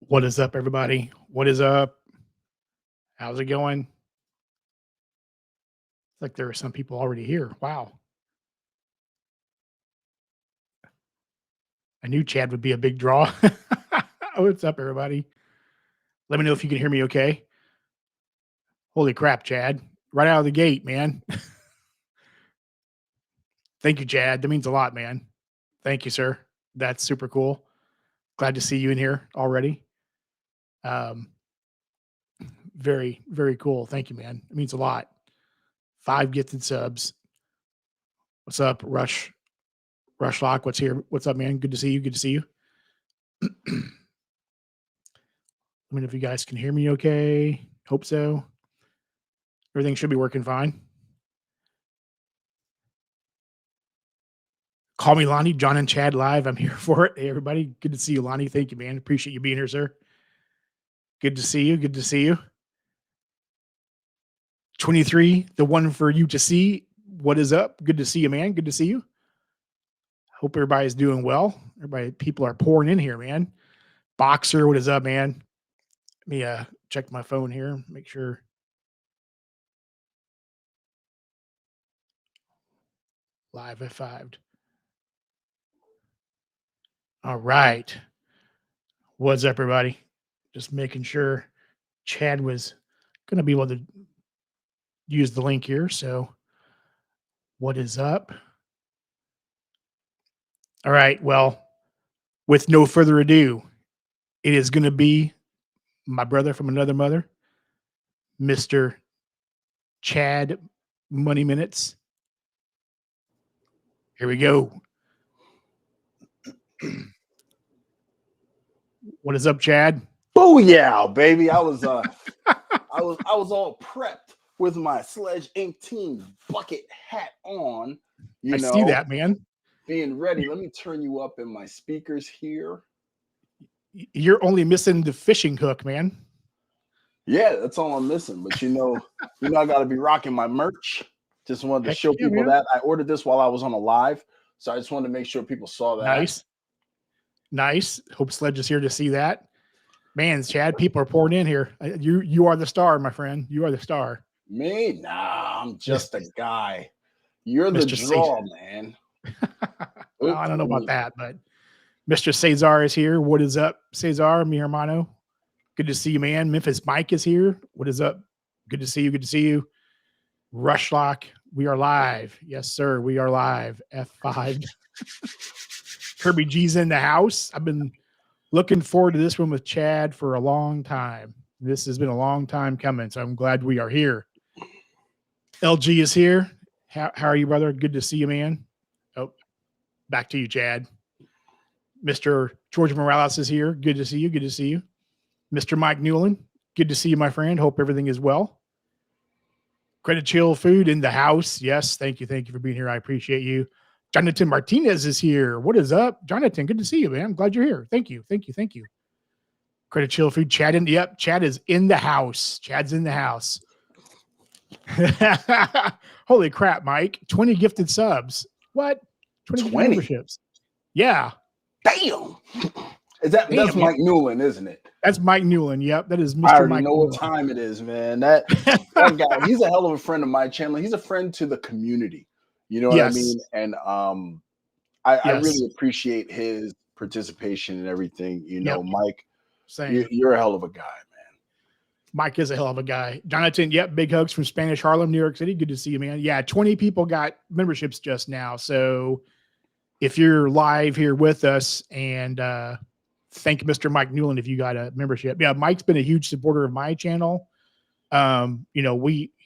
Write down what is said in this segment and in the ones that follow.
What is up, everybody? What is up? How's it going? Like there are some people already here. Wow. I knew Chad would be a big draw. What's up, everybody? Let me know if you can hear me okay. Holy crap, Chad. Right out of the gate, man. Thank you, Chad. That means a lot, man. Thank you, sir. That's super cool. Glad to see you in here already. Very, very cool. Thank you, man. It means a lot. 5 gifted subs. What's up, Rush Lock? What's here? What's up, man? Good to see you. Good to see you. Let me know if you guys can hear me okay. Hope so. Everything should be working fine. Call me Lonnie, John and Chad live. I'm here for it. Hey, everybody. Good to see you, Lonnie. Thank you, man. Appreciate you being here, sir. Good to see you. Good to see you. 23, the one for you to see. What is up? Good to see you, man. Good to see you. Hope everybody's doing well. People are pouring in here, man. Boxer, what is up, man? Let me check my phone here. Make sure. Live at 5. All right. What's up, everybody? Just making sure Chad was going to be able to use the link here. So what is up? All right. Well, with no further ado, it is going to be my brother from another mother, Mr. Chad Money Minutes. Here we go. What is up, Chad? Booyah, baby. I was all prepped with my Sledge Inc. team bucket hat on. I see that, man. Being ready. Let me turn you up in my speakers here. You're only missing the fishing hook, man. Yeah, that's all I'm missing. But I gotta be rocking my merch. Just wanted to show people that. I ordered this while I was on a live. So I just wanted to make sure people saw that. Nice. Hope Sledge is here to see that. Man, Chad, people are pouring in here. You are the star, my friend. You are the star. Me? Nah, I'm just a guy. You're the draw, man. Well, I don't know about that, but Mr. Cesar is here. What is up, Cesar, mi hermano? Good to see you, man. Memphis Mike is here. What is up? Good to see you. Good to see you. Rushlock, we are live. Yes, sir. We are live. F5. Kirby G's in the house. I've been looking forward to this one with Chad for a long time. This has been a long time coming, so I'm glad we are here. LG is here. How are you, brother? Good to see you, man. Oh, back to you, Chad. Mr. George Morales is here. Good to see you. Good to see you. Mr. Mike Newland, good to see you, my friend. Hope everything is well. Credit Chill Food in the house. Yes, thank you. Thank you for being here. I appreciate you. Jonathan Martinez is here. What is up, Jonathan? Good to see you, man. I'm glad you're here. Thank you. Thank you. Thank you. Credit Chill Food. Chad yep, Chad is in the house. Chad's in the house. Holy crap, Mike. 20 gifted subs. What? 20 memberships. Yeah. Damn. That's Mike Newland, isn't it? That's Mike Newland. Yep. That is Mr. I already Mike know Newland. what time it is, man. That guy, he's a hell of a friend of my channel. He's a friend to the community. You know what I mean? And I really appreciate his participation and everything. Mike, you're a hell of a guy, man. Mike is a hell of a guy. Jonathan, big hugs from Spanish Harlem, New York City. Good to see you, man. Yeah, 20 people got memberships just now. So if you're live here with us, and thank Mr. Mike Newland if you got a membership. Yeah, Mike's been a huge supporter of my channel.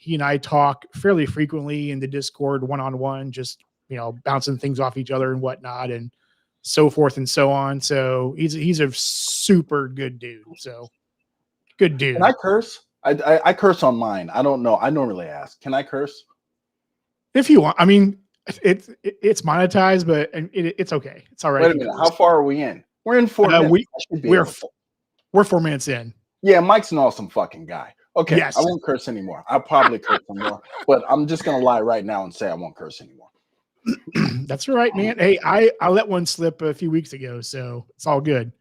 He and I talk fairly frequently in the Discord one-on-one, just, bouncing things off each other and whatnot and so forth and so on. So he's a super good dude. So good dude. Can I curse? I curse on mine. I don't know. I normally ask. Can I curse? If you want. I mean, it's monetized, but it's okay. It's all right. Wait a minute. How far are we in? We're in 4 minutes. We're 4 minutes in. Yeah, Mike's an awesome fucking guy. Okay, yes. I won't curse anymore. I'll probably curse some more, but I'm just gonna lie right now and say I won't curse anymore. That's all right, man. Hey, I let one slip a few weeks ago, so it's all good.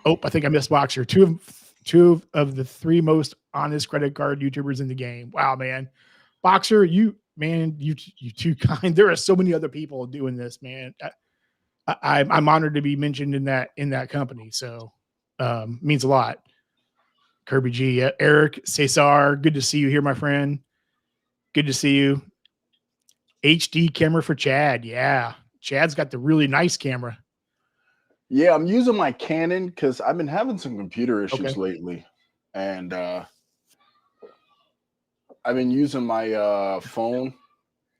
Oh, I think I missed Boxer. Two of the three most honest credit card YouTubers in the game. Wow, man. Boxer, you too kind. There are so many other people doing this, man. I'm honored to be mentioned in that company. So means a lot. Kirby G, Eric Cesar, good to see you here, my friend. Good to see you. HD camera for Chad. Yeah, Chad's got the really nice camera. Yeah, I'm using my Canon because I've been having some computer issues lately, and I've been using my phone.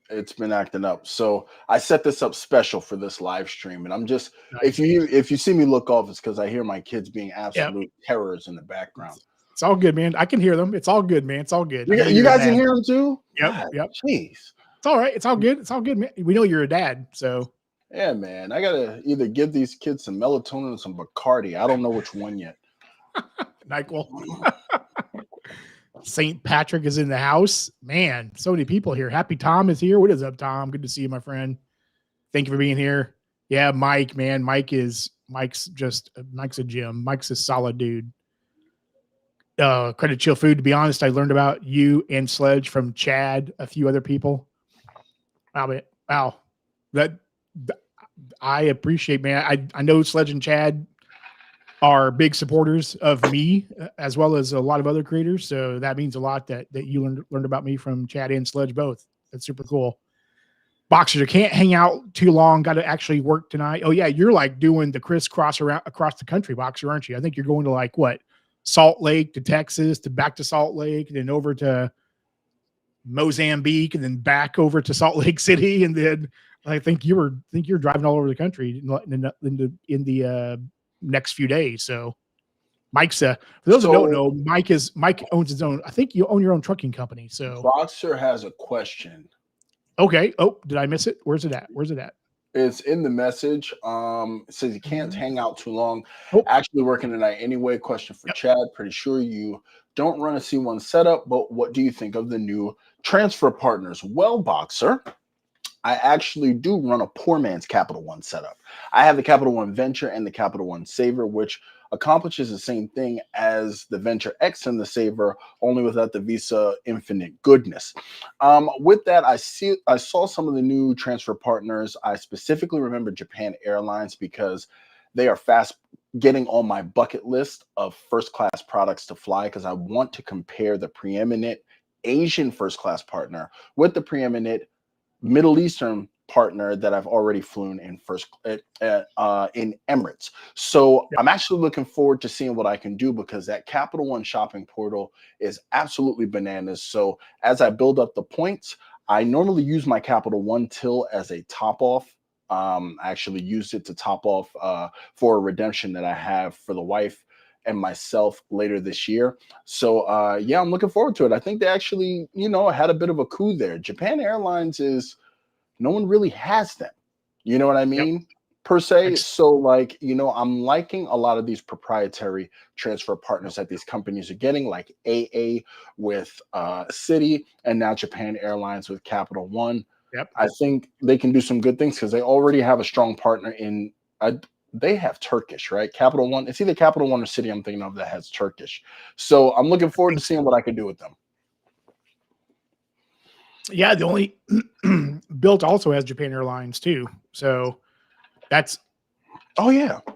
It's been acting up, so I set this up special for this live stream. And I'm just nice. if you see me look off, it's because I hear my kids being absolute terrors in the background. It's all good, man. I can hear them. It's all good, man. It's all good. You guys can hear them too? Yep. God, yep. Jeez. It's all right. It's all good. It's all good, man. We know you're a dad, so. Yeah, man. I gotta either give these kids some melatonin or some Bacardi. I don't know which one yet. NyQuil. St. Patrick is in the house. Man, so many people here. Happy Tom is here. What is up, Tom? Good to see you, my friend. Thank you for being here. Yeah, Mike, man. Mike's a gem. Mike's a solid dude. Credit Chill Food. To be honest, I learned about you and Sledge from Chad, a few other people. Wow. That I appreciate, man. I know Sledge and Chad are big supporters of me, as well as a lot of other creators. So that means a lot that you learned about me from Chad and Sledge both. That's super cool. Boxers, you can't hang out too long. Got to actually work tonight. Oh yeah, you're like doing the crisscross around across the country, Boxer, aren't you? I think you're going to like what, Salt Lake to Texas, to back to Salt Lake, and then over to Mozambique, and then back over to Salt Lake City, and then I think you're driving all over the country in the next few days. So Mike's for those who don't know, Mike owns his own. I think you own your own trucking company. So Boxer has a question. Okay. Oh, did I miss it? Where's it at? It's in the message. It says you can't hang out too long. Actually working tonight anyway. Question for Chad. Pretty sure you don't run a C1 setup, but what do you think of the new transfer partners? Well, Boxer, I actually do run a poor man's Capital One setup. I have the Capital One Venture and the Capital One Saver, which accomplishes the same thing as the Venture X and the Saver, only without the Visa Infinite goodness. With that, I saw some of the new transfer partners. I specifically remember Japan Airlines because they are fast getting on my bucket list of first-class products to fly, because I want to compare the preeminent Asian first-class partner with the preeminent Middle Eastern partner that I've already flown in in Emirates. So I'm actually looking forward to seeing what I can do, because that Capital One shopping portal is absolutely bananas. So as I build up the points, I normally use my Capital One till as a top off. I actually used it to top off for a redemption that I have for the wife and myself later this year. So yeah, I'm looking forward to it. I think they actually, had a bit of a coup there. Japan Airlines no one really has them. You know what I mean? Per se. So like, I'm liking a lot of these proprietary transfer partners that these companies are getting, like AA with Citi, and now Japan Airlines with Capital One. I think they can do some good things because they already have a strong partner in they have Turkish, right? Capital One. It's either Capital One or Citi I'm thinking of that has Turkish. So I'm looking forward to seeing what I can do with them. Yeah, the only Built also has Japan Airlines too. So that's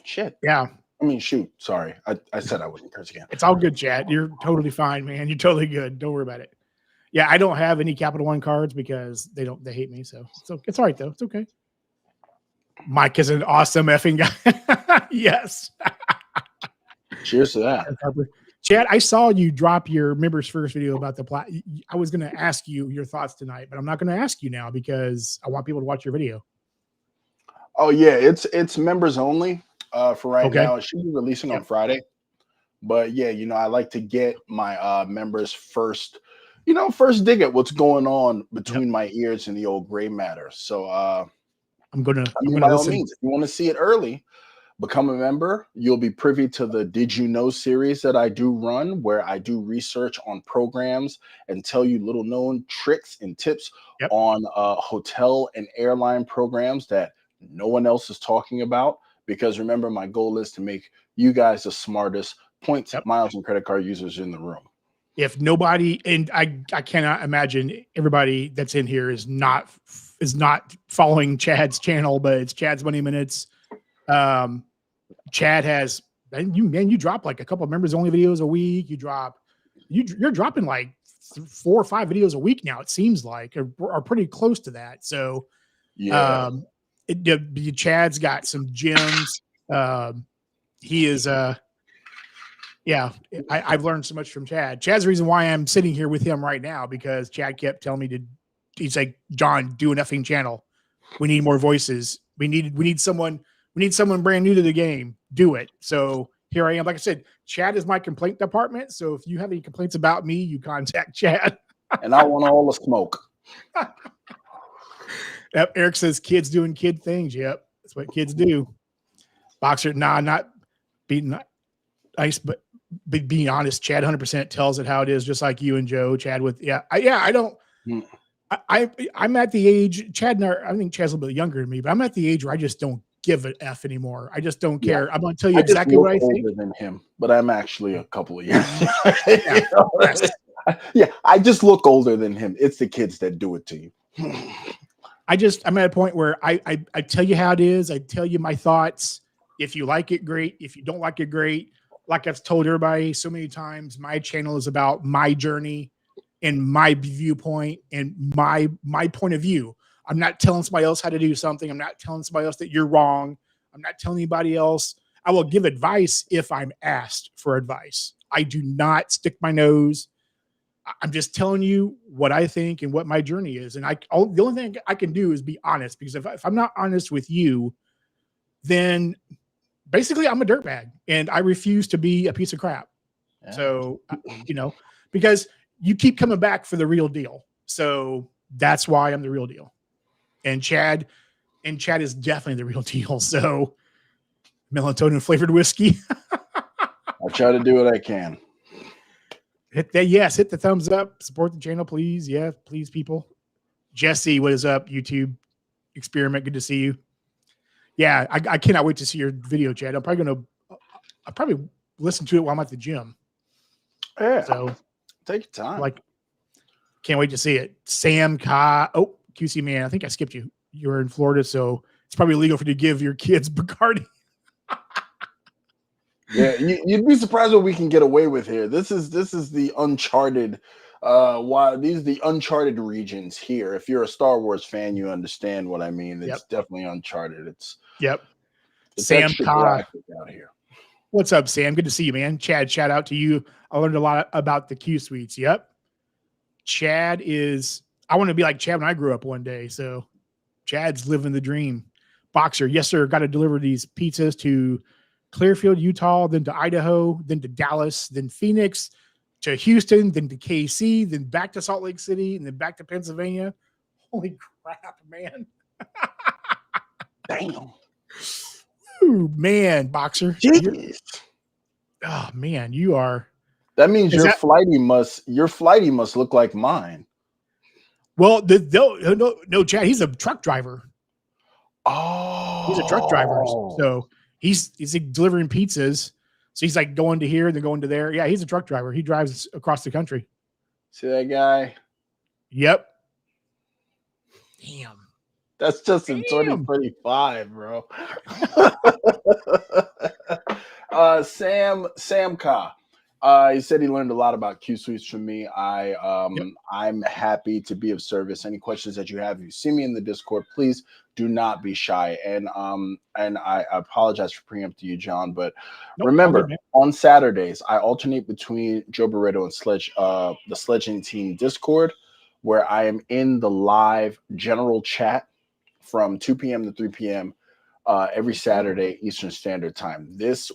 shit. Yeah. I mean, shoot. Sorry. I said I wouldn't curse again. It's all good, Chad. You're totally fine, man. You're totally good. Don't worry about it. Yeah, I don't have any Capital One cards because they hate me. So it's all right though. It's okay. Mike is an awesome effing guy. Yes. Cheers to that. Chad, I saw you drop your members first video about I was going to ask you your thoughts tonight, but I'm not going to ask you now because I want people to watch your video. Oh yeah, it's members only for right now. It should be releasing on Friday. But yeah, I like to get my members first, first dig at what's going on between my ears and the old gray matter. So I'm gonna by all means, if you want to see it early, become a member. You'll be privy to the Did You Know series that I do run, where I do research on programs and tell you little known tricks and tips on hotel and airline programs that no one else is talking about, because remember, my goal is to make you guys the smartest points, miles, and credit card users in the room. If nobody, and I cannot imagine everybody that's in here is not following Chad's channel, but it's Chad's Money Minutes. Chad has, you drop like a couple of members only videos a week. You're dropping like 4 or 5 videos a week now. It seems like, or pretty close to that. So, yeah, Chad's got some gems. He is, I've learned so much from Chad. Chad's the reason why I'm sitting here with him right now, because Chad kept telling me he's like, John, do an effing channel. We need more voices. We need someone brand new to the game. Do it. So here I am. Like I said, Chad is my complaint department. So if you have any complaints about me, you contact Chad. And I want all the smoke. Yep. Eric says kids doing kid things. Yep. That's what kids do. Boxer, not being nice, but being honest, Chad 100% tells it how it is, just like you and Joe. Chad with, I don't, I'm at the age, Chad and I think Chad's a little bit younger than me, but I'm at the age where I just don't give an F anymore. I just don't care. I'm going to tell you exactly what I think. Older than him, but I'm actually a couple of years. I just look older than him. It's the kids that do it to you. I'm at a point where I tell you how it is. I tell you my thoughts. If you like it, great. If you don't like it, great. Like I've told everybody so many times, my channel is about my journey and my viewpoint and my point of view. I'm not telling somebody else how to do something. I'm not telling somebody else that you're wrong. I'm not telling anybody else. I will give advice if I'm asked for advice. I do not stick my nose. I'm just telling you what I think and what my journey is. And the only thing I can do is be honest, because if I'm not honest with you, then basically I'm a dirtbag and I refuse to be a piece of crap. Yeah. So, because you keep coming back for the real deal. So that's why I'm the real deal. And Chad is definitely the real deal. So melatonin flavored whiskey. I try to do what I can. Hit the thumbs up, support the channel, please. Yeah, please, people. Jesse, what is up? YouTube experiment. Good to see you. Yeah, I cannot wait to see your video, Chad. I'll probably listen to it while I'm at the gym. Yeah. So take your time. Can't wait to see it. Sam Ka. Oh, QC man. I think I skipped you. You're in Florida, so it's probably illegal for you to give your kids Bacardi. Yeah, you'd be surprised what we can get away with here. This is the uncharted. These are the uncharted regions here. If you're a Star Wars fan, you understand what I mean. It's definitely uncharted. It's Sam Ka out here. What's up, Sam? Good to see you, man. Chad, shout out to you. I learned a lot about the QSuites. Yep. Chad is, I want to be like Chad when I grew up one day. So Chad's living the dream. Boxer, yes, sir. Got to deliver these pizzas to Clearfield, Utah, then to Idaho, then to Dallas, then Phoenix, to Houston, then to KC, then back to Salt Lake City, and then back to Pennsylvania. Holy crap, man. Damn. Ooh, man, Boxer. Oh man, you are. That means your flighty must look like mine. Well, no, Chad. He's a truck driver. Oh, he's a truck driver. So he's like delivering pizzas. So he's like going to here, then going to there. Yeah, he's a truck driver. He drives across the country. See that guy? Yep. Damn. That's just in 2025, bro. Sam Ka. He said he learned a lot about QSuites from me. I'm happy to be of service. Any questions that you have, if you see me in the Discord, please do not be shy. And I apologize for preempting you, John, but remember, on Saturdays, I alternate between Joe Barreto and the Sledging Team Discord, where I am in the live general chat from 2 p.m. to 3 p.m. Every Saturday Eastern Standard Time. This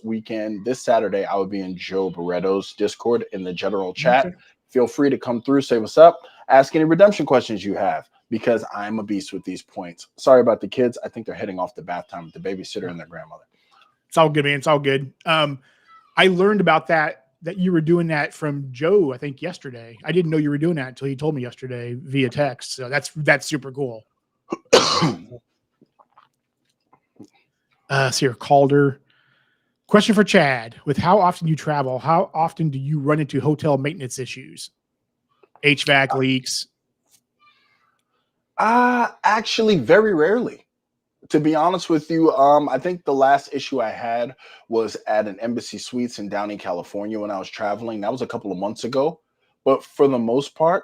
Saturday, I will be in Joe Barreto's Discord in the general chat. Okay. Feel free to come through, say what's up, ask any redemption questions you have, because I'm a beast with these points. Sorry about the kids. I think they're heading off to bath time with the babysitter and their grandmother. It's all good, man. It's all good. I learned about that you were doing that from Joe, I think, yesterday. I didn't know you were doing that until he told me yesterday via text. So that's super cool. See here, Calder. Question for Chad. With how often you travel, how often do you run into hotel maintenance issues? HVAC leaks? Actually, very rarely. To be honest with you, I think the last issue I had was at an Embassy Suites in Downey, California when I was traveling. That was a couple of months ago. But for the most part,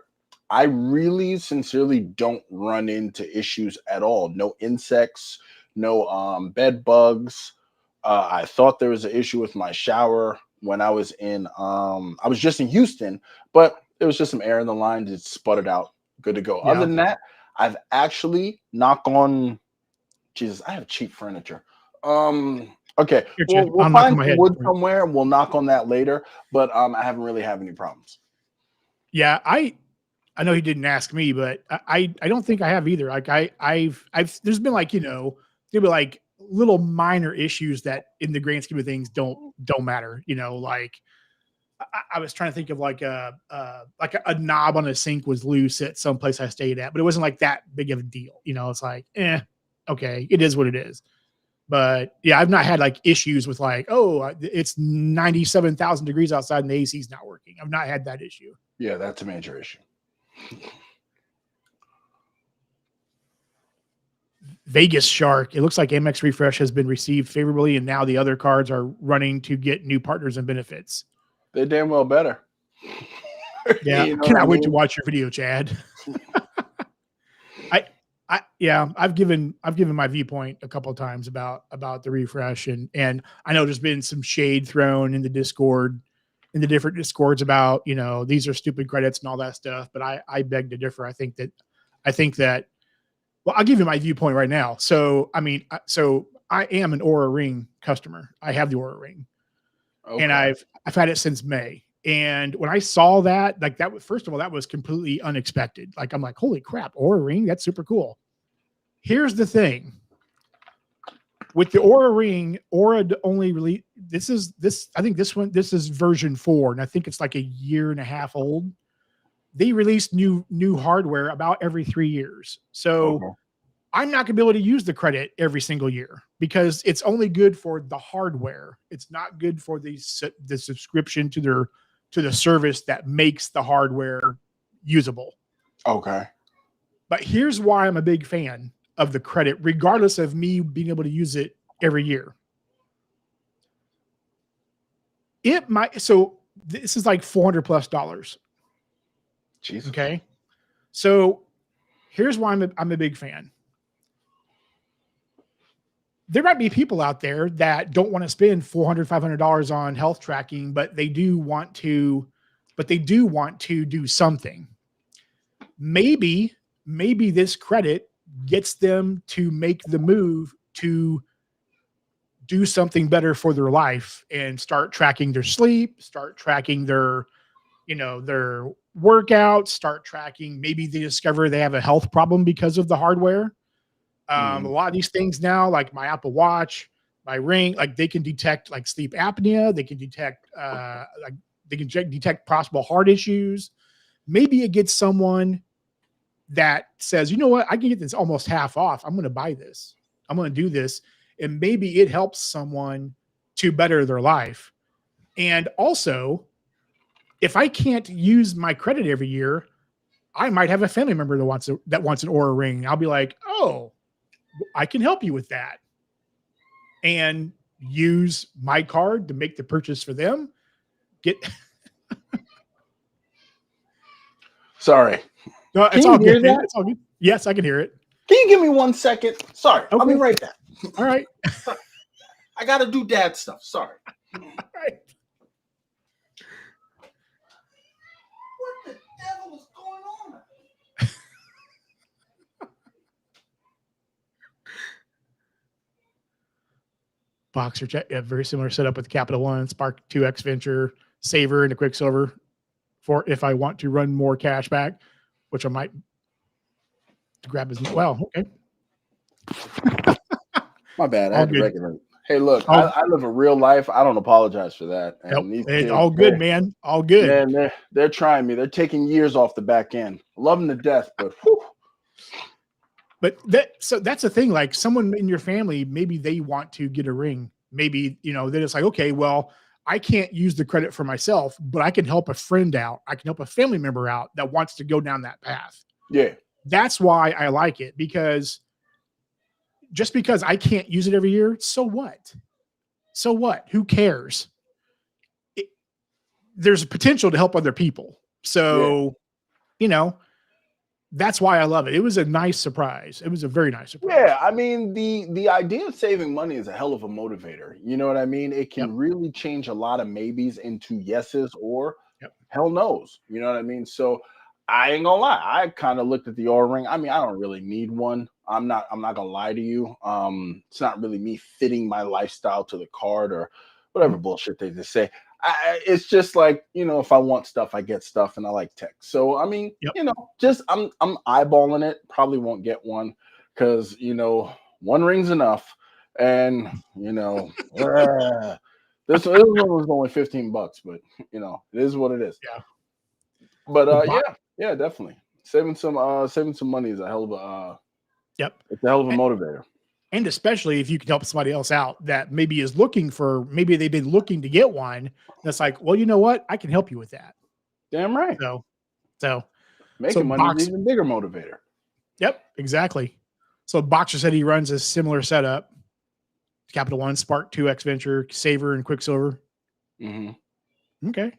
I really sincerely don't run into issues at all. No insects, no bed bugs. I thought there was an issue with my shower when I was I was just in Houston, but there was just some air in the line, just sputtered out, good to go. Yeah. Other than that, I've actually, knock on Jesus, I have cheap furniture. Okay, we'll find some wood somewhere and we'll knock on that later. But I haven't really have any problems. Yeah, I know he didn't ask me, but I don't think I have either. Like I've there's been like, there'll be like little minor issues that in the grand scheme of things don't matter. Like I was trying to think of like a knob on a sink was loose at some place I stayed at, but it wasn't like that big of a deal. It's like, okay, it is what it is. But yeah, I've not had like issues with like, oh, it's 97,000 degrees outside and the AC is not working. I've not had that issue. Yeah, that's a major issue. Vegas Shark. It looks like Amex Refresh has been received favorably, and now the other cards are running to get new partners and benefits. They damn well better. Yeah, cannot wait to watch your video, Chad. I've given my viewpoint a couple of times about the refresh, and I know there's been some shade thrown in the Discord, in the different Discords about these are stupid credits and all that stuff. But I beg to differ. I think that well, I'll give you my viewpoint right now. So I mean, I am an Aura Ring customer. I have the Aura Ring, and I've had it since May. And when I saw that, like that was, first of all, that was completely unexpected. Like, I'm like, holy crap, Aura Ring, that's super cool. Here's the thing. With the Aura Ring, Aura only released, I think this is version 4, and I think it's like a year and a half old. They release new hardware about every 3 years. So I'm not going to be able to use the credit every single year because it's only good for the hardware. It's not good for the subscription to the service that makes the hardware usable. Okay. But here's why I'm a big fan of the credit, regardless of me being able to use it every year. So this is like $400+. Jesus. Okay. So here's why I'm a big fan. There might be people out there that don't want to spend $400, $500 on health tracking, but they do want to do something. Maybe this credit gets them to make the move to do something better for their life and start tracking their sleep, start tracking their workouts, start tracking. Maybe they discover they have a health problem because of the hardware. A lot of these things now, like my Apple Watch, my Ring, like they can detect like sleep apnea. They can detect detect possible heart issues. Maybe it gets someone that says, you know what, I can get this almost half off. I'm going to buy this. I'm going to do this. And maybe it helps someone to better their life. And also, if I can't use my credit every year, I might have a family member that wants an Aura Ring. I'll be like, oh, I can help you with that, and use my card to make the purchase for them. Sorry. No, it's all good. It's all good. Yes, I can hear it. Can you give me 1 second? Sorry. Okay. I'll be right back. All right. I got to do dad stuff. Sorry. All right. What the devil is going on? Boxer check. Yeah, very similar setup with Capital One, Spark 2X Venture, Saver, and a Quicksilver for if I want to run more cash back, which I might grab as well. Okay. My bad. I had to regulate. Hey, look, I live a real life. I don't apologize for that. And it's all good, man. All good. Man, they're trying me. They're taking years off the back end. Love them to death, but whew. But that's the thing. Like someone in your family, maybe they want to get a ring. Maybe, then it's like, okay, well, I can't use the credit for myself, but I can help a friend out. I can help a family member out that wants to go down that path. Yeah. That's why I like it, because just because I can't use it every year, so what? So what? Who cares? There's a potential to help other people. So, that's why I love it. It was a nice surprise. It was a very nice surprise. Yeah, I mean, the idea of saving money is a hell of a motivator. You know what I mean? It can really change a lot of maybes into yeses or hell no's. You know what I mean? So I ain't gonna lie. I kind of looked at the Aura ring. I mean, I don't really need one. I'm not gonna lie to you. It's not really me fitting my lifestyle to the card or whatever bullshit they just say. It's just like, if I want stuff, I get stuff, and I like tech. So I mean, just I'm eyeballing it. Probably won't get one because one ring's enough, and this one was only $15, but it is what it is. Yeah. But yeah, definitely saving some money is a hell of a it's a hell of a motivator. And especially if you can help somebody else out that maybe is maybe they've been looking to get one. That's like, well, you know what? I can help you with that. Damn right. So making money is an even bigger motivator. Yep, exactly. So Boxer said he runs a similar setup. Capital One, Spark 2X Venture, Saver, and Quicksilver. Mm-hmm. Okay.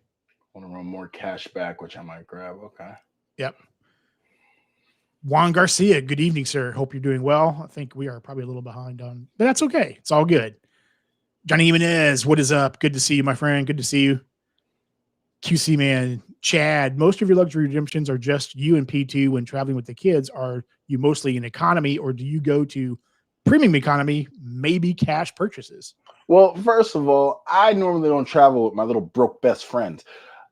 Want to run more cash back, which I might grab. Okay. Yep. Juan Garcia, good evening, sir. Hope you're doing well. I think we are probably a little behind but that's okay. It's all good. Johnny Jimenez, what is up? Good to see you, my friend. Good to see you. QC man, Chad, most of your luxury redemptions are just you and P2 when traveling with the kids. Are you mostly in economy, or do you go to premium economy, maybe cash purchases? Well, first of all, I normally don't travel with my little broke best friends.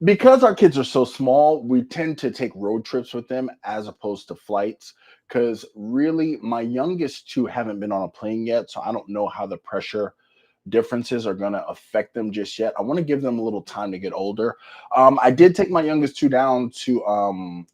Because our kids are so small, we tend to take road trips with them as opposed to flights. Because really, my youngest two haven't been on a plane yet, so I don't know how the pressure differences are going to affect them just yet. I want to give them a little time to get older. I did take my youngest two down to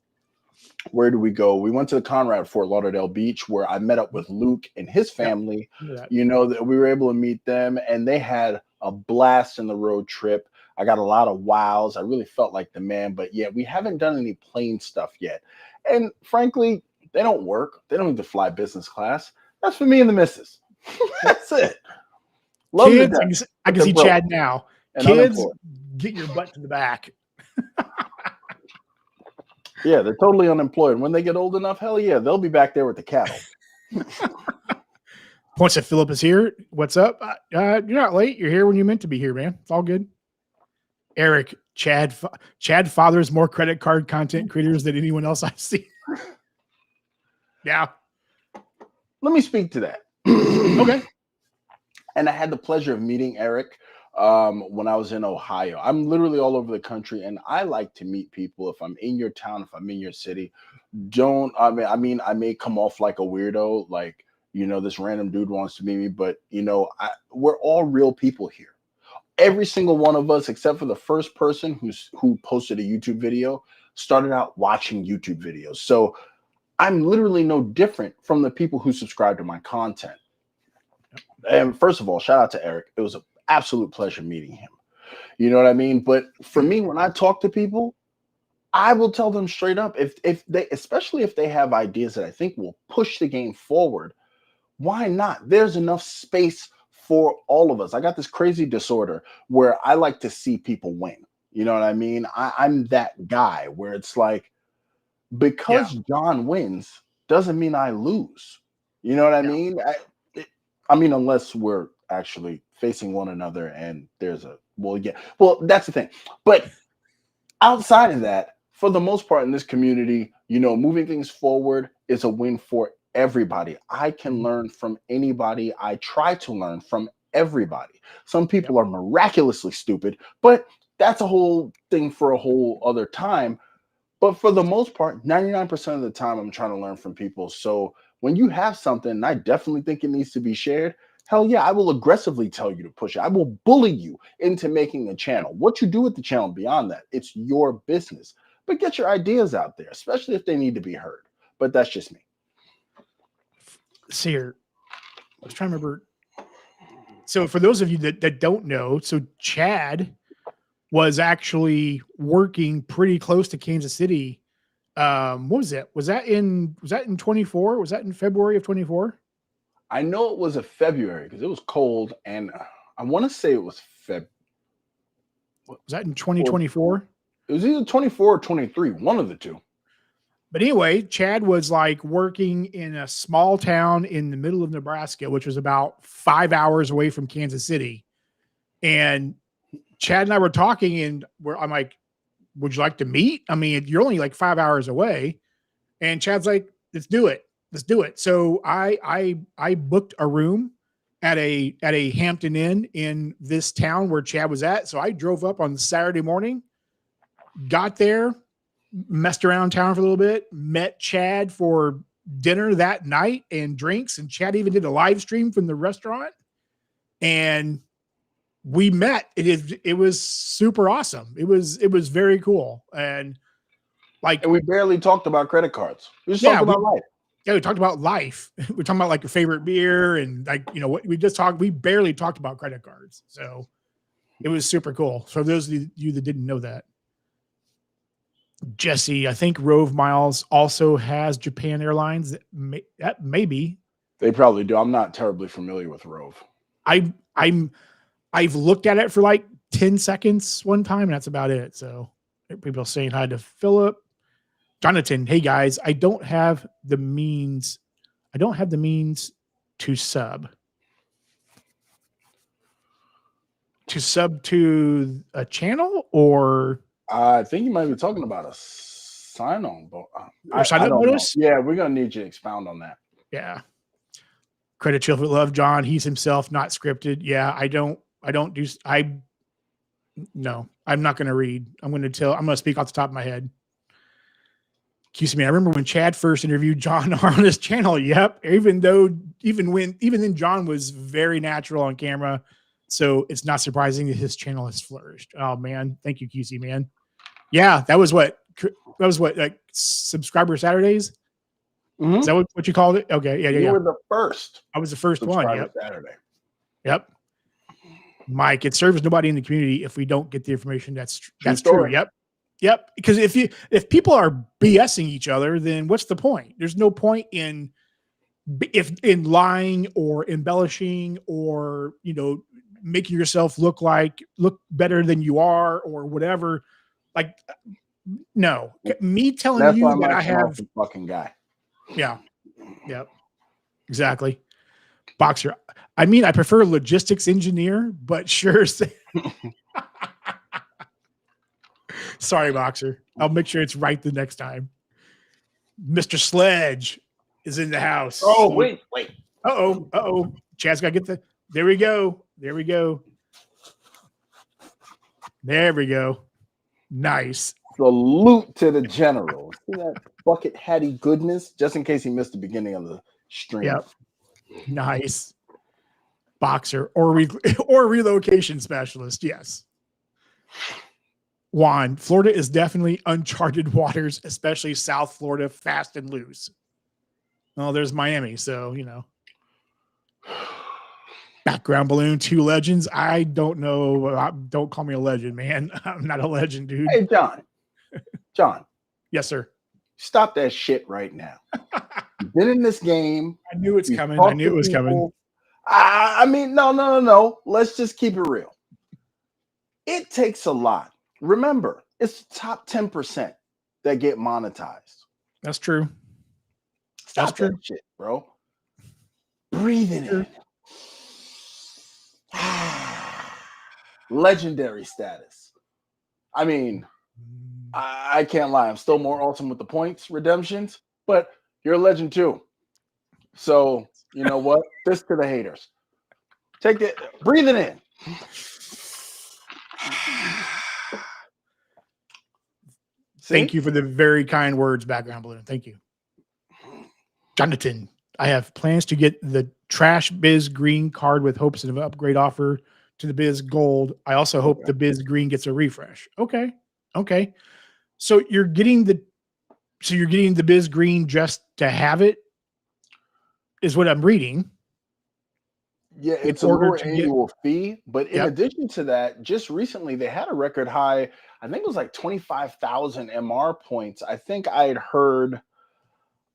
where do we go? We went to the Conrad Fort Lauderdale Beach, where I met up with Luke and his family. That we were able to meet them, and they had a blast in the road trip. I got a lot of wows. I really felt like the man, but yeah, we haven't done any plane stuff yet. And frankly, they don't work. They don't need to fly business class. That's for me and the missus. That's it. Love kids, I can see Chad now. Kids, get your butt to the back. Yeah, they're totally unemployed. When they get old enough, hell yeah, they'll be back there with the cattle. Points that Philip is here. What's up? You're not late. You're here when you meant to be here, man. It's all good. Eric, Chad fathers more credit card content creators than anyone else I've seen. Yeah. Let me speak to that. Okay. And I had the pleasure of meeting Eric when I was in Ohio. I'm literally all over the country, and I like to meet people. If I'm in your town, if I'm in your city, I may come off like a weirdo, like, this random dude wants to meet me, but we're all real people here. Every single one of us, except for the first person who posted a YouTube video, started out watching YouTube videos. So I'm literally no different from the people who subscribe to my content. And first of all, shout out to Eric. It was an absolute pleasure meeting him. You know what I mean? But for me, when I talk to people, I will tell them straight up, especially if they have ideas that I think will push the game forward, why not? There's enough space for all of us. I got this crazy disorder where I like to see people win. You know what I mean? I'm that guy where it's like, because John wins doesn't mean I lose. You know what I mean? I mean, unless we're actually facing one another and there's that's the thing. But outside of that, for the most part in this community, moving things forward is a win for everybody. I can learn from anybody. I try to learn from everybody. Some people are miraculously stupid, but that's a whole thing for a whole other time. But for the most part, 99% of the time, I'm trying to learn from people. So when you have something, and I definitely think it needs to be shared, hell yeah, I will aggressively tell you to push it. I will bully you into making a channel. What you do with the channel beyond that, it's your business. But get your ideas out there, especially if they need to be heard. But that's just me. see here. I was trying to remember. So for those of you that don't know, so Chad was actually working pretty close to Kansas City. What was it? Was that in 24? Was that in February of 24? I know it was a February because it was cold, and I want to say it was Feb. Was that in 2024? It was either 24 or 23, one of the two. But anyway, Chad was like working in a small town in the middle of Nebraska, which was about 5 hours away from Kansas City. And Chad and I were talking, and I'm like, would you like to meet? I mean, you're only like 5 hours away. And Chad's like, let's do it. Let's do it. So I booked a room at a Hampton Inn in this town where Chad was at. So I drove up on Saturday morning, got there, messed around town for a little bit, met Chad for dinner that night and drinks. And Chad even did a live stream from the restaurant. And we met. It was super awesome. It was very cool. And we barely talked about credit cards. We just talked about life. Yeah, we talked about life. We're talking about like your favorite beer and like, what we barely talked about credit cards. So it was super cool. So for those of you that didn't know that. Jesse, I think Rove Miles also has Japan Airlines. That maybe they probably do. I'm not terribly familiar with Rove. I've looked at it for like 10 seconds one time, and that's about it. So people saying hi to Philip. Jonathan, hey guys, I don't have the means to sub. To sub to a channel, or I think you might be talking about a sign-on bonus. Sign-on bonus? Yeah, we're gonna need you to expound on that. Yeah. Credit Chill for Love, John. He's himself, not scripted. Yeah, no, I'm not going to read. I'm going to speak off the top of my head. Excuse me. I remember when Chad first interviewed John on his channel. Yep. Even then John was very natural on camera. So it's not surprising that his channel has flourished. Oh man. Thank you, QC, man. Yeah. That was what, like Subscriber Saturdays. Mm-hmm. Is that what you called it? Okay. Yeah. You were the first. I was the first one. Yep. Saturday. Yep. Mike, it serves nobody in the community if we don't get the information. That's true. Yep. Because if people are BSing each other, then what's the point? There's no point in lying or embellishing or making yourself look better than you are or whatever. Like, no, me telling you that I have the fucking guy. Yeah. Yep. Exactly. Boxer. I mean, I prefer logistics engineer, but sure. Sorry, Boxer. I'll make sure it's right the next time. Mr. Sledge is in the house. Oh, wait. Uh-oh. Chad's got to get there we go. Nice. Salute to the general. See that bucket hatty goodness? Just in case he missed the beginning of the stream. Yep. Nice. Boxer or relocation specialist. Yes. Juan, Florida is definitely uncharted waters, especially South Florida, fast and loose. Well, there's Miami, so Background balloon, 2 legends. I don't know. Don't call me a legend, man. I'm not a legend, dude. Hey, John. Yes, sir. Stop that shit right now. You've been in this game. I knew it's coming. I knew it was coming. I mean, no. Let's just keep it real. It takes a lot. Remember, it's the top 10% that get monetized. That's true. Stop that shit, bro. Breathing in. Legendary status. I mean, I can't lie. I'm still more awesome with the points redemptions, but you're a legend too. So, you know what? This to the haters. Take it. Breathe it in. Thank you for the very kind words, Background Balloon. Thank you. Jonathan, I have plans to get the Trash Biz Green card with hopes of an upgrade offer to the Biz Gold. I also hope the Biz Green gets a refresh. Okay. So you're getting the Biz Green just to have it? is what I'm reading. Yeah, it's a lower annual fee, but in addition to that, just recently they had a record high. I think it was like 25,000 MR points. I think I had heard.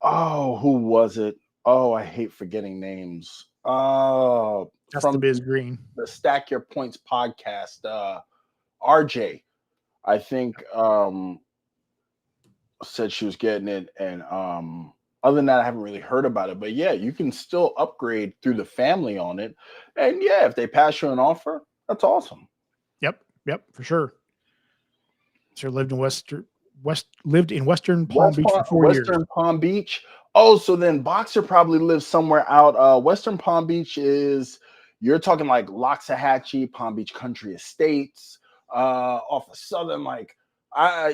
Oh, who was it? Oh, I hate forgetting names. That's From the Biz Green, the Stack Your Points podcast. RJ, I think, said she was getting it, and other than that, I haven't really heard about it. But yeah, you can still upgrade through the family on it, and yeah, if they pass you an offer, that's awesome. Yep, for sure. So lived in Western Palm Beach for 4 years. Western Palm Beach. Oh, so then Boxer probably lives somewhere out. Western Palm Beach is, you're talking like Loxahatchee, Palm Beach Country Estates, off of Southern,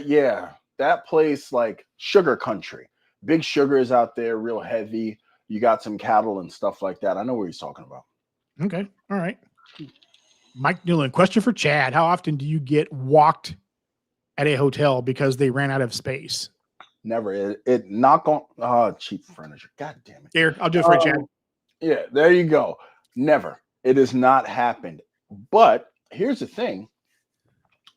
yeah, that place, like sugar country. Big sugar is out there, real heavy. You got some cattle and stuff like that. I know what he's talking about. Okay, all right. Mike Newland, question for Chad: how often do you get walked at a hotel because they ran out of space? Never. It knock on cheap furniture. God damn it. Here, I'll do it for you, Chad. Yeah, there you go. Never. It has not happened. But here's the thing.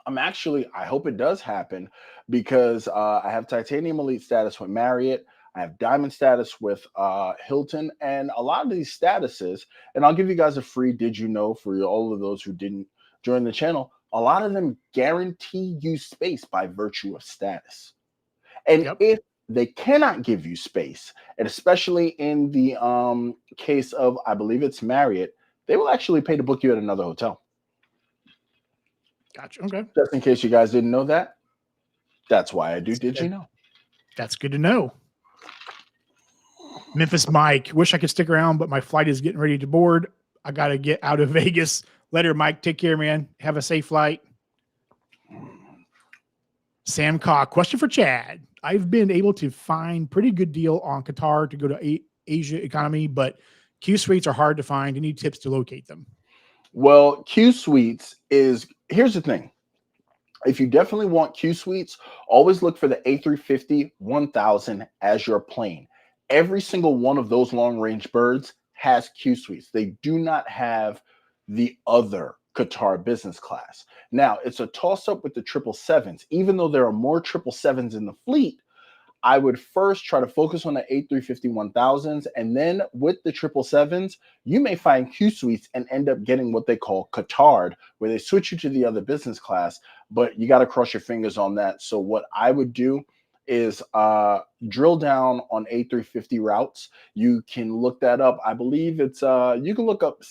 I hope it does happen, because I have titanium elite status with Marriott. I have diamond status with Hilton, and a lot of these statuses, and I'll give you guys a free did you know for all of those who didn't join the channel. A lot of them guarantee you space by virtue of status. And if they cannot give you space, and especially in the case of, I believe it's Marriott, they will actually pay to book you at another hotel. Gotcha. Okay. Just in case you guys didn't know that. That's why I do. Did you know? That's good to know. Memphis Mike, wish I could stick around, but my flight is getting ready to board. I got to get out of Vegas. Later, Mike. Take care, man. Have a safe flight. Sam Kaw, question for Chad. I've been able to find pretty good deal on Qatar to go to Asia economy, but QSuites are hard to find. Any tips to locate them? Well, QSuites is, here's the thing. If you definitely want QSuites, always look for the A350 1000 as your plane. Every single one of those long-range birds has QSuites. They do not have the other Qatar business class. Now, it's a toss-up with the 777s. Even though there are more 777s in the fleet, I would first try to focus on the A350 1000s, and then with the 777s, you may find QSuites and end up getting what they call Qatard, where they switch you to the other business class, but you got to cross your fingers on that. So what I would do is drill down on A350 routes. You can look that up. I believe it's, you can look up,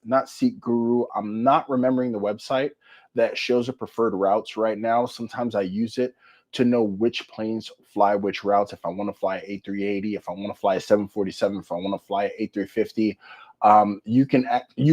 not Seat Guru. I'm not remembering the website that shows the preferred routes right now. Sometimes I use it to know which planes fly which routes. If I want to fly A380, if I want to fly a 747, if I want to fly a A350, you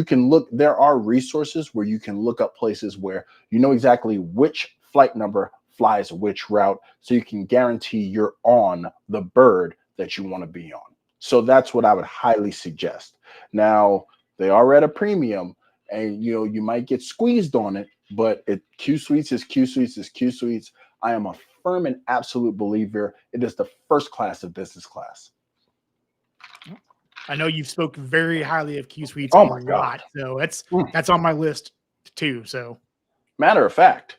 can look. There are resources where you can look up places where you know exactly which flight number flies which route, so you can guarantee you're on the bird that you want to be on. So that's what I would highly suggest. Now, they are at a premium, and you might get squeezed on it, but QSuites is QSuites is QSuites. I am a firm and absolute believer. It is the first class of business class. I know you've spoken very highly of QSuites a lot, God. So that's on my list too. So, matter of fact,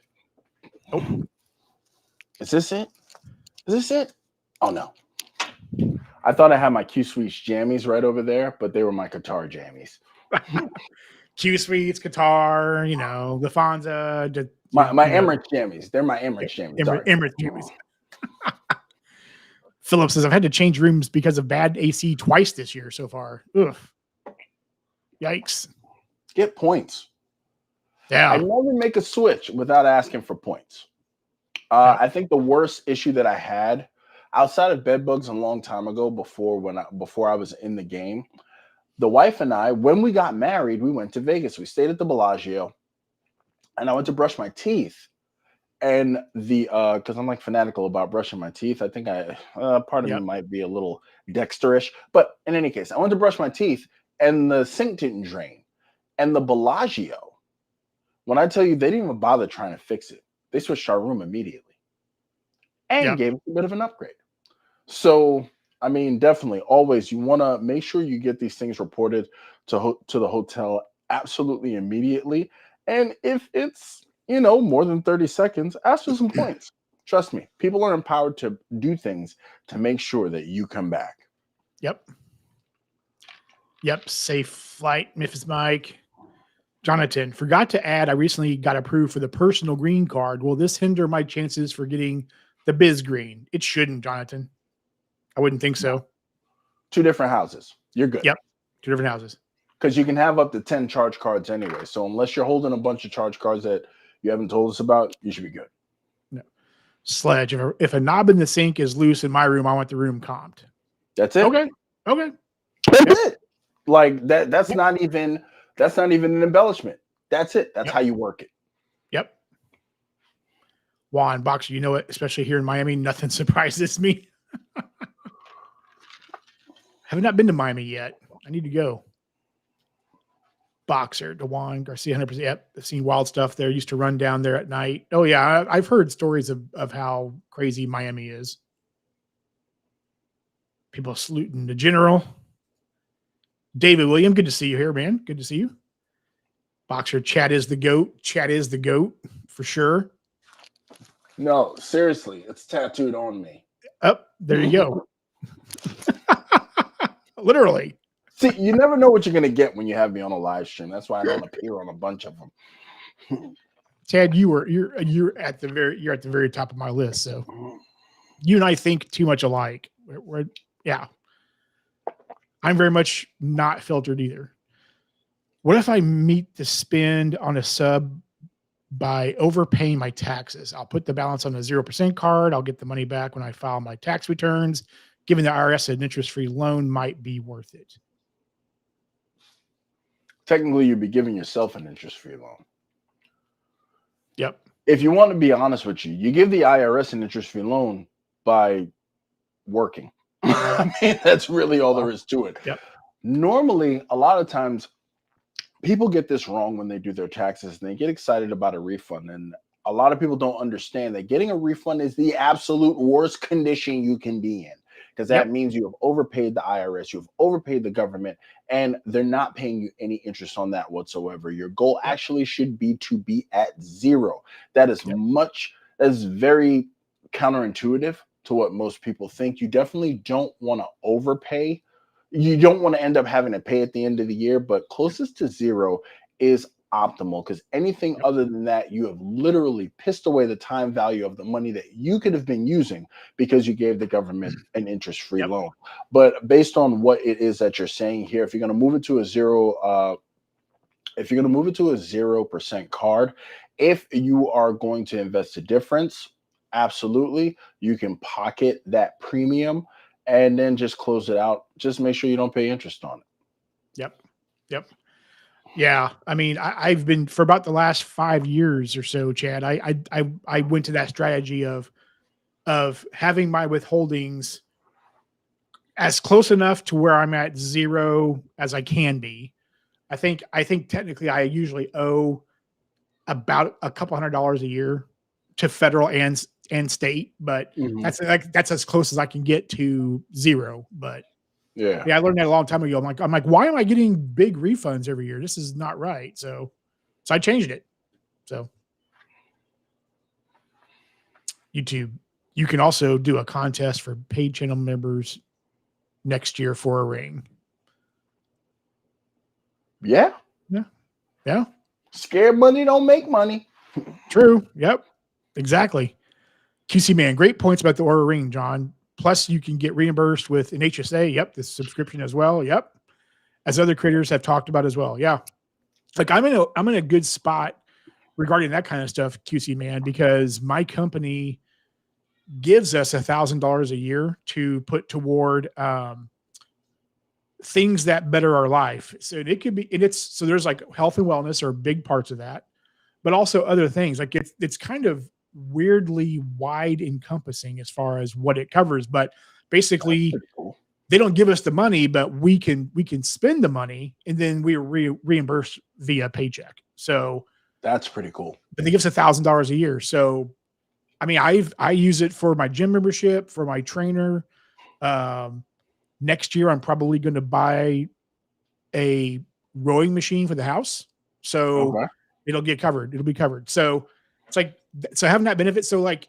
is this it? Is this it? Oh no, I thought I had my QSuites jammies right over there, but they were my Qatar jammies. QSuites, Qatar, Lufthansa. My Emirates jammies. They're my Emirates jammies. Emirates jammies. Philip says, I've had to change rooms because of bad AC twice this year so far. Ugh. Yikes. Get points. Yeah. I never make a switch without asking for points. I think the worst issue that I had outside of bed bugs a long time ago, before I was in the game, the wife and I, when we got married, we went to Vegas. We stayed at the Bellagio, and I went to brush my teeth. And because I'm like fanatical about brushing my teeth, I think part of me might be a little Dexterish. But in any case, I went to brush my teeth, and the sink didn't drain. And the Bellagio, when I tell you, they didn't even bother trying to fix it. They switched our room immediately and gave us a bit of an upgrade. So I mean, definitely. Always, you want to make sure you get these things reported to the hotel absolutely immediately. And if it's more than 30 seconds, ask for some points. Trust me, people are empowered to do things to make sure that you come back. Yep. Yep. Safe flight, Memphis Mike. Jonathan, forgot to add, I recently got approved for the personal green card. Will this hinder my chances for getting the biz green? It shouldn't, Jonathan. I wouldn't think so. No. 2 different houses. You're good. Yep. 2 different houses. Because you can have up to 10 charge cards anyway. So unless you're holding a bunch of charge cards that you haven't told us about, you should be good. No. Sledge, if a knob in the sink is loose in my room, I want the room comped. That's it. Okay. That's it. Like that's not even an embellishment. That's it. That's how you work it. Yep. Juan, Boxer, you know what? Especially here in Miami, nothing surprises me. Have not been to Miami yet. I need to go. Boxer, DeJuan Garcia, 100%. Yep. I've seen wild stuff there. Used to run down there at night. Oh, yeah. I've heard stories of how crazy Miami is. People saluting the general. David William, good to see you here, man. Good to see you. Boxer, Chad is the GOAT. Chad is the GOAT for sure. No, seriously, it's tattooed on me. Oh, there you go. Literally. See, you never know what you're gonna get when you have me on a live stream. That's why I don't appear on a bunch of them. Chad, you're at the very top of my list. So you and I think too much alike. Yeah. I'm very much not filtered either. What if I meet the spend on a sub by overpaying my taxes? I'll put the balance on a 0% card. I'll get the money back when I file my tax returns. Giving the IRS an interest-free loan might be worth it. Technically, you'd be giving yourself an interest-free loan. Yep. If you want to be honest with you, you give the IRS an interest-free loan by working. I mean, that's really all there is to it. Yep. Normally, a lot of times, people get this wrong when they do their taxes and they get excited about a refund. And a lot of people don't understand that getting a refund is the absolute worst condition you can be in, because that means you have overpaid the IRS, you've overpaid the government, and they're not paying you any interest on that whatsoever. Your goal actually should be to be at 0. That is very counterintuitive to what most people think. You definitely don't want to overpay. You don't want to end up having to pay at the end of the year, but closest to 0 is optimal, because anything other than that, you have literally pissed away the time value of the money that you could have been using because you gave the government an interest-free loan. But based on what it is that you're saying here, if you're going to move it to a 0% card, if you are going to invest the difference, absolutely, you can pocket that premium and then just close it out. Just make sure you don't pay interest on it. Yep. Yeah. I mean, I've been for about the last 5 years or so, Chad. I went to that strategy of having my withholdings as close enough to where I'm at 0 as I can be. I think technically I usually owe about a couple $100 a year to federal and state, but that's as close as I can get to 0. But yeah, I learned that a long time ago. I'm like, why am I getting big refunds every year? This is not right. So I changed it. So YouTube, you can also do a contest for paid channel members next year for a ring. Yeah. Scared money don't make money. True. Yep. Exactly. QC man, great points about the Aura ring, John. Plus, you can get reimbursed with an HSA. Yep, the subscription as well. Yep, as other creators have talked about as well. Yeah, like I'm in a good spot regarding that kind of stuff, QC man, because my company gives us $1,000 a year to put toward things that better our life. So it could be, and so there's like health and wellness are big parts of that, but also other things. Like it's kind of weirdly wide encompassing as far as what it covers, but basically they don't give us the money, but we can spend the money and then we reimburse via paycheck. So that's pretty cool. But they give us $1,000 a year. So I mean, I use it for my gym membership, for my trainer, Next year, I'm probably going to buy a rowing machine for the house. So it'll get covered. It'll be covered. So it's like, so having that benefit. So like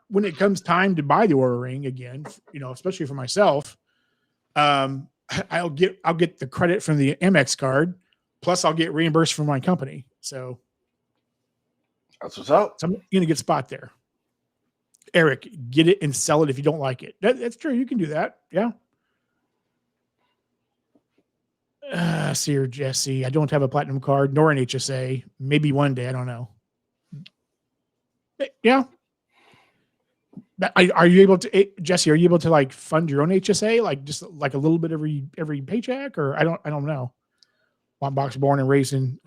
when it comes time to buy the Aura Ring again, especially for myself, I'll get the credit from the Amex card, plus I'll get reimbursed from my company. So that's what's up. So I'm in a good spot there. Eric, get it and sell it if you don't like it. That's true. You can do that. Yeah. Sir Jesse, I don't have a platinum card nor an HSA. Maybe one day. I don't know. Yeah. Are you able to, Jesse? Are you able to like fund your own HSA, like just like a little bit every paycheck, or I don't know. One box born and raised in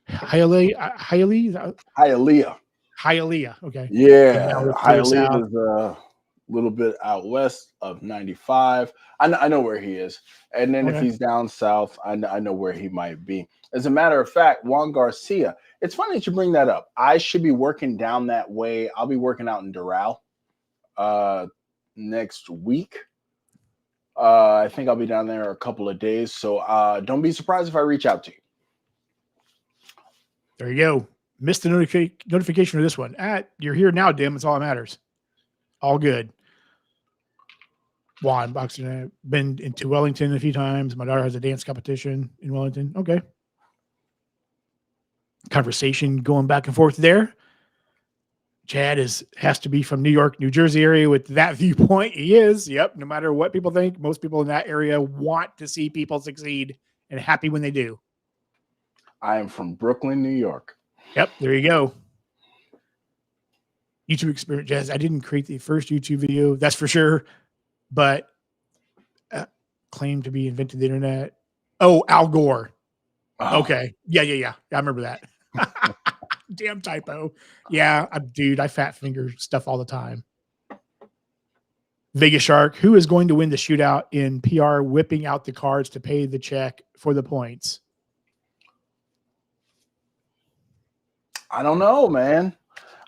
Hialeah. Okay. Yeah, Hialeah is a little bit out west of 95. I know where he is, and then if he's down south, I know where he might be. As a matter of fact, Juan Garcia. It's funny that you bring that up. I should be working down that way. I'll be working out in Doral next week. I think I'll be down there a couple of days. So don't be surprised if I reach out to you. There you go. Missed the notification for this one. You're here now, Dim. It's all that matters. All good. Juan, boxing. I've been into Wellington a few times. My daughter has a dance competition in Wellington. Okay. Conversation going back and forth there. Chad has to be from New York, New Jersey area with that viewpoint. He is. Yep. No matter what people think, most people in that area want to see people succeed and happy when they do. I am from Brooklyn, New York. Yep. There you go. YouTube experience, Jazz. I didn't create the first YouTube video, that's for sure, but claimed to be invented the internet. Oh, Al Gore. Oh. Okay. Yeah. I remember that. Damn typo. Yeah, dude, I fat finger stuff all the time. Vegas Shark, who is going to win the shootout in PR, whipping out the cards to pay the check for the points? I don't know, man.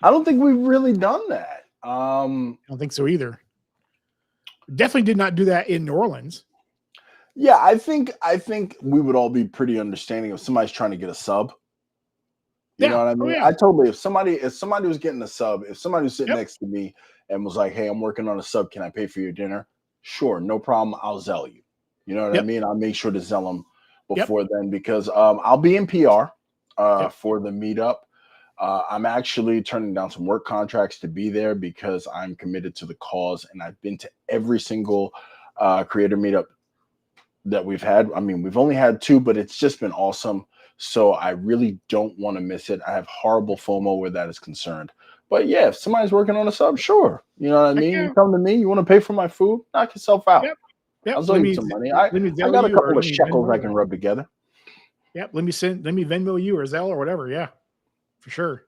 I don't think we've really done that. I don't think so either. Definitely did not do that in New Orleans. Yeah, I think we would all be pretty understanding if somebody's trying to get a sub. You know what I mean? I totally. If somebody was getting a sub, if somebody was sitting next to me and was like, "Hey, I'm working on a sub. Can I pay for your dinner?" Sure, no problem. I'll Zelle you. You know what I mean? I'll make sure to Zelle them before then because I'll be in PR for the meetup. I'm actually turning down some work contracts to be there because I'm committed to the cause, and I've been to every single creator meetup that we've had. I mean, we've only had 2, but it's just been awesome. So I really don't want to miss it. I have horrible FOMO where that is concerned. But yeah, if somebody's working on a sub, sure. You know what I mean? You come to me, you want to pay for my food, knock yourself out. I'll send you some money. I got a couple of shekels I can rub together. Yep. Let me Venmo you or Zelle or whatever. Yeah, for sure.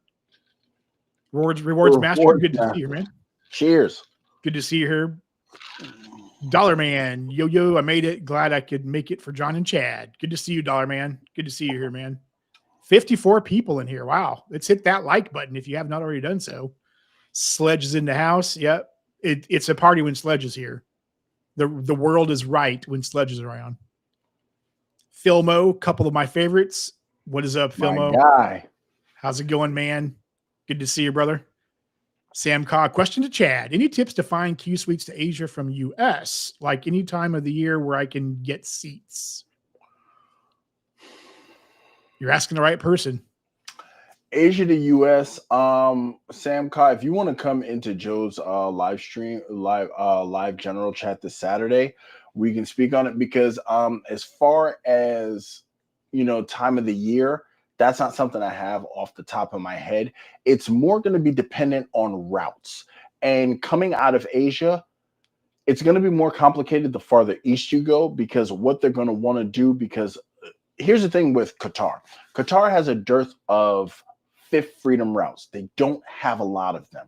Rewards Master. Good to see you, man. Cheers. Good to see you here. Dollar Man, yo, I made it. Glad I could make it for John and Chad. Good to see you, Dollar Man. Good to see you here, man. 54 people in here. Wow. Let's hit that like button if you have not already done so. Sledge is in the house. Yep. It's a party when Sledge is here. The world is right when Sledge is around. Filmo, couple of my favorites. What is up, Filmo? My guy. How's it going, man? Good to see you, brother. Sam Ka, question to Chad. Any tips to find QSuites to Asia from US? Like any time of the year where I can get seats? You're asking the right person. Asia to US. Sam Ka, if you want to come into Joe's live general chat this Saturday, we can speak on it because as far as time of the year, that's not something I have off the top of my head. It's more going to be dependent on routes. And coming out of Asia, it's going to be more complicated the farther east you go because what they're going to want to do, because here's the thing with Qatar. Qatar has a dearth of Fifth Freedom routes. They don't have a lot of them.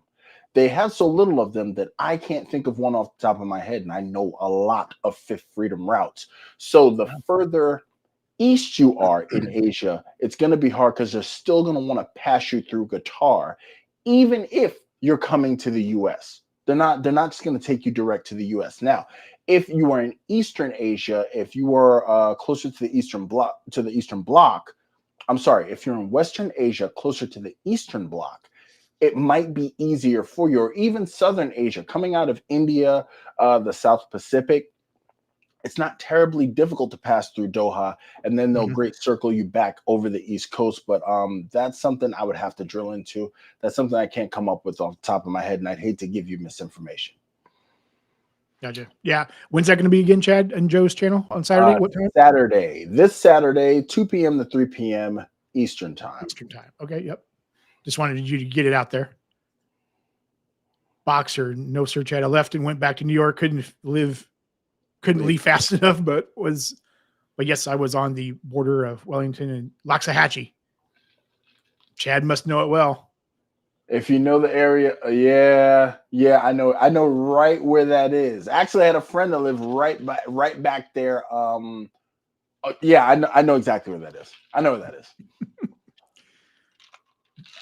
They have so little of them that I can't think of one off the top of my head, and I know a lot of Fifth Freedom routes. So the further east you are in Asia, it's going to be hard because they're still going to want to pass you through Qatar, even if you're coming to the US. They're not just going to take you direct to the US. Now, If you are in Eastern Asia, if you are closer to the Eastern Bloc, I'm sorry, if you're in Western Asia, closer to the Eastern Bloc, it might be easier for you, or even Southern Asia, coming out of India, the South Pacific. It's not terribly difficult to pass through Doha, and then they'll great circle you back over the East Coast. But that's something I would have to drill into. That's something I can't come up with off the top of my head, and I'd hate to give you misinformation. Gotcha. Yeah. When's that going to be again, Chad, and Joe's channel on Saturday? What time? This Saturday, 2 p.m. to 3 p.m. Eastern time. Eastern time. Okay. Yep. Just wanted you to get it out there. Boxer, no sir, Chad. I left and went back to New York. Couldn't leave fast enough, but yes, I was on the border of Wellington and Loxahatchee. Chad must know it well. If you know the area, yeah, I know right where that is. Actually, I had a friend that lived right back there. Yeah, I know exactly where that is. I know where that is.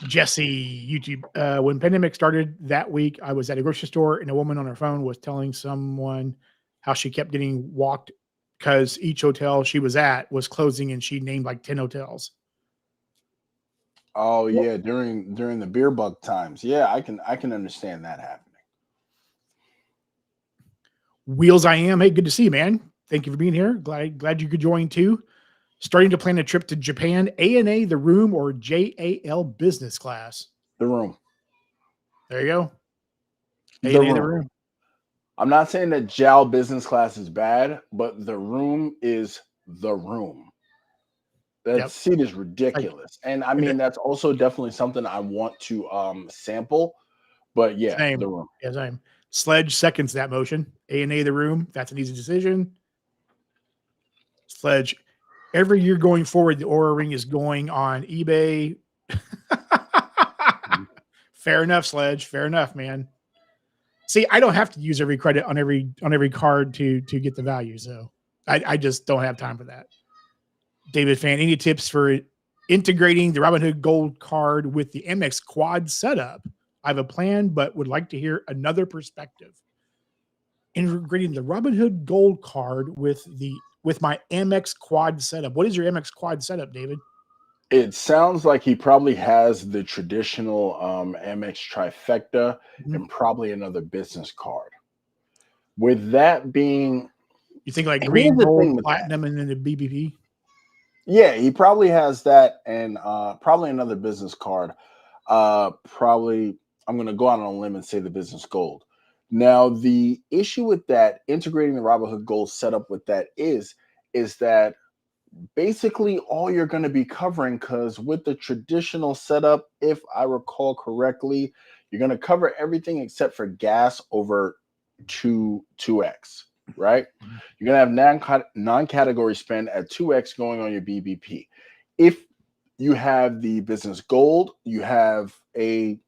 Jesse, YouTube. When pandemic started that week, I was at a grocery store and a woman on her phone was telling someone how she kept getting walked because each hotel she was at was closing, and she named like 10 hotels. Oh yeah, during the beer bug times. Yeah, I can understand that happening. Wheels I am. Hey, good to see you, man. Thank you for being here. Glad you could join too. Starting to plan a trip to Japan, ANA the room or JAL business class? The room. There you go. ANA the room. I'm not saying that JAL business class is bad, but the room is the room. That seat is ridiculous. And I mean, that's also definitely something I want to sample. But yeah, same. The room. Yeah, same. Sledge seconds that motion. ANA the room. That's an easy decision. Sledge. Every year going forward, the Oura Ring is going on eBay. Fair enough, Sledge. Fair enough, man. See, I don't have to use every credit on every card to get the value, so I just don't have time for that. David Fan, any tips for integrating the Robinhood Gold card with the Amex Quad setup? I have a plan, but would like to hear another perspective. Integrating the Robinhood Gold card with my Amex Quad setup. What is your Amex Quad setup, David? It sounds like he probably has the traditional Amex trifecta and probably another business card. With that being, you think like green, gold, platinum, and then the BBP? Yeah, he probably has that and probably another business card. Probably, I'm going to go out on a limb and say the business gold. Now, the issue with that, integrating the Robinhood Gold setup with that is that basically all you're going to be covering, because with the traditional setup, if I recall correctly, you're going to cover everything except for gas over 2x, right? You're going to have non-category spend at 2x going on your BBP. If you have the business gold, you have a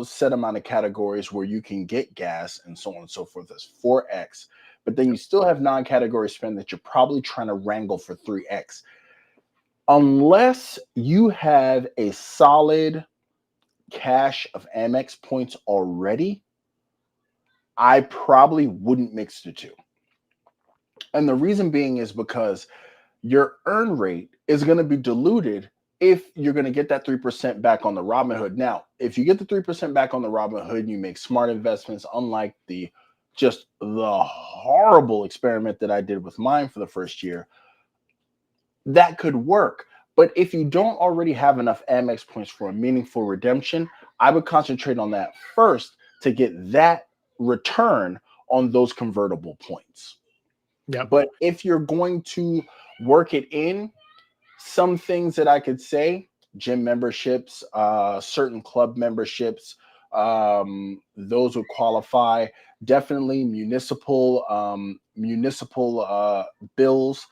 set amount of categories where you can get gas and so on and so forth as 4x, but then you still have non-category spend that you're probably trying to wrangle for 3x. Unless you have a solid cache of Amex points already, I probably wouldn't mix the two. And the reason being is because your earn rate is going to be diluted if you're going to get that 3% back on the Robinhood. Now, if you get the 3% back on the Robinhood and you make smart investments, unlike the horrible experiment that I did with mine for the first year, that could work. But if you don't already have enough Amex points for a meaningful redemption, I would concentrate on that first to get that return on those convertible points. Yeah. But if you're going to work it in, some things that I could say, gym memberships, certain club memberships, those would qualify. Definitely municipal bills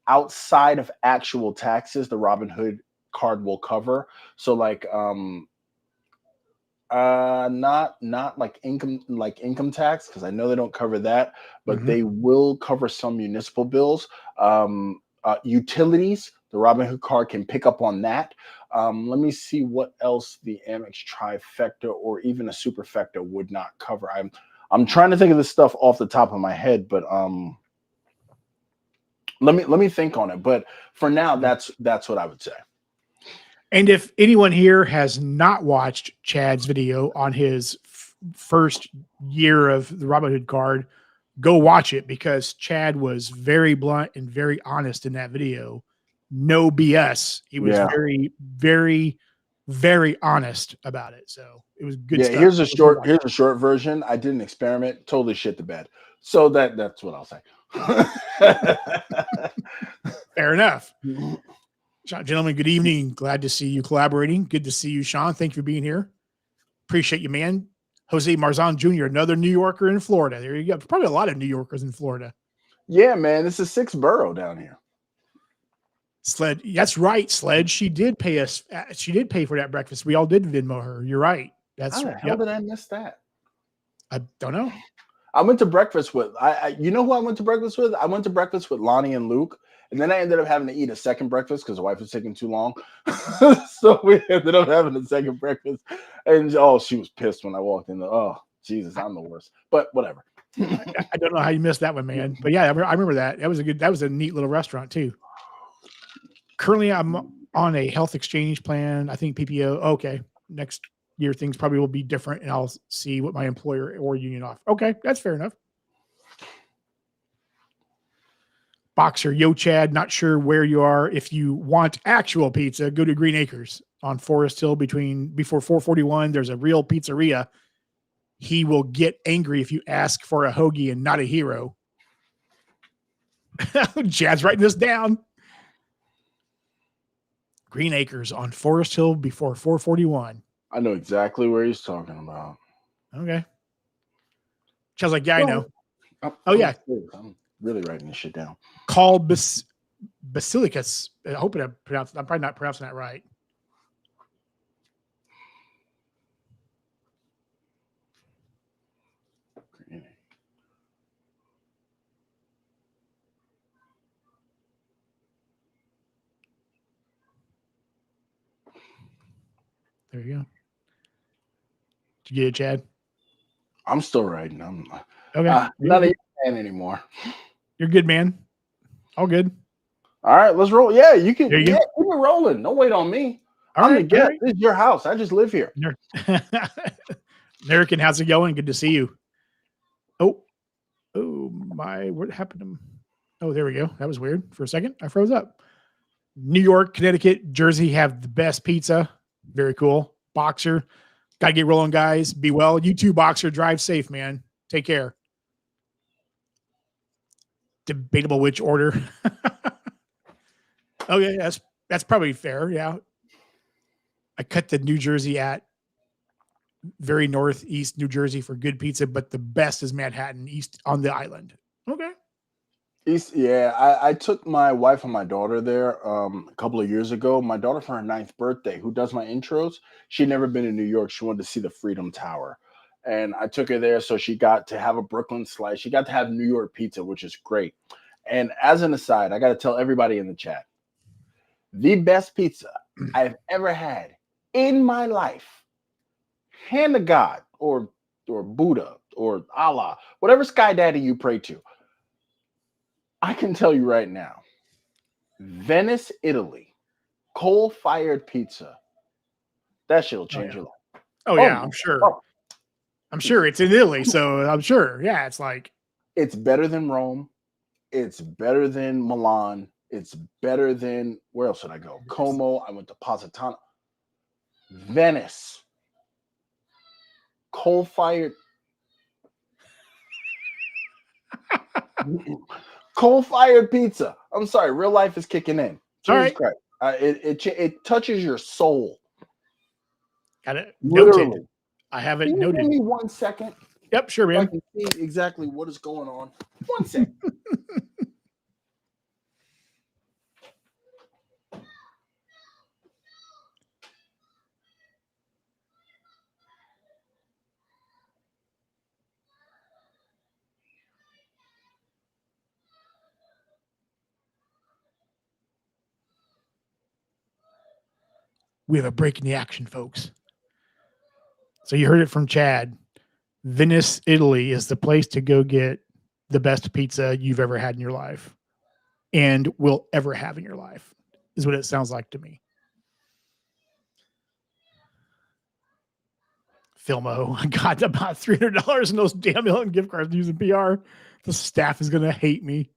outside of actual taxes, the Robinhood card will cover. So like not like income tax, because I know they don't cover that, but they will cover some municipal bills. Utilities, the Robinhood card can pick up on that. Let me see what else the Amex trifecta or even a superfecta would not cover. I'm I'm trying to think of this stuff off the top of my head, but let me think on it. But for now, that's what I would say. And if anyone here has not watched Chad's video on his first year of the Robinhood card, go watch it, because Chad was very blunt and very honest in that video. No BS. He was very, very, very honest about it. So it was good stuff. Here's a short version. I did an experiment, totally shit the bed. So that's what I'll say. Fair enough. Gentlemen, good evening. Glad to see you collaborating. Good to see you, Sean. Thank you for being here. Appreciate you, man. Jose Marzan Jr., another New Yorker in Florida. There you go. Probably a lot of New Yorkers in Florida. Yeah, man. It's a 6th borough down here. Sled. That's right, Sled. She did pay us. She did pay for that breakfast. We all did Venmo her. You're right. That's how the hell did I miss that? I don't know. I went to breakfast with you know who I went to breakfast with? I went to breakfast with Lonnie and Luke, and then I ended up having to eat a second breakfast because the wife was taking too long. So we ended up having a second breakfast, and she was pissed when I walked in. Oh, Jesus, I'm the worst. But whatever. I don't know how you missed that one, man. But yeah, I remember that. That was a neat little restaurant too. Currently, I'm on a health exchange plan. I think PPO. Okay, next year things probably will be different, and I'll see what my employer or union offer. Okay, that's fair enough. Boxer, yo, Chad, not sure where you are. If you want actual pizza, go to Green Acres on Forest Hill before 441. There's a real pizzeria. He will get angry if you ask for a hoagie and not a hero. Chad's writing this down. Green Acres on Forest Hill before 441. I know exactly where he's talking about. Okay. Chad's like, yeah, I know. Yeah. I'm really writing this shit down. Called Basilicus. I hope I'm probably not pronouncing that right. There you go. Did you get it, Chad? I'm still writing. I'm okay. Not a fan anymore. You're good, man. All good. All right, let's roll. Yeah, you can. Keep it rolling. Don't wait on me. I'm the guest. This is your house. I just live here. American, how's it going? Good to see you. Oh my! What happened to him? Oh, there we go. That was weird. For a second, I froze up. New York, Connecticut, Jersey have the best pizza. Very cool. Boxer, gotta get rolling, guys. Be well. You too, Boxer. Drive safe, man. Take care. Debatable which order. Okay, that's probably fair. Yeah. I cut the New Jersey at very northeast New Jersey for good pizza, but the best is Manhattan East on the island. Okay. East, yeah. I took my wife and my daughter there a couple of years ago. My daughter for her 9th birthday, who does my intros, she'd never been in New York. She wanted to see the Freedom Tower. And I took her there, so she got to have a Brooklyn slice. She got to have New York pizza, which is great. And as an aside, I got to tell everybody in the chat, the best pizza I've ever had in my life, hand to God or Buddha or Allah, whatever sky daddy you pray to, I can tell you right now, Venice, Italy, coal-fired pizza, that shit'll change your life. Oh yeah, I'm sure. Oh. I'm sure it's in Italy, so I'm sure. Yeah, it's like it's better than Rome. It's better than Milan. It's better than where else did I go? Como. I went to Positano. Venice. Coal-fired. Coal-fired pizza. I'm sorry, real life is kicking in. Jesus Christ. It touches your soul. Got it noted. I have it noted. Give me 1 second. Yep, sure, man. I can see exactly what is going on. 1 second. We have a break in the action, folks. So you heard it from Chad. Venice, Italy is the place to go get the best pizza you've ever had in your life and will ever have in your life, is what it sounds like to me. Filmo, I got about $300 in those damn Hilton gift cards using PR. The staff is going to hate me.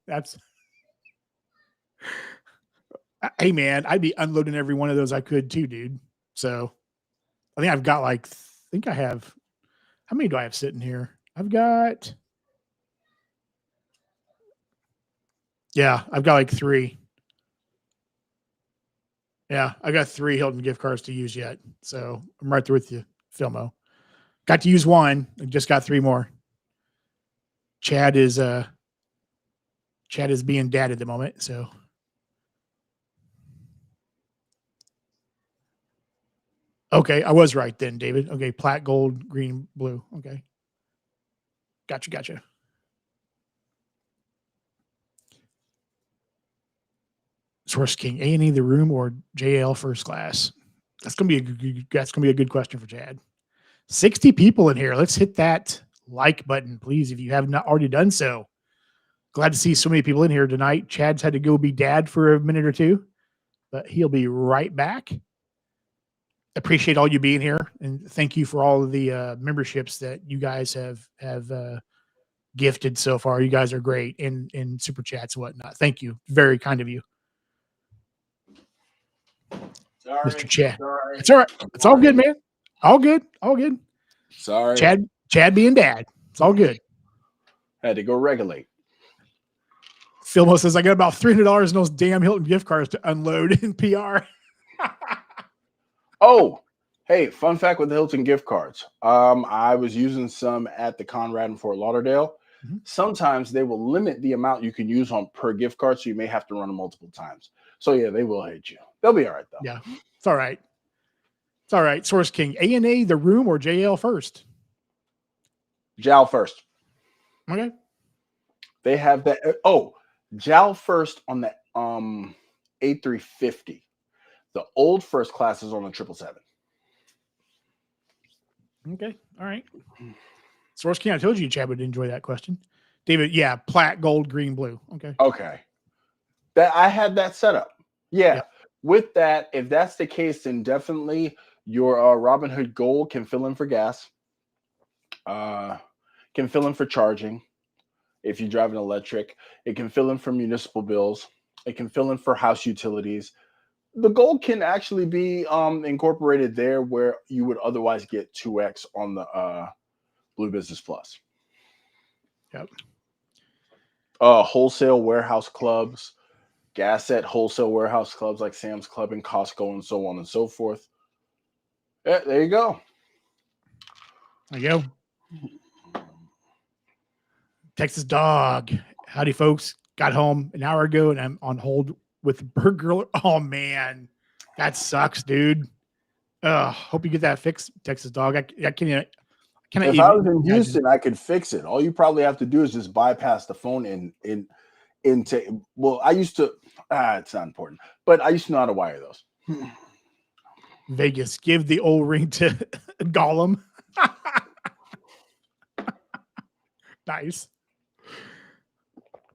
Hey man, I'd be unloading every one of those I could too, dude. So I think I've got how many do I have sitting here? I've got 3. Yeah, I got 3 Hilton gift cards to use yet. So I'm right there with you, Filmo. Got to use 1. I just got 3 more. Chad is being dad at the moment, so okay, I was right then, David. Okay, plat, gold, green, blue. Okay. Gotcha. Source King, A&E the room or JL first class? That's gonna be a good question for Chad. 60 people in here. Let's hit that like button, please, if you have not already done so. Glad to see so many people in here tonight. Chad's had to go be dad for a minute or two, but he'll be right back. Appreciate all you being here, and thank you for all of the memberships that you guys have gifted so far. You guys are great in super chats and whatnot. Thank you. Very kind of you. Sorry, Mr. Chad. Sorry. It's all right. It's all good, man. All good. Sorry. Chad being dad. It's all good. Had to go regulate. Philmo says, I got about $300 in those damn Hilton gift cards to unload in PR. Oh, hey, fun fact with the Hilton gift cards. I was using some at the Conrad in Fort Lauderdale. Mm-hmm. Sometimes they will limit the amount you can use on per gift card, so you may have to run them multiple times. So yeah, they will hate you. They'll be all right though. Yeah, it's all right. It's all right. Source King, A&A the room or JL first? JAL first. Okay. They have that. Oh, JAL first on the A350. The old first class is on the 777. Okay. All right. Source King, I told you Chad would enjoy that question. David, yeah, plat, gold, green, blue. Okay. That I had that set up. Yeah. Yep. With that, if that's the case, then definitely your Robinhood Gold can fill in for gas. Can fill in for charging. If you drive an electric, it can fill in for municipal bills. It can fill in for house utilities. The gold can actually be incorporated there where you would otherwise get 2x on the Blue Business Plus. Yep. Wholesale warehouse clubs, gas at wholesale warehouse clubs like Sam's Club and Costco and so on and so forth. Yeah, there you go. There you go. Texas Dog. Howdy, folks. Got home an hour ago and I'm on hold with Bird Girl. Oh, man. That sucks, dude. Hope you get that fixed, Texas Dog. I can't. If I was in Houston, I could fix it. All you probably have to do is just bypass the phone into. Well, I used to. It's not important, but I used to know how to wire those. Vegas, give the old ring to Gollum. Nice.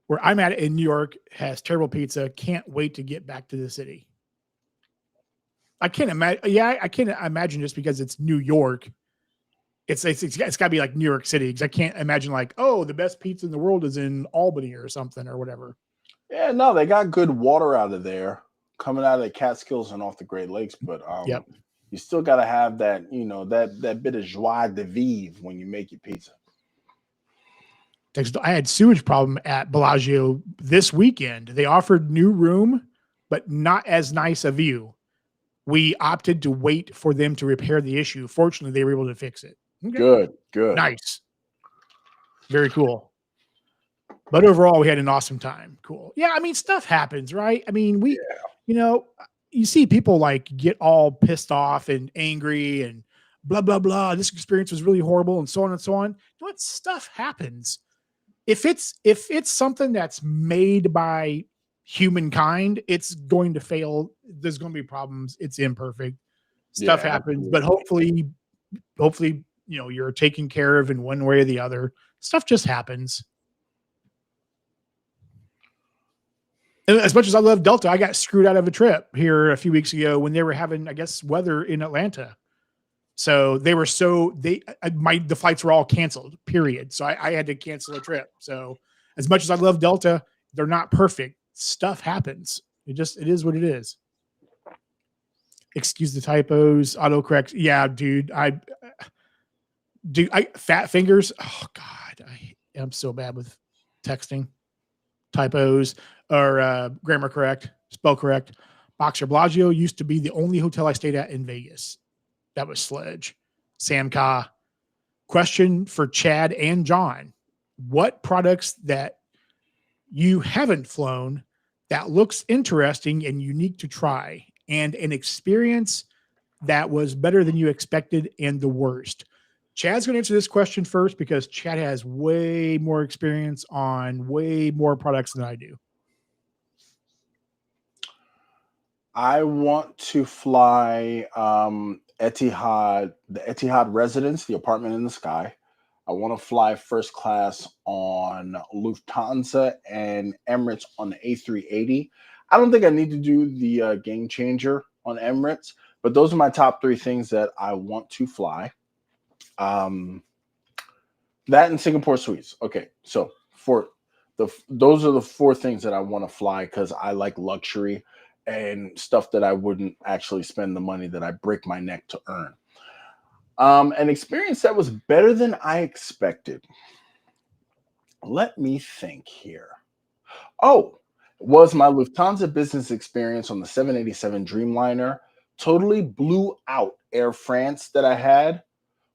Where I'm at in New York has terrible pizza. Can't wait to get back to the city. I can't imagine. Yeah, I can't imagine just because it's New York. It's got to be like New York City because I can't imagine like, oh, the best pizza in the world is in Albany or something or whatever. Yeah, no, they got good water out of there coming out of the Catskills and off the Great Lakes, but you still got to have that, that bit of joie de vivre when you make your pizza. I had sewage problem at Bellagio this weekend. They offered new room, but not as nice a view. We opted to wait for them to repair the issue. Fortunately, they were able to fix it. Okay. Good. Nice. Very cool. But overall, we had an awesome time. Cool. Yeah, I mean, stuff happens, right? I mean, you see people like get all pissed off and angry and blah, blah, blah. This experience was really horrible and so on and so on. You know what? Stuff happens. If it's something that's made by humankind, it's going to fail. There's going to be problems. It's imperfect. Stuff happens, but hopefully you're taken care of in one way or the other. Stuff just happens. And as much as I love Delta, I got screwed out of a trip here a few weeks ago when they were having, I guess, weather in Atlanta. So they were the flights were all canceled, period. So I had to cancel a trip. So as much as I love Delta, they're not perfect. Stuff happens. It is what it is. Excuse the typos, autocorrect. Yeah, dude. Fat fingers. Oh God, I am so bad with texting. Typos or grammar correct, spell correct. Boxer Bellagio used to be the only hotel I stayed at in Vegas. That was Sledge. Sam Ka. Question for Chad and John. What products that you haven't flown that looks interesting and unique to try, and an experience that was better than you expected and the worst? Chad's going to answer this question first because Chad has way more experience on way more products than I do. I want to fly Etihad, the Etihad Residence, the apartment in the sky. I want to fly first class on Lufthansa and Emirates on the A380. I don't think I need to do the game changer on Emirates, but those are my top 3 things that I want to fly. That and Singapore Suites. Okay, so those are the 4 things that I want to fly because I like luxury and stuff that I wouldn't actually spend the money that I break my neck to earn. An experience that was better than I expected. Let me think here. Oh, was my Lufthansa business experience on the 787 Dreamliner. Totally blew out Air France that I had,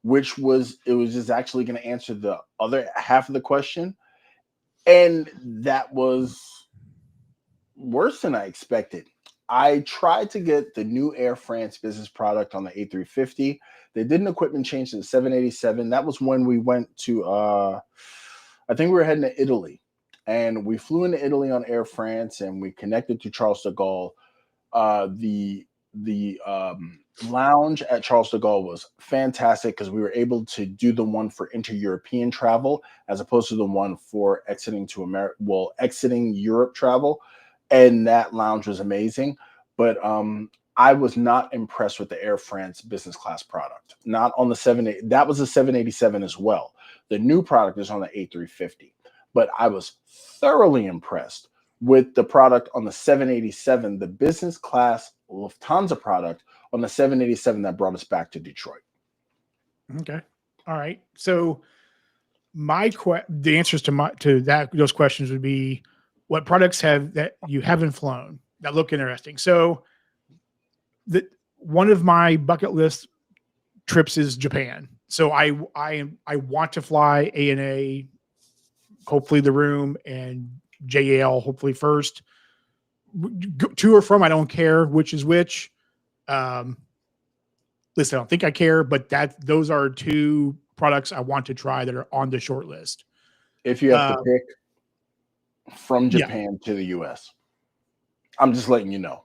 which was just actually going to answer the other half of the question. And that was worse than I expected. I tried to get the new Air France business product on the A350. They did an equipment change to the 787. That was when we went to, I think we were heading to Italy. And we flew into Italy on Air France and we connected to Charles de Gaulle. The lounge at Charles de Gaulle was fantastic because we were able to do the one for inter-European travel as opposed to the one for exiting Europe travel. And that lounge was amazing. But I was not impressed with the Air France business class product. Not on the 780. That was a 787 as well. The new product is on the A350. But I was thoroughly impressed with the product on the 787, the business class Lufthansa product on the 787 that brought us back to Detroit. Okay. All right. So the answers to those questions would be, what products that you haven't flown that look interesting? So one of my bucket list trips is Japan. So I want to fly ANA, hopefully the room, and JAL hopefully first. To or from, I don't care which is which. Listen, I don't think I care, but those are 2 products I want to try that are on the short list. If you have to pick from Japan to the US, I'm just letting you know.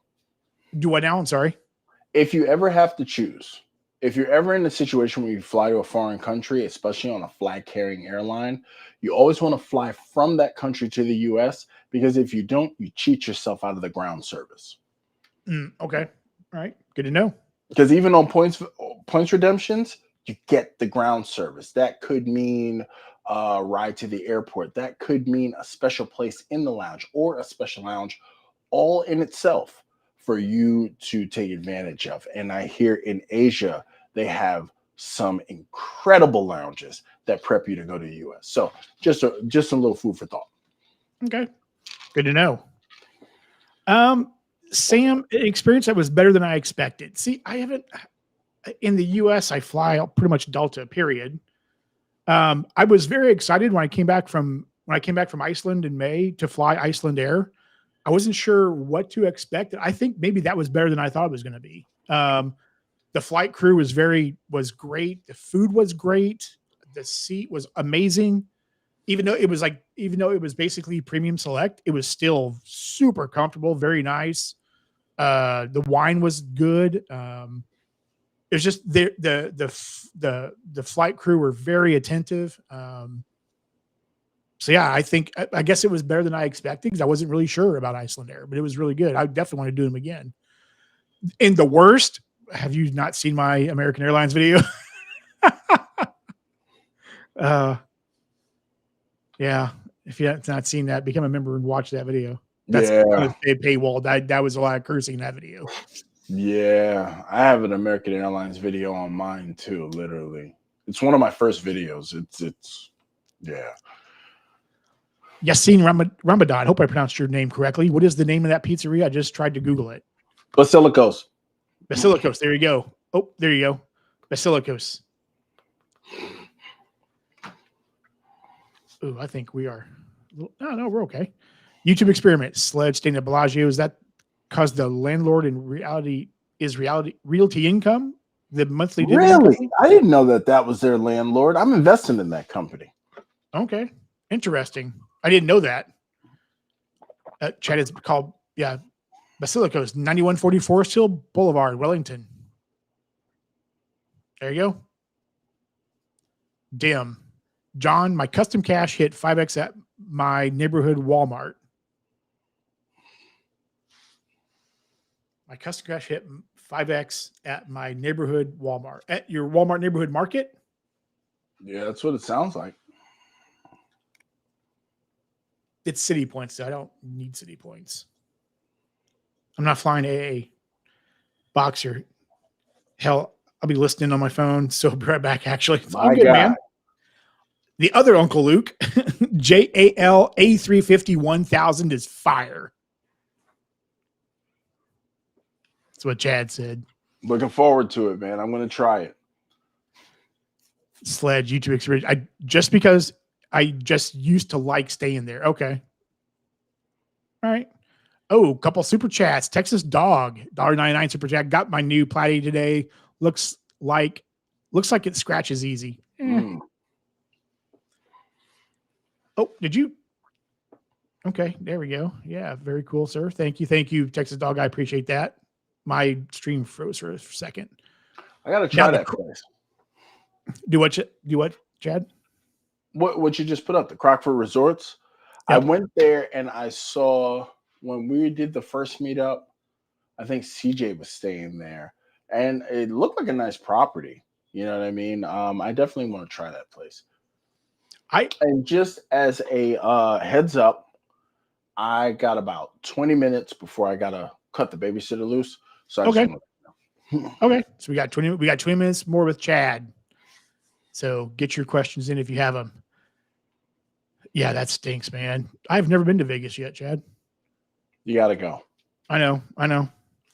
Do I now? I'm sorry. If you ever have to choose, if you're ever in a situation where you fly to a foreign country, especially on a flag-carrying airline, you always want to fly from that country to the US, because if you don't, you cheat yourself out of the ground service. Okay. All right. Good to know. Because even on points redemptions, you get the ground service. That could mean a ride to the airport. That could mean a special place in the lounge or a special lounge all in itself for you to take advantage of. And I hear in Asia, they have some incredible lounges that prep you to go to the US. So just a little food for thought. Okay. Good to know. Sam, experience that was better than I expected. See, I haven't in the US, I fly pretty much Delta, period. I was very excited when I came back from Iceland in May to fly Iceland Air. I wasn't sure what to expect. I think maybe that was better than I thought it was going to be. The flight crew was great. The food was great. The seat was amazing. Even though it was basically premium select, it was still super comfortable, very nice. The wine was good. was just the flight crew were very attentive. So yeah, I guess it was better than I expected because I wasn't really sure about Iceland Air, but it was really good. I definitely want to do them again. And the worst, have you not seen my American Airlines video? Yeah. If you have not seen that, become a member and watch that video. That's a paywall. That was a lot of cursing in that video. Yeah, I have an American Airlines video on mine too. Literally, it's one of my first videos. It's yeah. Yassine Ramadan. I hope I pronounced your name correctly. What is the name of that pizzeria? I just tried to Google it. Basilikos. Basilikos. There you go. Oh, there you go. Basilikos. Oh, I think we are. No, we're okay. YouTube experiment. Sledge staying at Bellagio. Is that because the landlord in reality realty income? The monthly Really? I didn't know that was their landlord. I'm investing in that company. Okay. Interesting. I didn't know that. Chat is called, Basilikos, 9140 Forest Hill Boulevard, Wellington. There you go. Dim. John, my custom cash hit 5X at my neighborhood Walmart. My custom cash hit 5X at my neighborhood Walmart. At your Walmart neighborhood market? Yeah, that's what it sounds like. It's city points. So I don't need city points. I'm not flying AA. Boxer. Hell, I'll be listening on my phone. So I'll be right back, actually. It's all good, man. The other Uncle Luke, JAL A350 1000 is fire. That's what Chad said. Looking forward to it, man. I'm going to try it. Sledge YouTube experience. Because I just used to like staying there. Okay. All right. Oh, a couple super chats. Texas Dog, $1.99 super chat. Got my new platy today. Looks like it scratches easy. Oh, did you? Okay, there we go. Yeah, very cool, sir. Thank you, Texas Dog. I appreciate that. My stream froze for a second. I gotta try that place. Do what, Chad? What you just put up, the Crockford Resorts? Yep. I went there and I saw when we did the first meetup, I think CJ was staying there, and it looked like a nice property. You know what I mean? I definitely want to try that place. And just as a heads up, I got about 20 minutes before I gotta cut the babysitter loose. So okay. Okay. So we got 20 minutes more with Chad. So get your questions in if you have them. Yeah, that stinks, man. I've never been to Vegas yet, Chad. You gotta go. I know.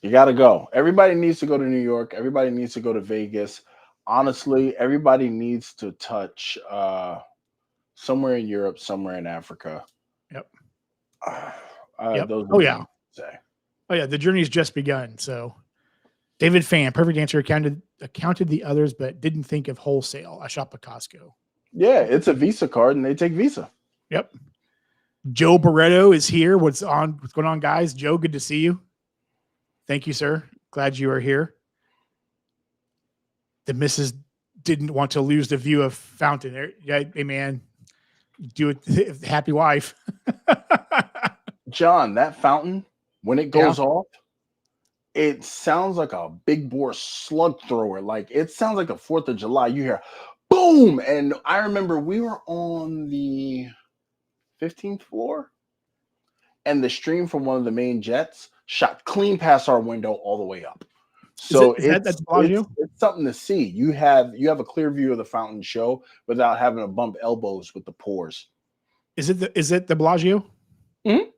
You gotta go. Everybody needs to go to New York. Everybody needs to go to Vegas. Honestly, everybody needs to touch somewhere in Europe, somewhere in Africa. Yep. Yep. Oh yeah. The journey's just begun. So, David Fan, perfect answer. Counted the others, but didn't think of wholesale. I shop at Costco. Yeah, it's a Visa card, and they take Visa. Yep. Joe Barreto is here. What's going on, guys? Joe, good to see you. Thank you, sir. Glad you are here. The missus didn't want to lose the view of Fountain. Yeah, hey man, do it. Happy wife. John, that fountain, when it goes off, it sounds like a big bore slug thrower. Like it sounds like the 4th of July. You hear boom. And I remember we were on the 15th floor, and the stream from one of the main jets shot clean past our window all the way up. So it's something to see. You have a clear view of the fountain show without having to bump elbows with the pores. Is it the Bellagio? Mm-hmm.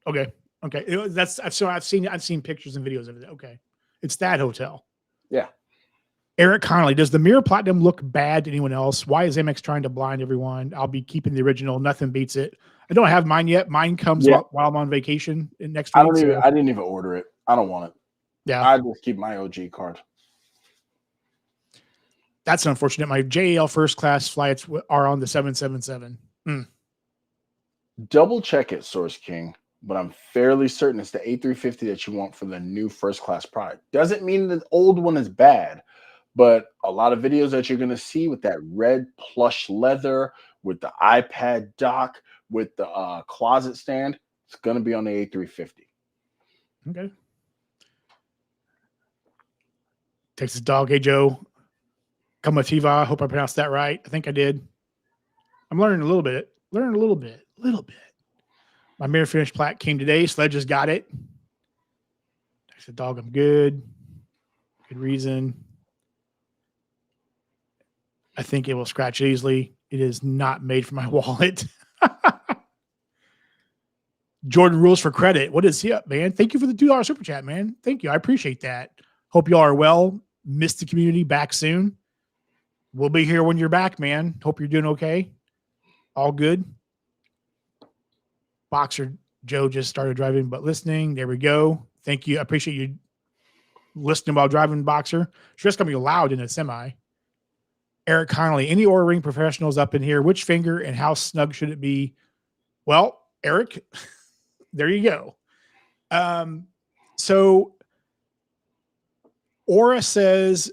Okay. I've seen pictures and videos of it. Okay. It's that hotel. Yeah. Eric Connolly, does the Mirror Platinum look bad to anyone else? Why is Amex trying to blind everyone? I'll be keeping the original. Nothing beats it. I don't have mine yet. Mine comes while I'm on vacation next week. I didn't even order it. I don't want it. Yeah. I just keep my OG card. That's unfortunate. My JAL first class flights are on the 777. Double check it, Source King, but I'm fairly certain it's the A350 that you want for the new first class product. Doesn't mean the old one is bad, But a lot of videos that you're going to see with that red plush leather, with the iPad dock, with the closet stand, it's going to be on the A350. Okay. Texas Dog. Hey, Joe. Kamativa. I hope I pronounced that right. I think I did. I'm learning a little bit. My mirror finish plaque came today. Sledge just got it. Texas Dog. I'm good. Good reason. I think it will scratch easily. It is not made for my wallet. Jordan Rules for Credit. What is he up, man? Thank you for the $2 super chat, man. Thank you. I appreciate that. Hope y'all are well. Missed the community. Back soon. We'll be here when you're back, man. Hope you're doing okay. All good. Boxer Joe just started driving, but listening. There we go. Thank you. I appreciate you listening while driving, Boxer. It's just going to be loud in a semi. Eric Connolly. Any Oura Ring professionals up in here? Which finger and how snug should it be? Well, Eric, there you go. So Aura says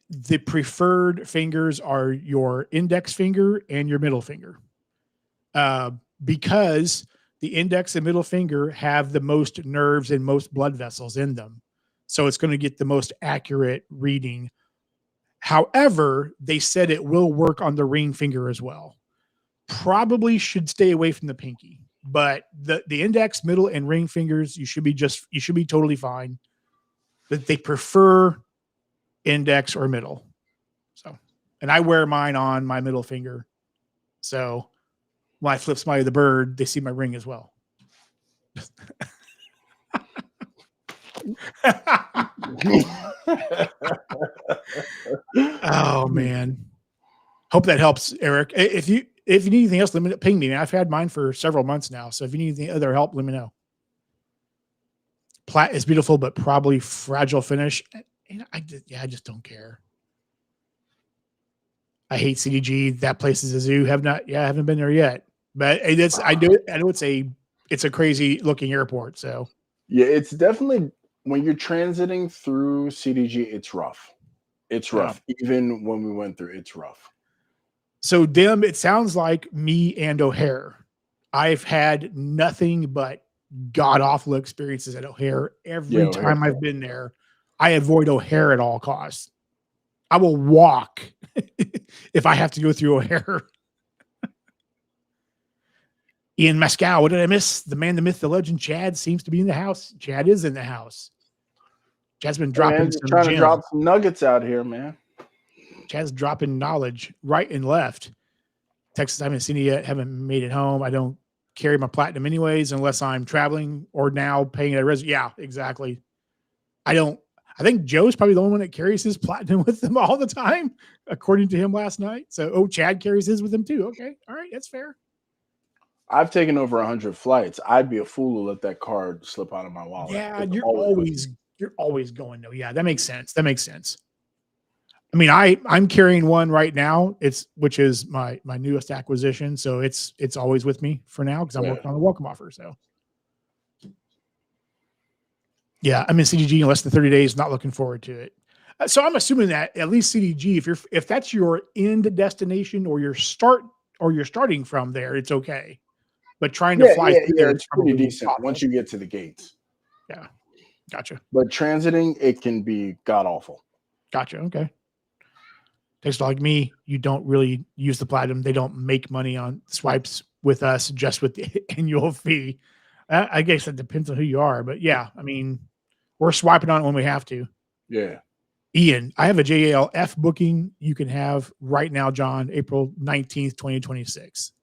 the preferred fingers are your index finger and your middle finger, because the index and middle finger have the most nerves and most blood vessels in them. So it's going to get the most accurate reading. However, they said it will work on the ring finger as well. Probably should stay away from the pinky, but the index, middle, and ring fingers, you should be totally fine. But they prefer index or middle. So, and I wear mine on my middle finger. So when I flip somebody the bird, they see my ring as well. Oh man. Hope that helps, Eric. If you need anything else, ping me, man. I've had mine for several months now. So if you need any other help, let me know. Plat is beautiful, but probably fragile finish. I just don't care. I hate CDG. That place is a zoo. Haven't been there yet. But I know it's a crazy looking airport. So yeah, it's definitely, when you're transiting through CDG, it's rough. It's rough. Yeah. Even when we went through, it's rough. So Dim, it sounds like me and O'Hare. I've had nothing but god awful experiences at O'Hare. Every time I've been there, I avoid O'Hare at all costs. I will walk if I have to go through O'Hare. Ian Mascow, what did I miss? The man, the myth, the legend, Chad seems to be in the house. Chad is in the house. Chad's been dropping trying to drop some nuggets out here, man. Chad's dropping knowledge right and left. Texas, I haven't seen it yet. Haven't made it home. I don't carry my platinum anyways, unless I'm traveling or now paying a resident. Yeah, exactly. I think Joe's probably the only one that carries his platinum with him all the time, according to him last night. So, Chad carries his with him too. Okay. All right. That's fair. I've taken over 100 flights. I'd be a fool to let that card slip out of my wallet. Yeah. You're always going though. Yeah. That makes sense. I mean, I'm carrying one right now. Which is my newest acquisition. So it's always with me for now because I'm working on a welcome offer. So yeah, I'm in CDG in less than 30 days. Not looking forward to it. So I'm assuming that at least CDG, if that's your end destination or you're starting from there, it's okay. But trying to fly through there, it's pretty decent once you get to the gates. Yeah, gotcha. But transiting, it can be god awful. Gotcha. Okay. Takes like me, you don't really use the platinum. They don't make money on swipes with us, just with the annual fee. I guess it depends on who you are, but yeah, I mean, we're swiping on it when we have to. Yeah. Ian, I have a JALF booking you can have right now, John, April 19th, 2026.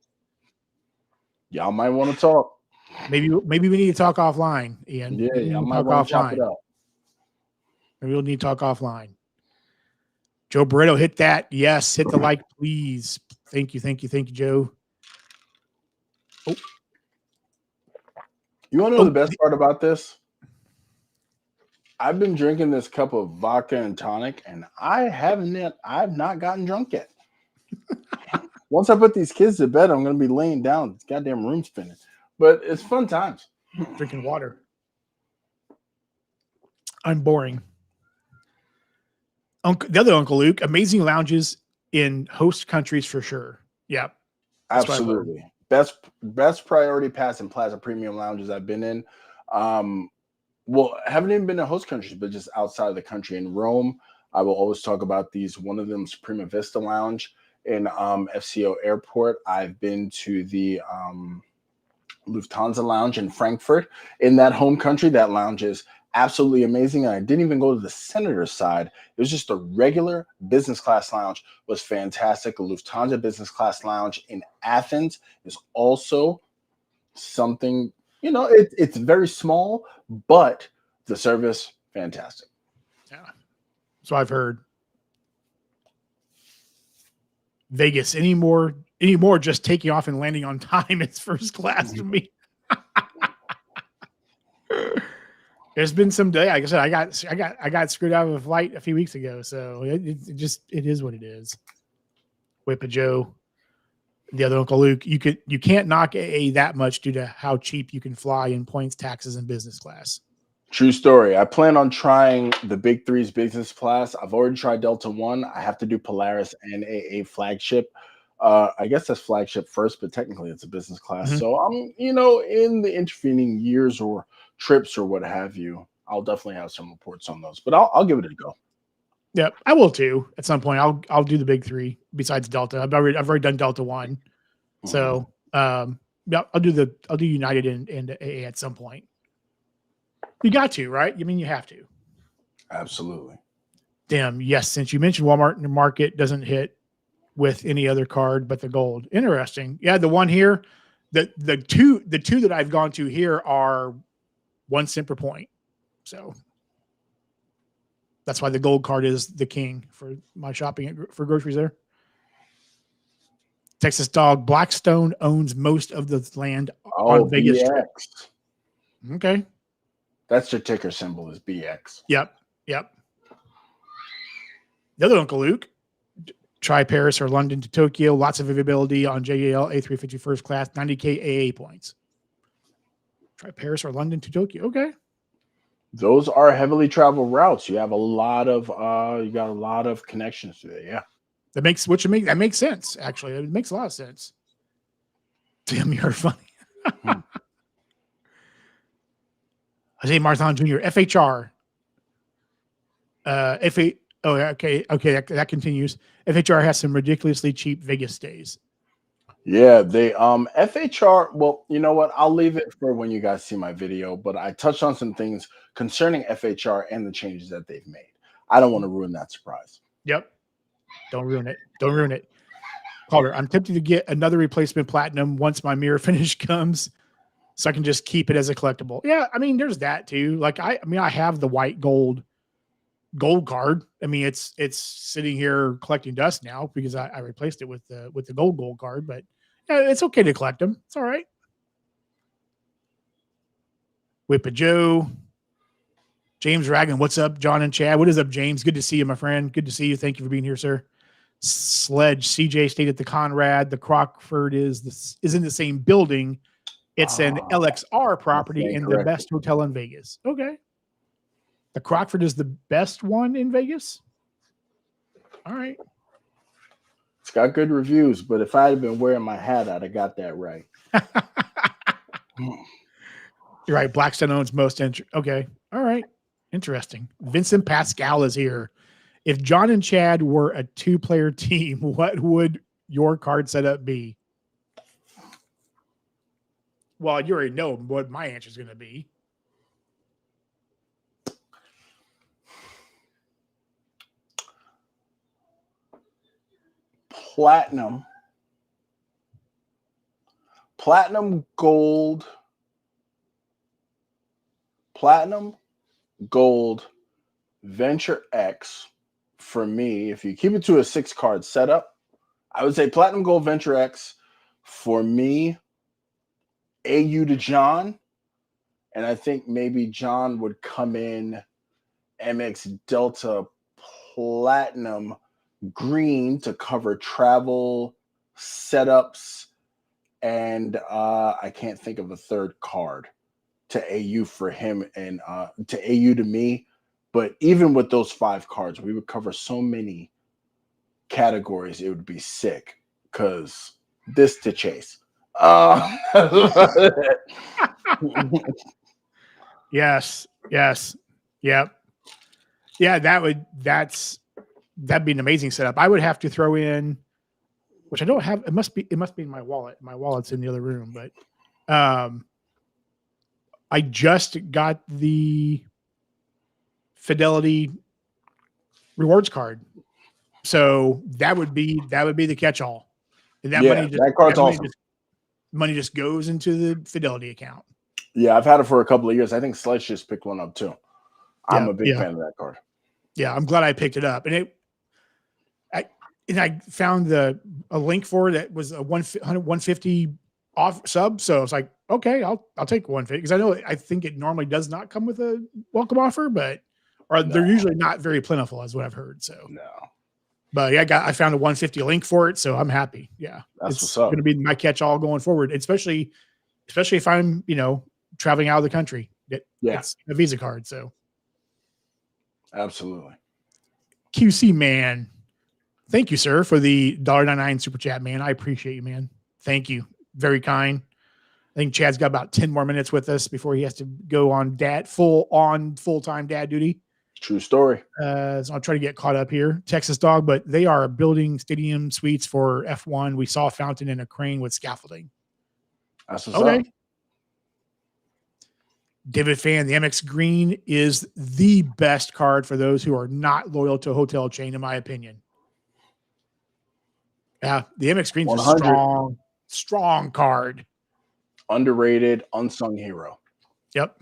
Y'all might want to talk. Maybe we need to talk offline, Ian. Yeah, y'all might want to chop it up. Maybe we'll need to talk offline. Joe Barreto, hit that. Yes, hit the like, please. Thank you, Joe. Oh. You want to know the best part about this? I've been drinking this cup of vodka and tonic, and I've not gotten drunk yet. Once I put these kids to bed, I'm going to be laying down. This goddamn room spinning. But it's fun times. Drinking water. I'm boring. the other Uncle Luke, amazing lounges in host countries for sure. Yep. Absolutely. Best priority pass and plaza premium lounges I've been in. Well, I haven't even been to host countries, but just outside of the country. In Rome, I will always talk about these. One of them is Prima Vista Lounge in FCO Airport. I've been to the Lufthansa Lounge in Frankfurt. In that home country, that lounge is absolutely amazing. And I didn't even go to the Senator's side. It was just a regular business class lounge. It was fantastic. The Lufthansa business class lounge in Athens is also something, it's very small, but the service, fantastic. Yeah. So I've heard. Vegas anymore just taking off and landing on time is first class to me. There's been some day, like I said, I got screwed out of a flight a few weeks ago, so it is what it is. Whip a Joe, the other Uncle Luke, you can't knock AA that much due to how cheap you can fly in points, taxes, and business class. True story. I plan on trying the Big Three's business class. I've already tried Delta One. I have to do Polaris and AA flagship. I guess that's flagship first, but technically it's a business class. Mm-hmm. So I'm, in the intervening years or trips or what have you, I'll definitely have some reports on those. But I'll give it a go. Yeah, I will too. At some point, I'll do the Big Three besides Delta. I've already done Delta One, so yeah, I'll do United and AA at some point. You got to, right? I mean, you have to. Absolutely. Damn, yes. Since you mentioned Walmart Market doesn't hit with any other card but the gold. Interesting. Yeah, the one here, the two that I've gone to here are 1 cent per point. So that's why the gold card is the king for my shopping for groceries there. Texas Dog, Blackstone owns most of the land on Vegas Strip. Okay. That's their ticker symbol is BX. Yep. The other Uncle Luke, try Paris or London to Tokyo. Lots of availability on JAL A350 first class, 90K AA points. Try Paris or London to Tokyo. Okay. Those are heavily traveled routes. You have a lot of connections to it. Yeah. That makes sense, actually. It makes a lot of sense. Damn, you're funny. Jose Marzan Jr., FHR. That continues. FHR has some ridiculously cheap Vegas stays. Yeah, they FHR, well, you know what? I'll leave it for when you guys see my video, but I touched on some things concerning FHR and the changes that they've made. I don't want to ruin that surprise. Yep. Don't ruin it. Calder, I'm tempted to get another replacement platinum once my mirror finish comes, so I can just keep it as a collectible. Yeah, I mean, there's that too. Like I have the white gold card. I mean, it's sitting here collecting dust now because I replaced it with the gold card, but yeah, it's okay to collect them. It's all right. Whip a Joe. James Ragan, what's up, John and Chad? What is up, James? Good to see you, my friend. Good to see you. Thank you for being here, sir. Sledge, CJ stayed at the Conrad. The Crockford is in the same building. It's an LXR property in the best hotel in Vegas. Okay. The Crockford is the best one in Vegas? All right. It's got good reviews, but if I had been wearing my hat, I'd have got that right. You're right. Blackstone owns most entry. Okay. All right. Interesting. Vincent Pascal is here. If John and Chad were a 2-player team, what would your card setup be? Well, you already know what my answer is going to be. Platinum, gold, Venture X. For me, if you keep it to a 6-card setup, I would say Platinum, Gold, Venture X. For me, AU to John, and I think maybe John would come in Amex Delta Platinum green to cover travel setups, and I can't think of a third card to AU for him, and to AU to me, But even with those 5 cards, we would cover so many categories. It would be sick because this to chase. Yes. Yep. Yeah, that'd be an amazing setup. I would have to throw in, which I don't have. It must be in my wallet. My wallet's in the other room, but I just got the Fidelity rewards card. So that would be the catch-all. And that that card's awesome. Money just goes into the Fidelity account. Yeah, I've had it for a couple of years. I think Sledge just picked one up too. I'm a big fan of that card. Yeah, I'm glad I picked it up. And I found a link for it that was a 150 off sub. So I was like, okay, I'll take 150 because I think it normally does not come with a welcome offer, they're usually not very plentiful, is what I've heard. So no. But yeah, I found a 150 link for it, so I'm happy. Yeah, it's going to be my catch-all going forward, especially if I'm traveling out of the country. It's a Visa card, so absolutely. QC man, thank you, sir, for the $1.99 super chat, man. I appreciate you, man. Thank you, very kind. I think Chad's got about 10 more minutes with us before he has to go on full-time dad duty. True story. So I'll try to get caught up here. Texas Dog, but they are building stadium suites for F1. We saw a fountain and a crane with scaffolding. That's what's up. David Fan, the Amex Green is the best card for those who are not loyal to a hotel chain, in my opinion. Yeah, the Amex Green is a strong card. Underrated, unsung hero. Yep.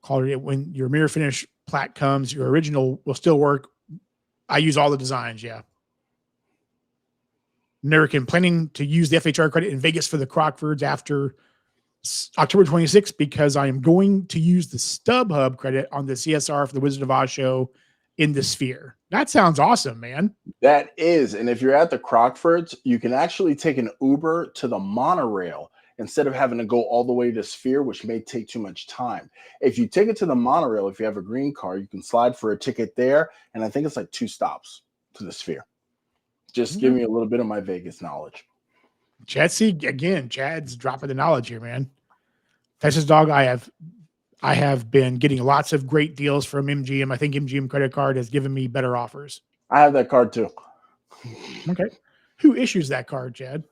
Call it when your mirror finish plat comes, your original will still work. I use all the designs. Yeah. American planning to use the FHR credit in Vegas for the Crockfords after October 26th because I am going to use the StubHub credit on the CSR for the Wizard of Oz show in the Sphere. That sounds awesome, man. That is. And if you're at the Crockfords, you can actually take an Uber to the monorail instead of having to go all the way to Sphere, which may take too much time. If you take it to the monorail, if you have a green card, you can slide for a ticket there. And I think it's like 2 stops to the Sphere. Just give me a little bit of my Vegas knowledge. Chad's dropping the knowledge here, man. Texas Dog, I have been getting lots of great deals from MGM. I think MGM credit card has given me better offers. I have that card too. Okay. Who issues that card, Chad?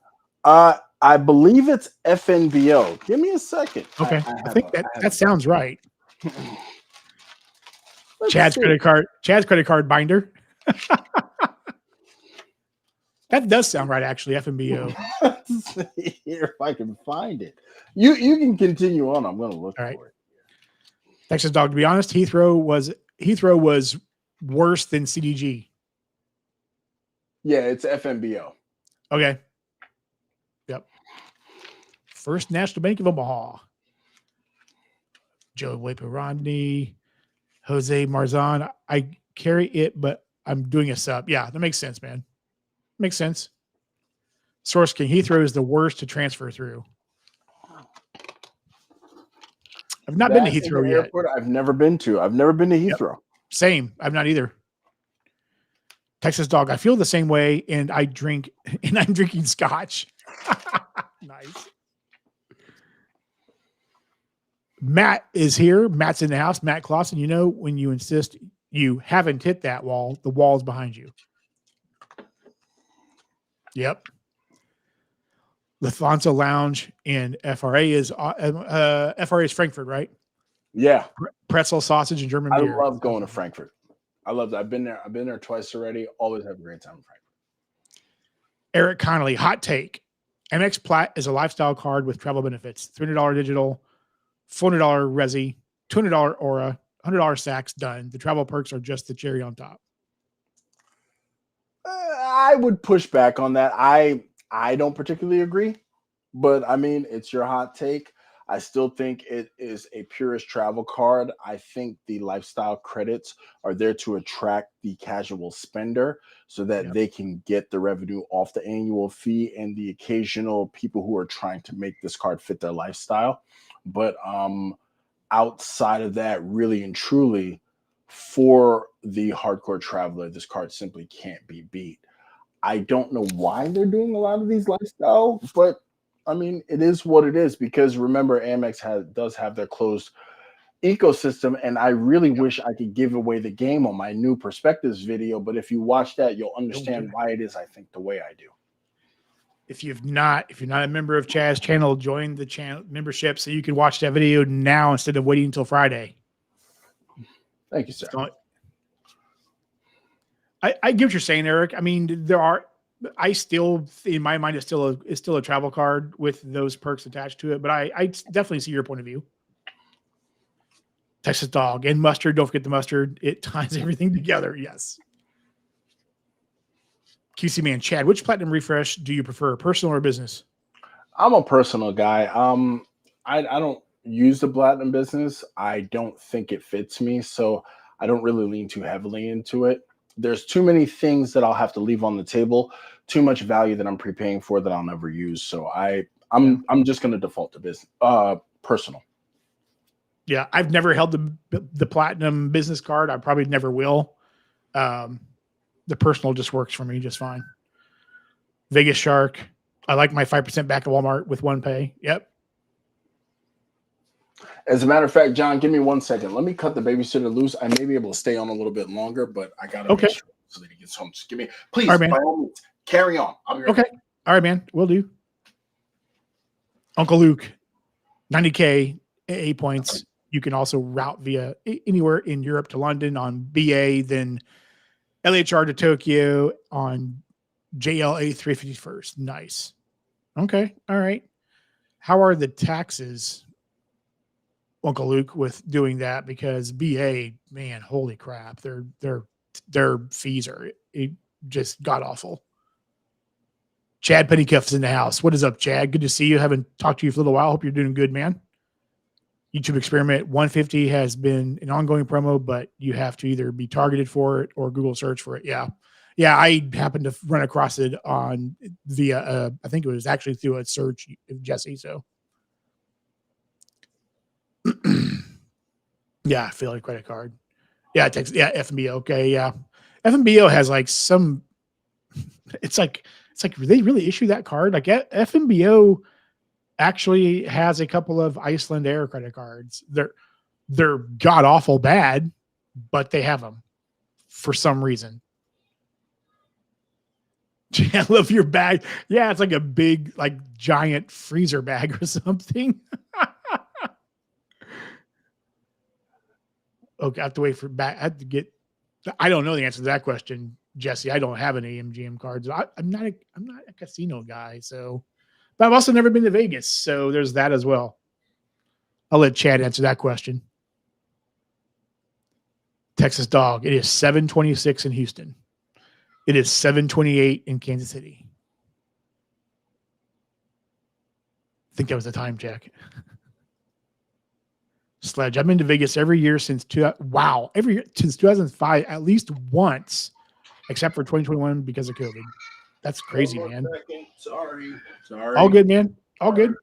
I believe it's FNBO. Give me a second. Okay. I think that sounds right. Chad's credit card binder. That does sound right, actually. FNBO. Here, if I can find it. You can continue on. I'm going to look for it. Texas Dog, to be honest, Heathrow was worse than CDG. Yeah, it's FNBO. Okay. Yep. First National Bank of Omaha. Joe Waper Rodney, Jose Marzan. I carry it, but I'm doing a sub. Yeah, that makes sense, man. Makes sense. Source King Heathrow is the worst to transfer through. I've not been to Heathrow yet. Airport I've never been to. I've never been to Heathrow. Yep. Same. I've not either. Texas Dog. I feel the same way, and I'm drinking scotch. Nice. Matt is here. Matt's in the house. Matt Clausen. When you insist you haven't hit that wall, the wall is behind you. Yep. Lufthansa Lounge in FRA is Frankfurt, right? Yeah. Pretzel, sausage, and German beer. I love going to Frankfurt. I love that. I've been there twice already. Always have a great time in Frankfurt. Eric Connolly, hot take. Amex Plat is a lifestyle card with travel benefits. $300 digital, $400 Resi, $200 Aura, $100 Saks done. The travel perks are just the cherry on top. I would push back on that. I don't particularly agree, but I mean, it's your hot take. I still think it is a purist travel card. I think the lifestyle credits are there to attract the casual spender so that they can get the revenue off the annual fee and the occasional people who are trying to make this card fit their lifestyle. But outside of that, really and truly, for the hardcore traveler, this card simply can't be beat. I don't know why they're doing a lot of these lifestyle, but I mean, it is what it is, because remember, Amex does have their closed ecosystem, and I really wish I could give away the game on my new perspectives video, but if you watch that, you'll understand why it is I think the way I do. If you're not a member of Chad's channel, join the channel membership so you can watch that video now instead of waiting until Friday. Thank you, sir. So, I get what you're saying, Eric. I mean, I still, in my mind, it's still a travel card with those perks attached to it. But I definitely see your point of view. Texas Dog and mustard. Don't forget the mustard. It ties everything together. Yes. QC Man Chad, which platinum refresh do you prefer, personal or business? I'm a personal guy. I don't use the platinum business. I don't think it fits me, so I don't really lean too heavily into it. There's too many things that I'll have to leave on the table, too much value that I'm prepaying for that I'll never use. So I'm just going to default to business, personal. Yeah, I've never held the platinum business card. I probably never will. The personal just works for me just fine. Vegas Shark. I like my 5% back at Walmart with one pay. Yep. As a matter of fact, John, give me 1 second. Let me cut the babysitter loose. I may be able to stay on a little bit longer, but I got to make sure so that he gets home. Just give me, please, all right, by all means, carry on. I'll be right back. All right, man. Will do. Uncle Luke, 90K, AA points. You can also route via anywhere in Europe to London on BA, then LHR to Tokyo on JLA 351st. Nice. Okay. All right. How are the taxes, Uncle Luke, with doing that? Because BA, man, holy crap. Their fees are just god awful. Chad Pennycuff's in the house. What is up, Chad? Good to see you. Haven't talked to you for a little while. Hope you're doing good, man. YouTube Experiment 150 has been an ongoing promo, but you have to either be targeted for it or Google search for it. Yeah. Yeah. I happened to run across it on via, I think it was actually through a search, Jesse. So yeah, affiliate credit card. Yeah. FMBO. Okay. Yeah. FMBO has like some, it's like, they really issue that card. Like FMBO actually has a couple of Iceland Air credit cards. They're god awful bad, but they have them for some reason. I love your bag. Yeah, it's like a big, like giant freezer bag or something. Okay, I have to wait for back. I have to get. I don't know the answer to that question, Jesse. I don't have any MGM cards. I'm not a casino guy, so. But I've also never been to Vegas, so there's that as well. I'll let Chad answer that question. Texas Dog. It is 7:26 in Houston. It is 7:28 in Kansas City. I think that was the time check. Sledge. I've been to Vegas every year since every year since 2005, at least once, except for 2021 because of COVID. That's crazy, man. Sorry. All good, man. All good.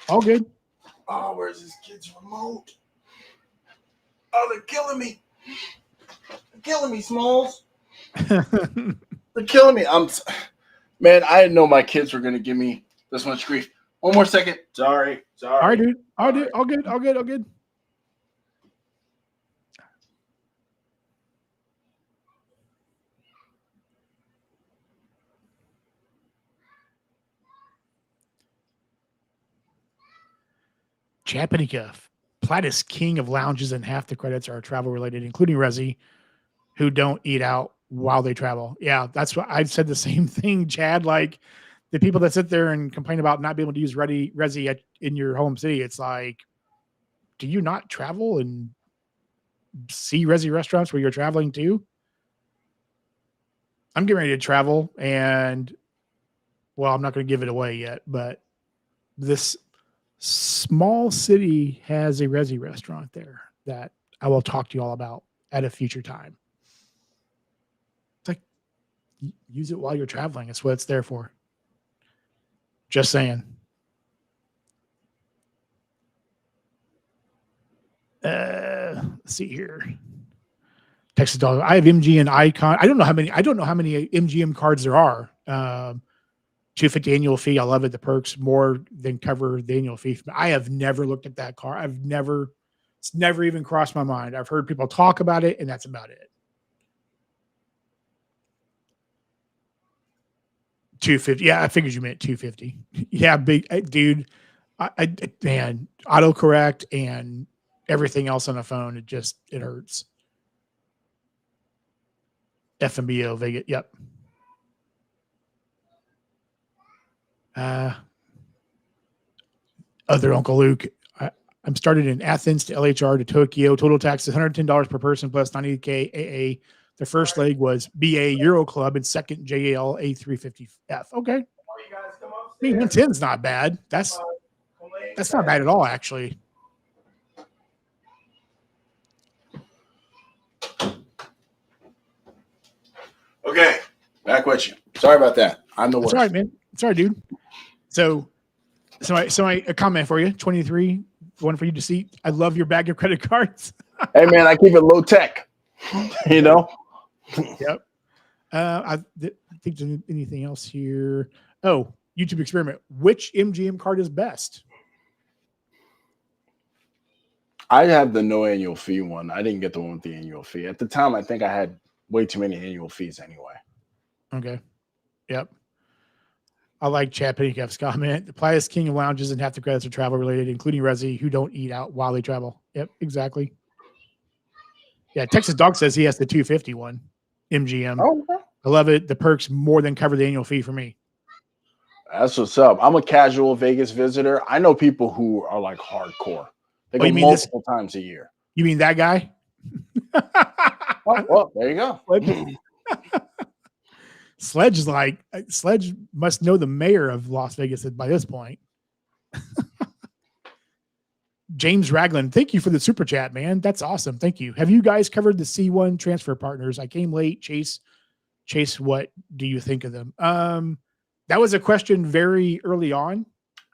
All good. Oh, where's this kid's remote? Oh, they're killing me. They're killing me, Smalls. They're killing me. Man, I didn't know my kids were gonna give me this much grief. 1 more second. Sorry. All right, dude. All good. All good. Chad Pennycuff. Platt is king of lounges, and half the credits are travel related, including Resi, who don't eat out while they travel. Yeah, that's what I've said the same thing, Chad. Like the people that sit there and complain about not being able to use Resi in your home city, it's like, do you not travel and see Resi restaurants where you're traveling to? I'm getting ready to travel, and well, I'm not going to give it away yet, but this small city has a Resi restaurant there that I will talk to you all about at a future time. It's like, use it while you're traveling. That's what it's there for. Just saying. Let's see here. Texas Dog. I have MG and Icon. I don't know how many MGM cards there are. 250 annual fee. I love it. The perks more than cover the annual fee. I have never looked at that card. It's never even crossed my mind. I've heard people talk about it, and that's about it. 250. Yeah, I figured you meant 250. Yeah, big dude. Man, autocorrect and everything else on the phone, it hurts. FMBO Vegas. Yep. Other Uncle Luke. I'm started in Athens to LHR to Tokyo. Total tax is $110 per person plus 90K AA. The first leg was BA Euro Club and second JAL A350F. Okay. I mean, 110 is not bad. That's not bad at all, actually. Okay, back with you. Sorry about that. I'm the worst. It's all right, man. It's all right, dude. So a comment for you. 23, one for you to see. I love your bag of credit cards. Hey, man, I keep it low tech. You know. Yep. I think there's anything else here. Oh, YouTube experiment. Which MGM card is best? I have the no annual fee one. I didn't get the one with the annual fee. At the time, I think I had way too many annual fees anyway. Okay. Yep. I like Chad Pennycuff's comment. The Pious King of Lounges and half the credits are travel related, including Resi, who don't eat out while they travel. Yep, exactly. Yeah, Texas Dog says he has the 250 one, MGM. Oh, okay. I love it. The perks more than cover the annual fee for me. That's what's up. I'm a casual Vegas visitor. I know people who are like hardcore. They go multiple times a year. You mean that guy? Well, there you go. Sledge must know the mayor of Las Vegas by this point. James Ragland, thank you for the super chat, man. That's awesome. Thank you. Have you guys covered the C1 transfer partners? I came late. Chase, what do you think of them? That was a question very early on.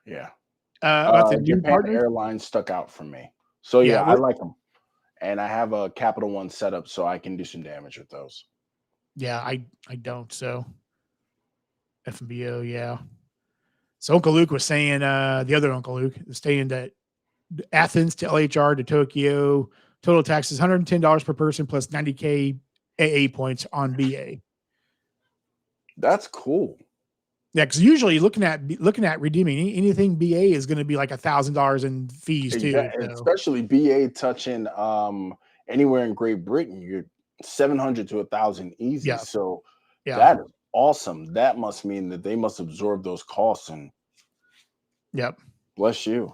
Yeah. About the new Japan partner. Airline stuck out for me. So yeah, I like them. And I have a Capital One setup so I can do some damage with those. Yeah, I don't. So FMBO, yeah. So Uncle Luke was saying, the other Uncle Luke was saying that Athens to LHR to Tokyo, total tax is $110 per person plus 90K AA points on BA. That's cool. Yeah, because usually looking at redeeming anything BA is going to be like $1,000 in fees too. So. Especially BA touching anywhere in Great Britain, you're 700 to 1,000 easy. Yeah. So that is awesome. That must mean that they must absorb those costs and. Yep. Bless you.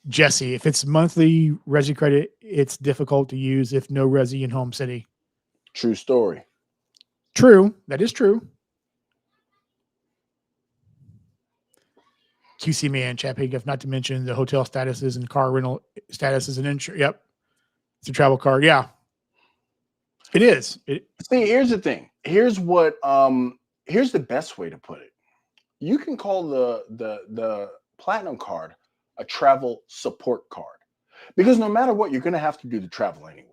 Jesse, if it's monthly Resi credit, it's difficult to use if no Resi in home city. True story. True. That is true. QC man, Chad Piggiff, not to mention the hotel statuses and car rental statuses and insurance. Yep. It's a travel card. Yeah. It is. See, here's the thing. Here's what here's the best way to put it. You can call the platinum card a travel support card because no matter what, you're going to have to do the travel anyway.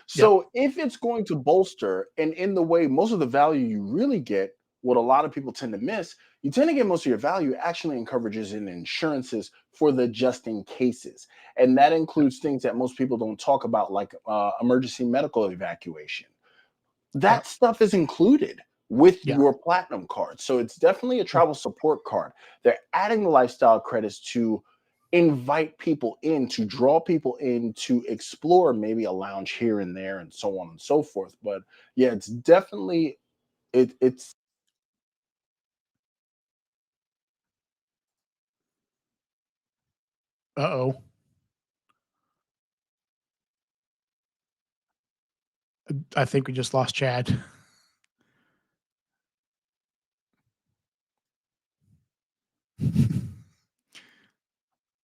So if it's going to bolster, and in the way most of the value you really get, what a lot of people tend to miss, you tend to get most of your value actually in coverages and insurances for the just in cases. And that includes things that most people don't talk about, like emergency medical evacuation. That stuff is included with your platinum card. So it's definitely a travel support card. They're adding the lifestyle credits to invite people in, to draw people in, to explore maybe a lounge here and there and so on and so forth. But yeah, it's definitely it's Uh-oh. I think we just lost Chad.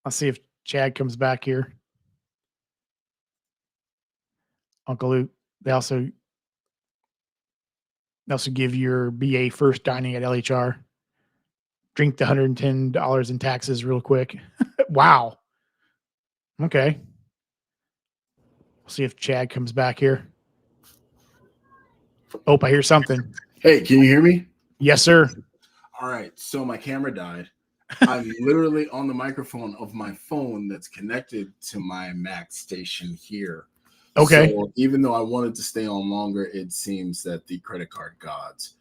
I'll see if Chad comes back here. Uncle Luke, they also give your BA first dining at LHR. Drink the $110 in taxes real quick. Wow. Okay. See if Chad comes back here. Oh, I hear something. Hey, can you hear me? Yes, sir. All right. So my camera died. I'm literally on the microphone of my phone that's connected to my Mac station here. Okay. So even though I wanted to stay on longer, it seems that the credit card gods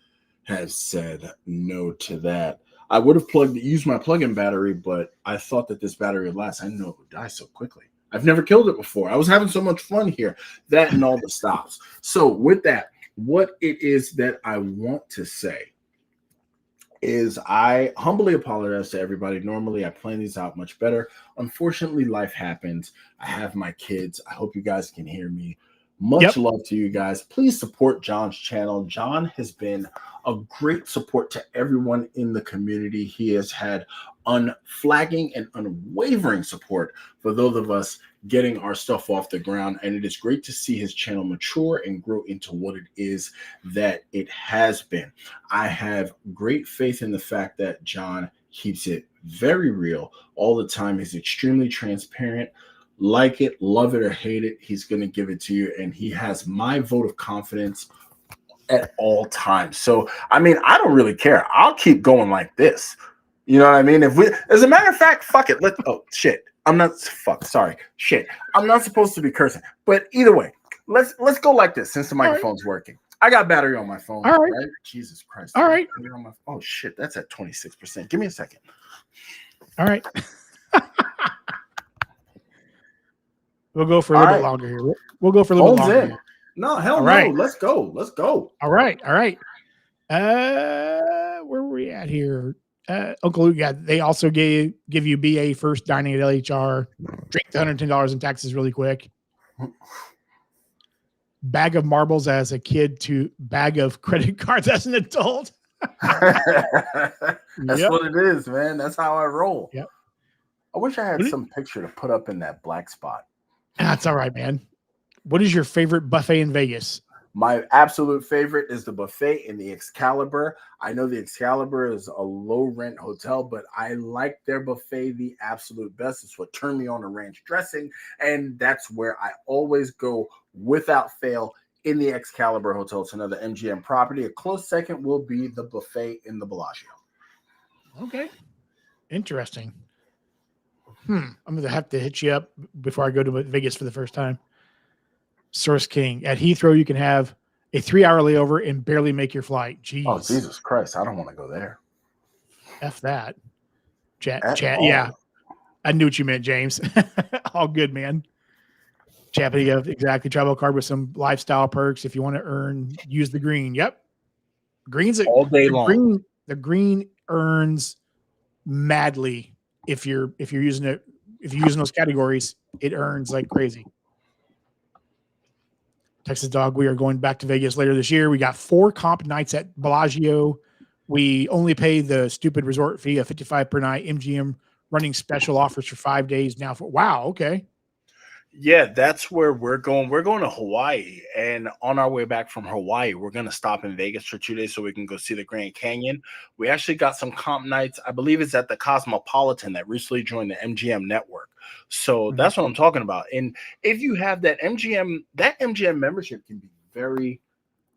have said no to that. I would have used my plug-in battery, but I thought that this battery would last. I know it would die so quickly. I've never killed it before. I was having so much fun here. That and all the stops. So with that, what it is that I want to say is I humbly apologize to everybody. Normally, I plan these out much better. Unfortunately, life happens. I have my kids. I hope you guys can hear me. Much love to you guys. Please support John's channel. John has been a great support to everyone in the community. He has had unflagging and unwavering support for those of us getting our stuff off the ground. And it is great to see his channel mature and grow into what it is that it has been. I have great faith in the fact that John keeps it very real all the time. He's extremely transparent. Like it, love it, or hate it, he's going to give it to you. And he has my vote of confidence at all times. So, I mean, I don't really care. I'll keep going like this. You know what I mean? As a matter of fact, fuck it. Shit. I'm not supposed to be cursing. But either way, let's go like this since the microphone's working. I got battery on my phone. All right. Jesus Christ. All right. Oh shit, that's at 26%. Give me a second. All right. We'll go for a little bit longer here. We'll go for a little bit longer. Here. No, hell no. Let's go. All right. Where were we at here? Uncle Luke, they also give you BA first dining at LHR. Drink the $110 in taxes really quick. Bag of marbles as a kid to bag of credit cards as an adult. That's what it is, man. That's how I roll. Yep. I wish I had some picture to put up in that black spot. That's all right, man. What is your favorite buffet in Vegas? My absolute favorite is the buffet in the Excalibur. I know the Excalibur is a low-rent hotel, but I like their buffet the absolute best. It's what turned me on to ranch dressing, and that's where I always go without fail in the Excalibur Hotel. It's another MGM property. A close second will be the buffet in the Bellagio. Okay. Interesting. I'm going to have to hit you up before I go to Vegas for the first time. Source King. At Heathrow, you can have a 3-hour layover and barely make your flight. Jeez. Oh, Jesus Christ. I don't want to go there. F that. Chat. Yeah. I knew what you meant, James. All good, man. Chappity, exactly. Travel card with some lifestyle perks. If you want to use the green. Yep. Green's all day long. The green earns madly. If you're using it, if you're using those categories, it earns like crazy. Texas Dog, we are going back to Vegas later this year. We got 4 comp nights at Bellagio. We only pay the stupid resort fee of $55 per night. MGM running special offers for 5 days now. Okay. Yeah, that's where we're going. We're going to Hawaii, and on our way back from Hawaii, we're going to stop in Vegas for 2 days so we can go see the Grand Canyon. We actually got some comp nights. I believe it's at the Cosmopolitan that recently joined the MGM network. So that's what I'm talking about. And if you have that MGM membership can be very,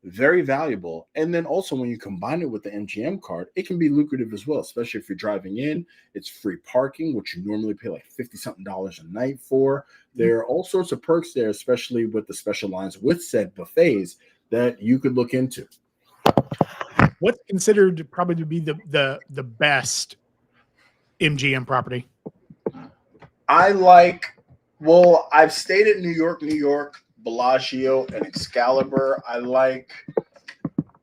very valuable. And then also when you combine it with the MGM card, it can be lucrative as well, especially if you're driving in. It's free parking, which you normally pay like $50-something a night for. There are all sorts of perks there, especially with the special lines with said buffets that you could look into. What's considered probably to be the best MGM property? I've stayed at New York, Bellagio, and Excalibur. I like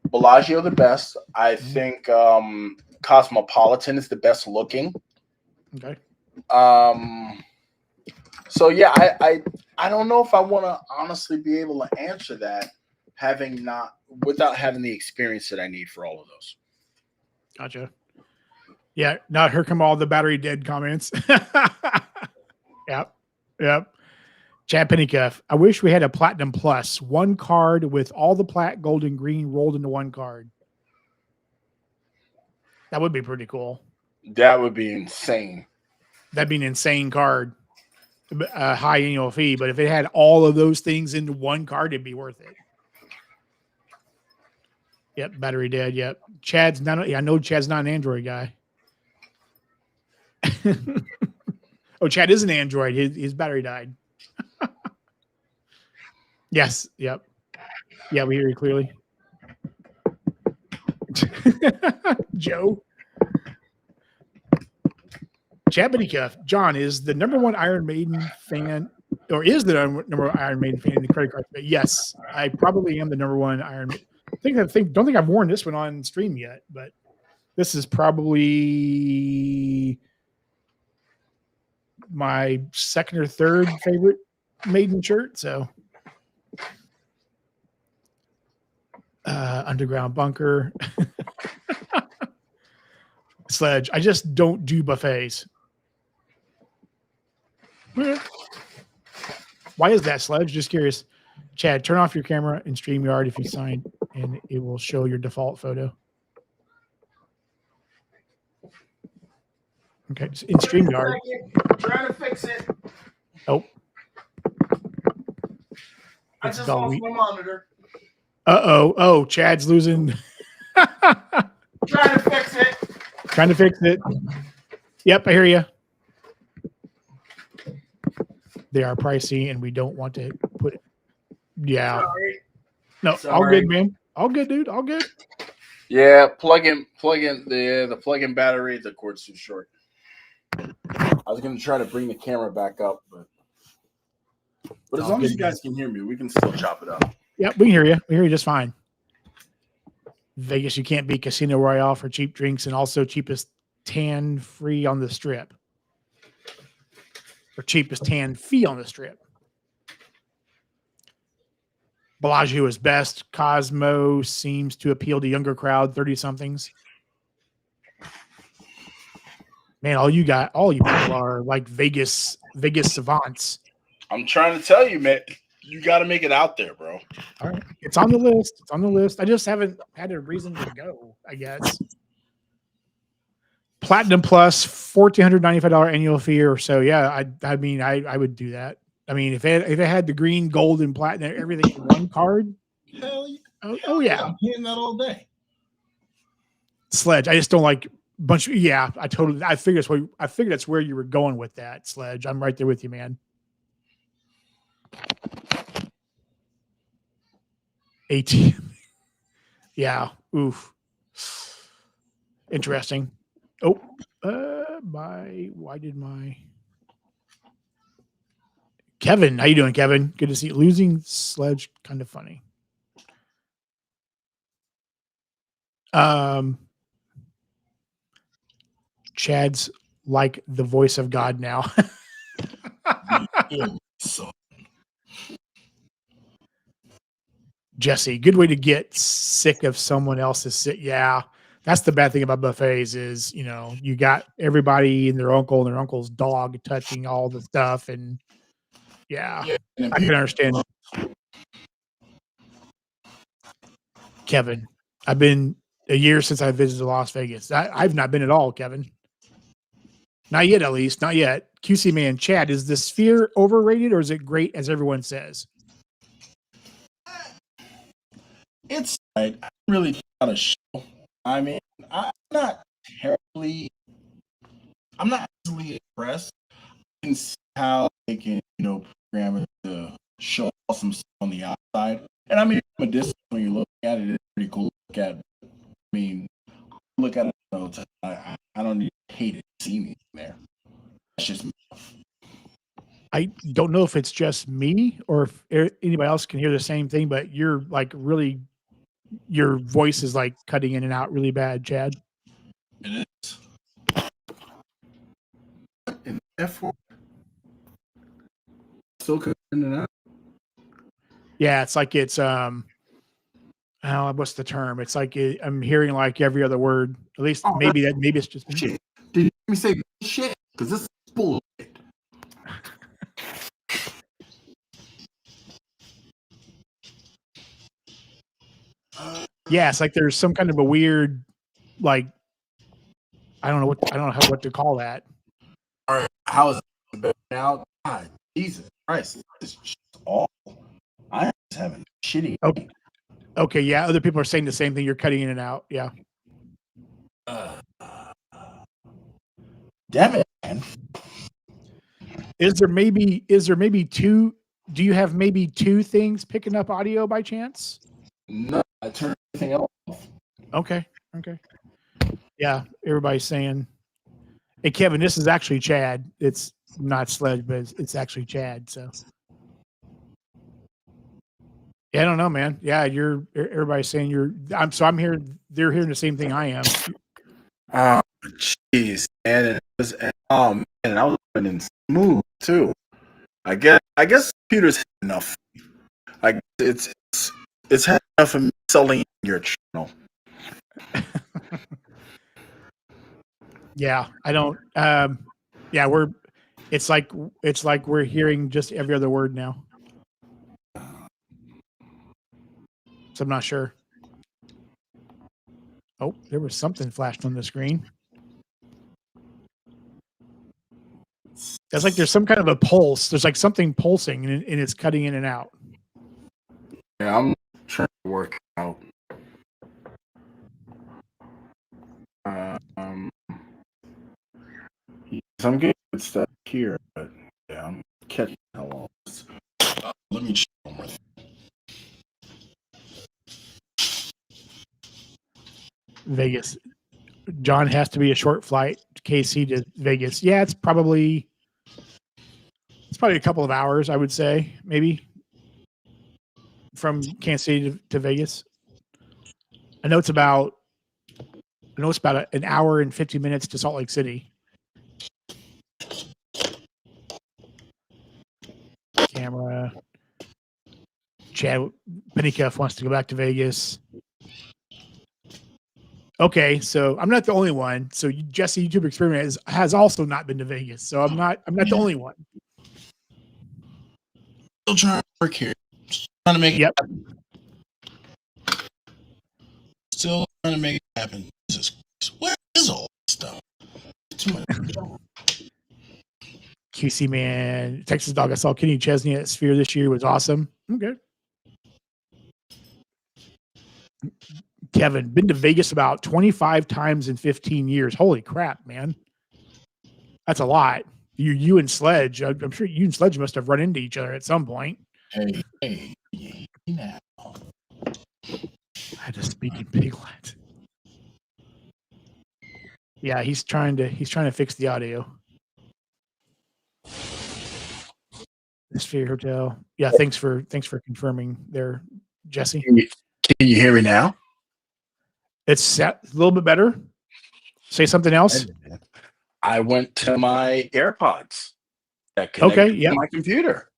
Bellagio the best. I think Cosmopolitan is the best looking. Okay. So yeah, I don't know if I want to honestly be able to answer that without having the experience that I need for all of those. Gotcha. Yeah. Now here come all the battery dead comments. Yep. Chad Pennycuff. I wish we had a Platinum Plus, one card with all the plat, gold, and green rolled into one card. That would be pretty cool. That would be insane. That'd be an insane card. a high annual fee, but if it had all of those things into one card, it'd be worth it. Yep, battery dead. Yep, Chad's not. I know Chad's not an Android guy. Oh, Chad is an Android. His battery died. Yes. Yep. Yeah, we hear you clearly. Joe. Chad Cuff. John is the #1 Iron Maiden fan, or is the #1 Iron Maiden fan in the credit card. Yes, I probably am the #1 Iron Maiden. Don't think I've worn this one on stream yet, but this is probably my second or third favorite Maiden shirt. So, Underground Bunker, Sledge. I just don't do buffets. Why is that, Sledge? Just curious. Chad, turn off your camera in StreamYard if you sign, and it will show your default photo. Okay, in StreamYard. Trying to fix it. Oh. I just lost my monitor. Uh-oh. Oh, Chad's losing. Trying to fix it. Trying to fix it. Yep, I hear you. They are pricey, and we don't want to put it. Yeah. Sorry. No, Sorry. all good, man. All good, dude. All good. Yeah, plug in the plug-in battery. The cord's too short. I was gonna try to bring the camera back up, but as long as you guys can hear me, we can still chop it up. Yep, we can hear you. We hear you just fine. Vegas, you can't beat Casino Royale for cheap drinks and also cheapest tan free on the strip. Or cheapest tan fee on the strip. Bellagio is best. Cosmo seems to appeal to younger crowd, 30-somethings. Man, all you people are like Vegas savants. I'm trying to tell you, man. You got to make it out there, bro. All right. It's on the list. It's on the list. I just haven't had a reason to go, I guess. Platinum Plus, $1,495 annual fee or so. Yeah, I mean, I would do that. I mean, if it had the green, gold, and platinum, everything in one card. Hell yeah. Oh yeah. I'm hitting that all day. Sledge. I just don't like bunch of, yeah, I figured that's where you were going with that, Sledge. I'm right there with you, man. ATM. Yeah. Oof. Interesting. Oh, why did my Kevin? How you doing, Kevin? Good to see you. Losing Sledge, kind of funny. Chad's like the voice of God now. Jesse, good way to get sick of someone else's sick. Yeah, that's the bad thing about buffets is, you know, you got everybody and their uncle and their uncle's dog touching all the stuff. And yeah, I can understand. Kevin, I've been a year since I visited Las Vegas. I've not been at all, Kevin. Not yet, at least. Not yet. QC man, Chad, is the Sphere overrated or is it great as everyone says? It's I'm really not a show. I mean, I'm not easily impressed. I can see how they can, program it to show some stuff on the outside. And I mean, from a distance, when you look at it, it's pretty cool to look at. I mean, look at it. I don't hate it. See me there. That's just me. I don't know if it's just me or if anybody else can hear the same thing, but you're like really, your voice is like cutting in and out really bad, Chad. It is. And F4 still cutting in and out. Yeah, it's like it's what's the term? It's like I'm hearing like every other word. At least maybe it's just me. Shit. Did you hear me say shit? Because this is bullshit. Yeah, it's like there's some kind of a weird, like, I don't know what to call that. All right, how is it now? God Jesus Christ, it's just awful. I'm just having shitty. Okay, yeah. Other people are saying the same thing. You're cutting in and out. Yeah. Damn it, man. Is there maybe two? Do you have maybe two things picking up audio by chance? No, I turned everything off. Okay. Yeah, everybody's saying. Hey, Kevin, this is actually Chad. It's not Sledge, but it's actually Chad. So, yeah, I don't know, man. Yeah, everybody's saying I'm here. They're hearing the same thing I am. Oh, jeez, and oh man, I was running smooth too. I guess the computer's had enough. It's had enough of me selling your channel. Yeah, I don't. Yeah, it's like we're hearing just every other word now. So I'm not sure. Oh, there was something flashed on the screen. It's like there's some kind of a pulse. There's like something pulsing and it's cutting in and out. Yeah, I'm trying to work out. I'm getting good stuff here, but yeah, I'm catching all this. Let me check one more thing. Vegas. John has to be a short flight, KC to Vegas. Yeah, it's probably a couple of hours, I would say, maybe from Kansas City to Vegas. I know it's about an hour and 50 minutes to Salt Lake City. Camera. Chad Pennycuff wants to go back to Vegas. Okay, so I'm not the only one. So Jesse YouTube Experiment has also not been to Vegas. So I'm not the only one. Still trying to work here. Trying to make it happen. Still trying to make it happen. Jesus Christ. Where is all this stuff? Too much. QC Man, Texas Dog. I saw Kenny Chesney at Sphere this year. Was awesome. Okay. Kevin, been to Vegas about 25 times in 15 years. Holy crap, man. That's a lot. You and Sledge, I'm sure you and Sledge must have run into each other at some point. Hey, now. I had to speak in Piglet. Yeah, he's trying to fix the audio. The Sphere Hotel. Yeah, thanks for confirming there, Jesse. Can you hear me now? It's set a little bit better. Say something else. I went to my AirPods that connected to my computer.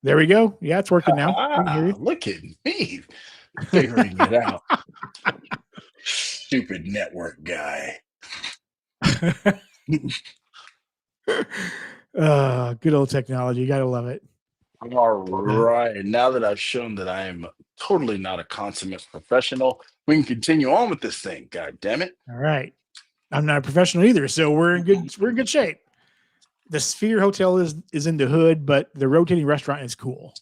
There we go. Yeah, it's working now. Look at me figuring it out. Stupid network guy. Good old technology. You gotta love it. All right. Now that I've shown that I am totally not a consummate professional, we can continue on with this thing. God damn it. All right. I'm not a professional either, so we're in good shape. The Sphere Hotel is in the hood, but the rotating restaurant is cool.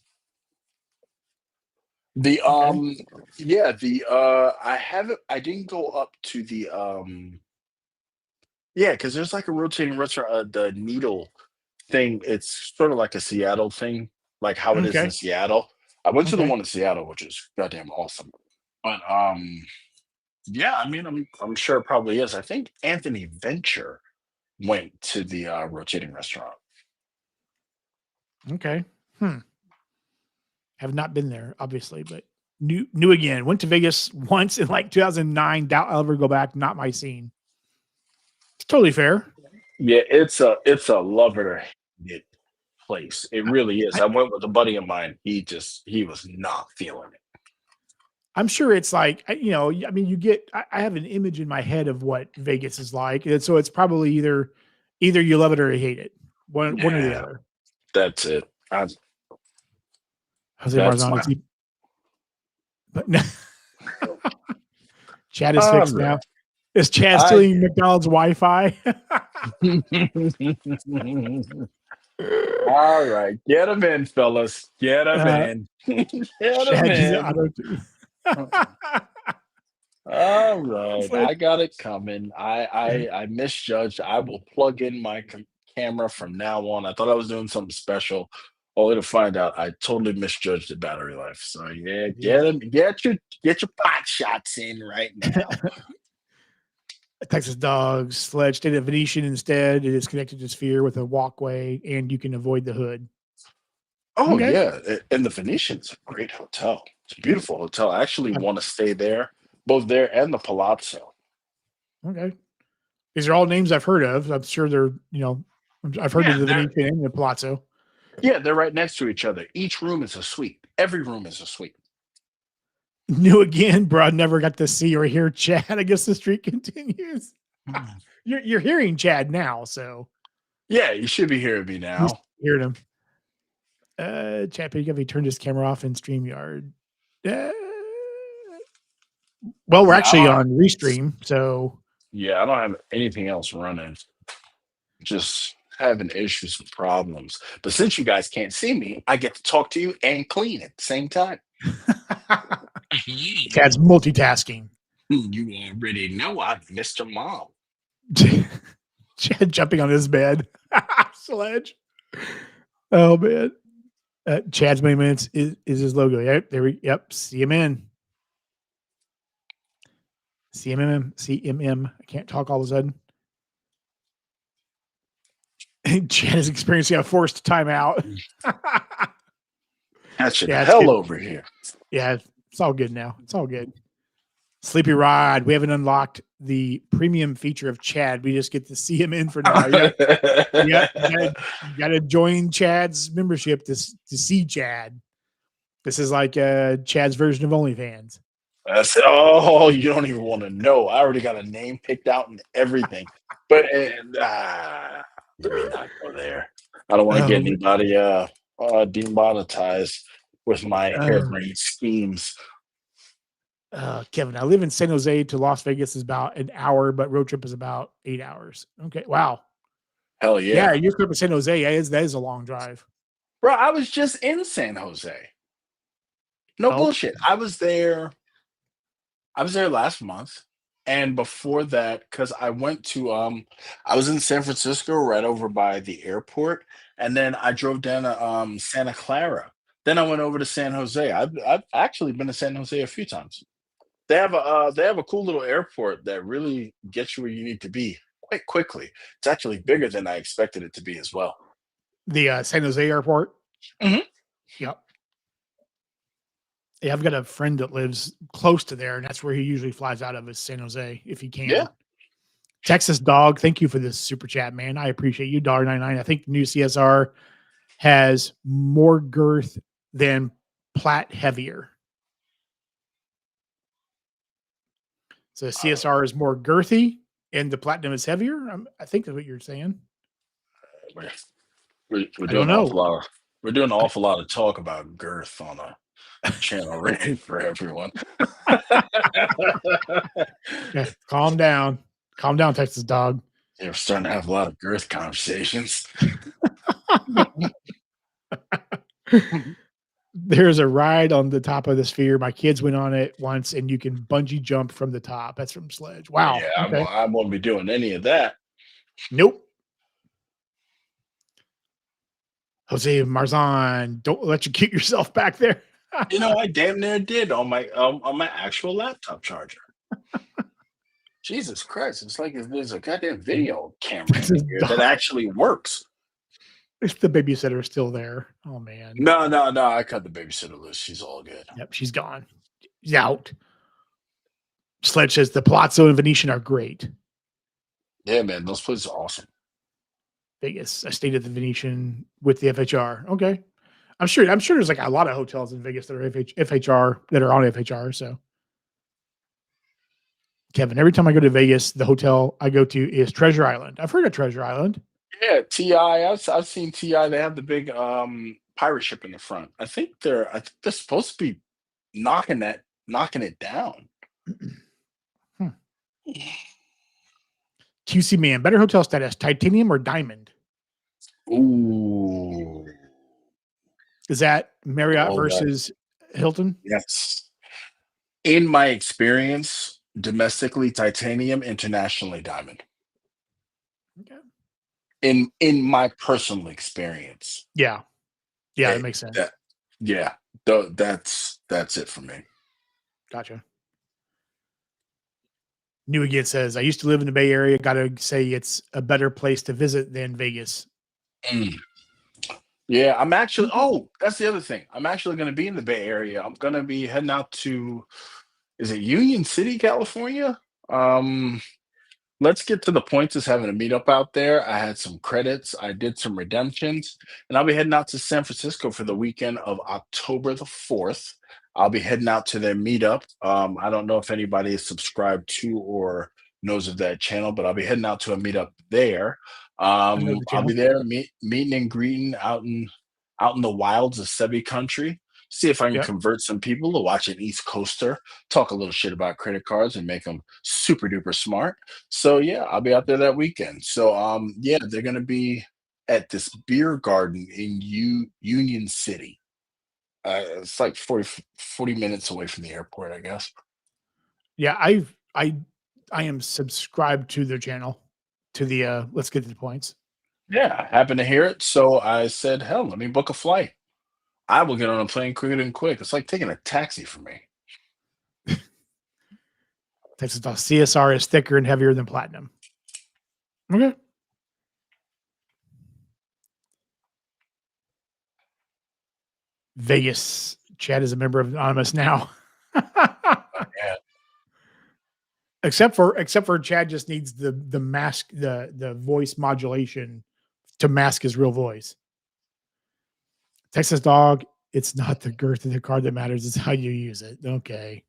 I didn't go up to the because there's like a rotating restaurant, the Needle thing. It's sort of like a Seattle thing, like how it is in Seattle. I went to the one in Seattle, which is goddamn awesome. But yeah, I mean, I'm sure it probably is. I think Anthony Venture went to the rotating restaurant. Okay. Have not been there, obviously, but new again. Went to Vegas once in like 2009. Doubt I'll ever go back. Not my scene. It's totally fair. Yeah, it's a love it or hate it place. It really is. I went with a buddy of mine. He was not feeling it. I'm sure it's like, I mean, I have an image in my head of what Vegas is like. And so it's probably either you love it or you hate it. One or the other. That's it. Jose Marzano. But no. Chad is fixed now. Is Chad stealing McDonald's Wi-Fi? All right, get them in, fellas. Get them in. Get them Chad just in. auto. All right, Sledge. I got it coming. I misjudged. I will plug in my camera from now on. I thought I was doing something special, only to find out I totally misjudged the battery life. So yeah, Yeah. get your pot shots in right now. Texas Dogs Sledge stayed at Venetian instead. It is connected to Sphere with a walkway, and you can avoid the hood. Oh Okay. yeah, and the Venetian's a great hotel. It's a beautiful hotel. I actually want to stay there, both there and the Palazzo. Okay. These are all names I've heard of. I'm sure they're, I've heard of Yeah, the Venetian and the Palazzo. yeah, they're right next to each other. Each room is a suite. Every room is a suite. New again, bro. I never got to see or hear Chad. I guess the streak continues. You're hearing Chad now, so Yeah, you should be hearing me now. hearing him. Chad, you got to turn this camera off in StreamYard. Well, we're actually on Restream, so yeah, I don't have anything else running. Just having issues and problems. But since you guys can't see me, I get to talk to you and clean at the same time. Chad's multitasking. You already know I'm Mr. Mom. Chad jumping on his bed. Sledge. Oh man. Chad's Many Minutes is his logo. Yep. Yep. CMN. CMM. I can't talk all of a sudden. Chad is experiencing a forced timeout. That's the hell over here. Yeah, it's all good now. It's all good. Sleepy Ride. We haven't unlocked the premium feature of Chad. We just get to see him in for now. You got to join Chad's membership to see Chad. This is like Chad's version of OnlyFans. Oh, you don't even want to know. I already got a name picked out and everything. But let me not go there. I don't want to get anybody demonetized with my harebrained schemes. Kevin, I live in San Jose to Las Vegas is about an hour, but road trip is about 8 hours. Okay, wow. Hell yeah. Yeah, you grew up in San Jose. That is a long drive. Bro, I was just in San Jose. No bullshit. I was there last month. And before that, because I went to I was in San Francisco right over by the airport, and then I drove down to Santa Clara. Then I went over to San Jose. I've actually been to San Jose a few times. They have a cool little airport that really gets you where you need to be quite quickly. It's actually bigger than I expected it to be as well. The San Jose airport? Mm-hmm. Yep. Yeah, I've got a friend that lives close to there, and that's where he usually flies out of is San Jose if he can. Yeah. Texas Dog, thank you for this super chat, man. I appreciate you. $1.99. I think the new CSR has more girth than Plat heavier. So CSR is more girthy and the Platinum is heavier. I think that's what you're saying. We're doing we're doing an awful lot of talk about girth on a channel ready for everyone. Yeah, calm down, Texas Dog. Yeah, we're starting to have a lot of girth conversations. There's a ride on the top of the Sphere. My kids went on it once, and you can bungee jump from the top. That's from Sledge. Wow. Yeah, okay. I won't be doing any of that. Nope. Jose Marzan, don't electrocute yourself back there. I damn near did on my actual laptop charger. Jesus Christ! It's like there's a goddamn video camera in here that actually works. If the babysitter is still there. Oh man. No. I cut the babysitter loose. She's all good. Yep, she's gone. She's out. Sledge says the Palazzo and Venetian are great. Yeah, man, those places are awesome. Vegas. I stayed at the Venetian with the FHR. Okay. I'm sure there's like a lot of hotels in Vegas that are FHR that are on FHR. So Kevin, every time I go to Vegas, the hotel I go to is Treasure Island. I've heard of Treasure Island. Yeah, TI. I've seen TI. They have the big pirate ship in the front. I think they're supposed to be knocking it down. QC man, better hotel status, titanium or diamond? Ooh, Is that Marriott Oh, that versus Hilton? yes. In my experience, domestically titanium, internationally diamond. Okay. In my personal experience, Yeah. Yeah, that it, makes sense. that yeah, that's it for me. Gotcha. New Again says, I used to live in the Bay Area. Gotta say it's a better place to visit than Vegas. Mm. Yeah, I'm actually. Okay. Oh, that's the other thing. I'm actually going to be in the Bay Area. I'm going to be heading out to. Is it Union City, California? Um, let's get to the points is having a meetup out there. I had some credits. I did some redemptions, and I'll be heading out to San Francisco for the weekend of October the 4th. I'll be heading out to their meetup. I don't know if anybody is subscribed to or knows of that channel, but I'll be heading out to a meetup there. I know the I'll be channel. there meeting and greeting out in the wilds of Sebi country. See if I can Yep. convert some people to watch an East Coaster talk a little shit about credit cards and make them super duper smart. So yeah, I'll be out there that weekend. So yeah, they're gonna be at this beer garden in Union City. It's like 40 minutes away from the airport, I guess. Yeah, I am subscribed to their channel, to the let's get to the points. Yeah, I happened to hear it. So I said, hell, let me book a flight. I will get on a plane quicker than quick. It's like taking a taxi for me. Texas Doll CSR is thicker and heavier than platinum. Okay. Vegas. Chad is a member of Anonymous now. Yeah. except for Chad just needs the mask, the voice modulation to mask his real voice. Texas Dog, it's not the girth of the card that matters, it's how you use it. Okay.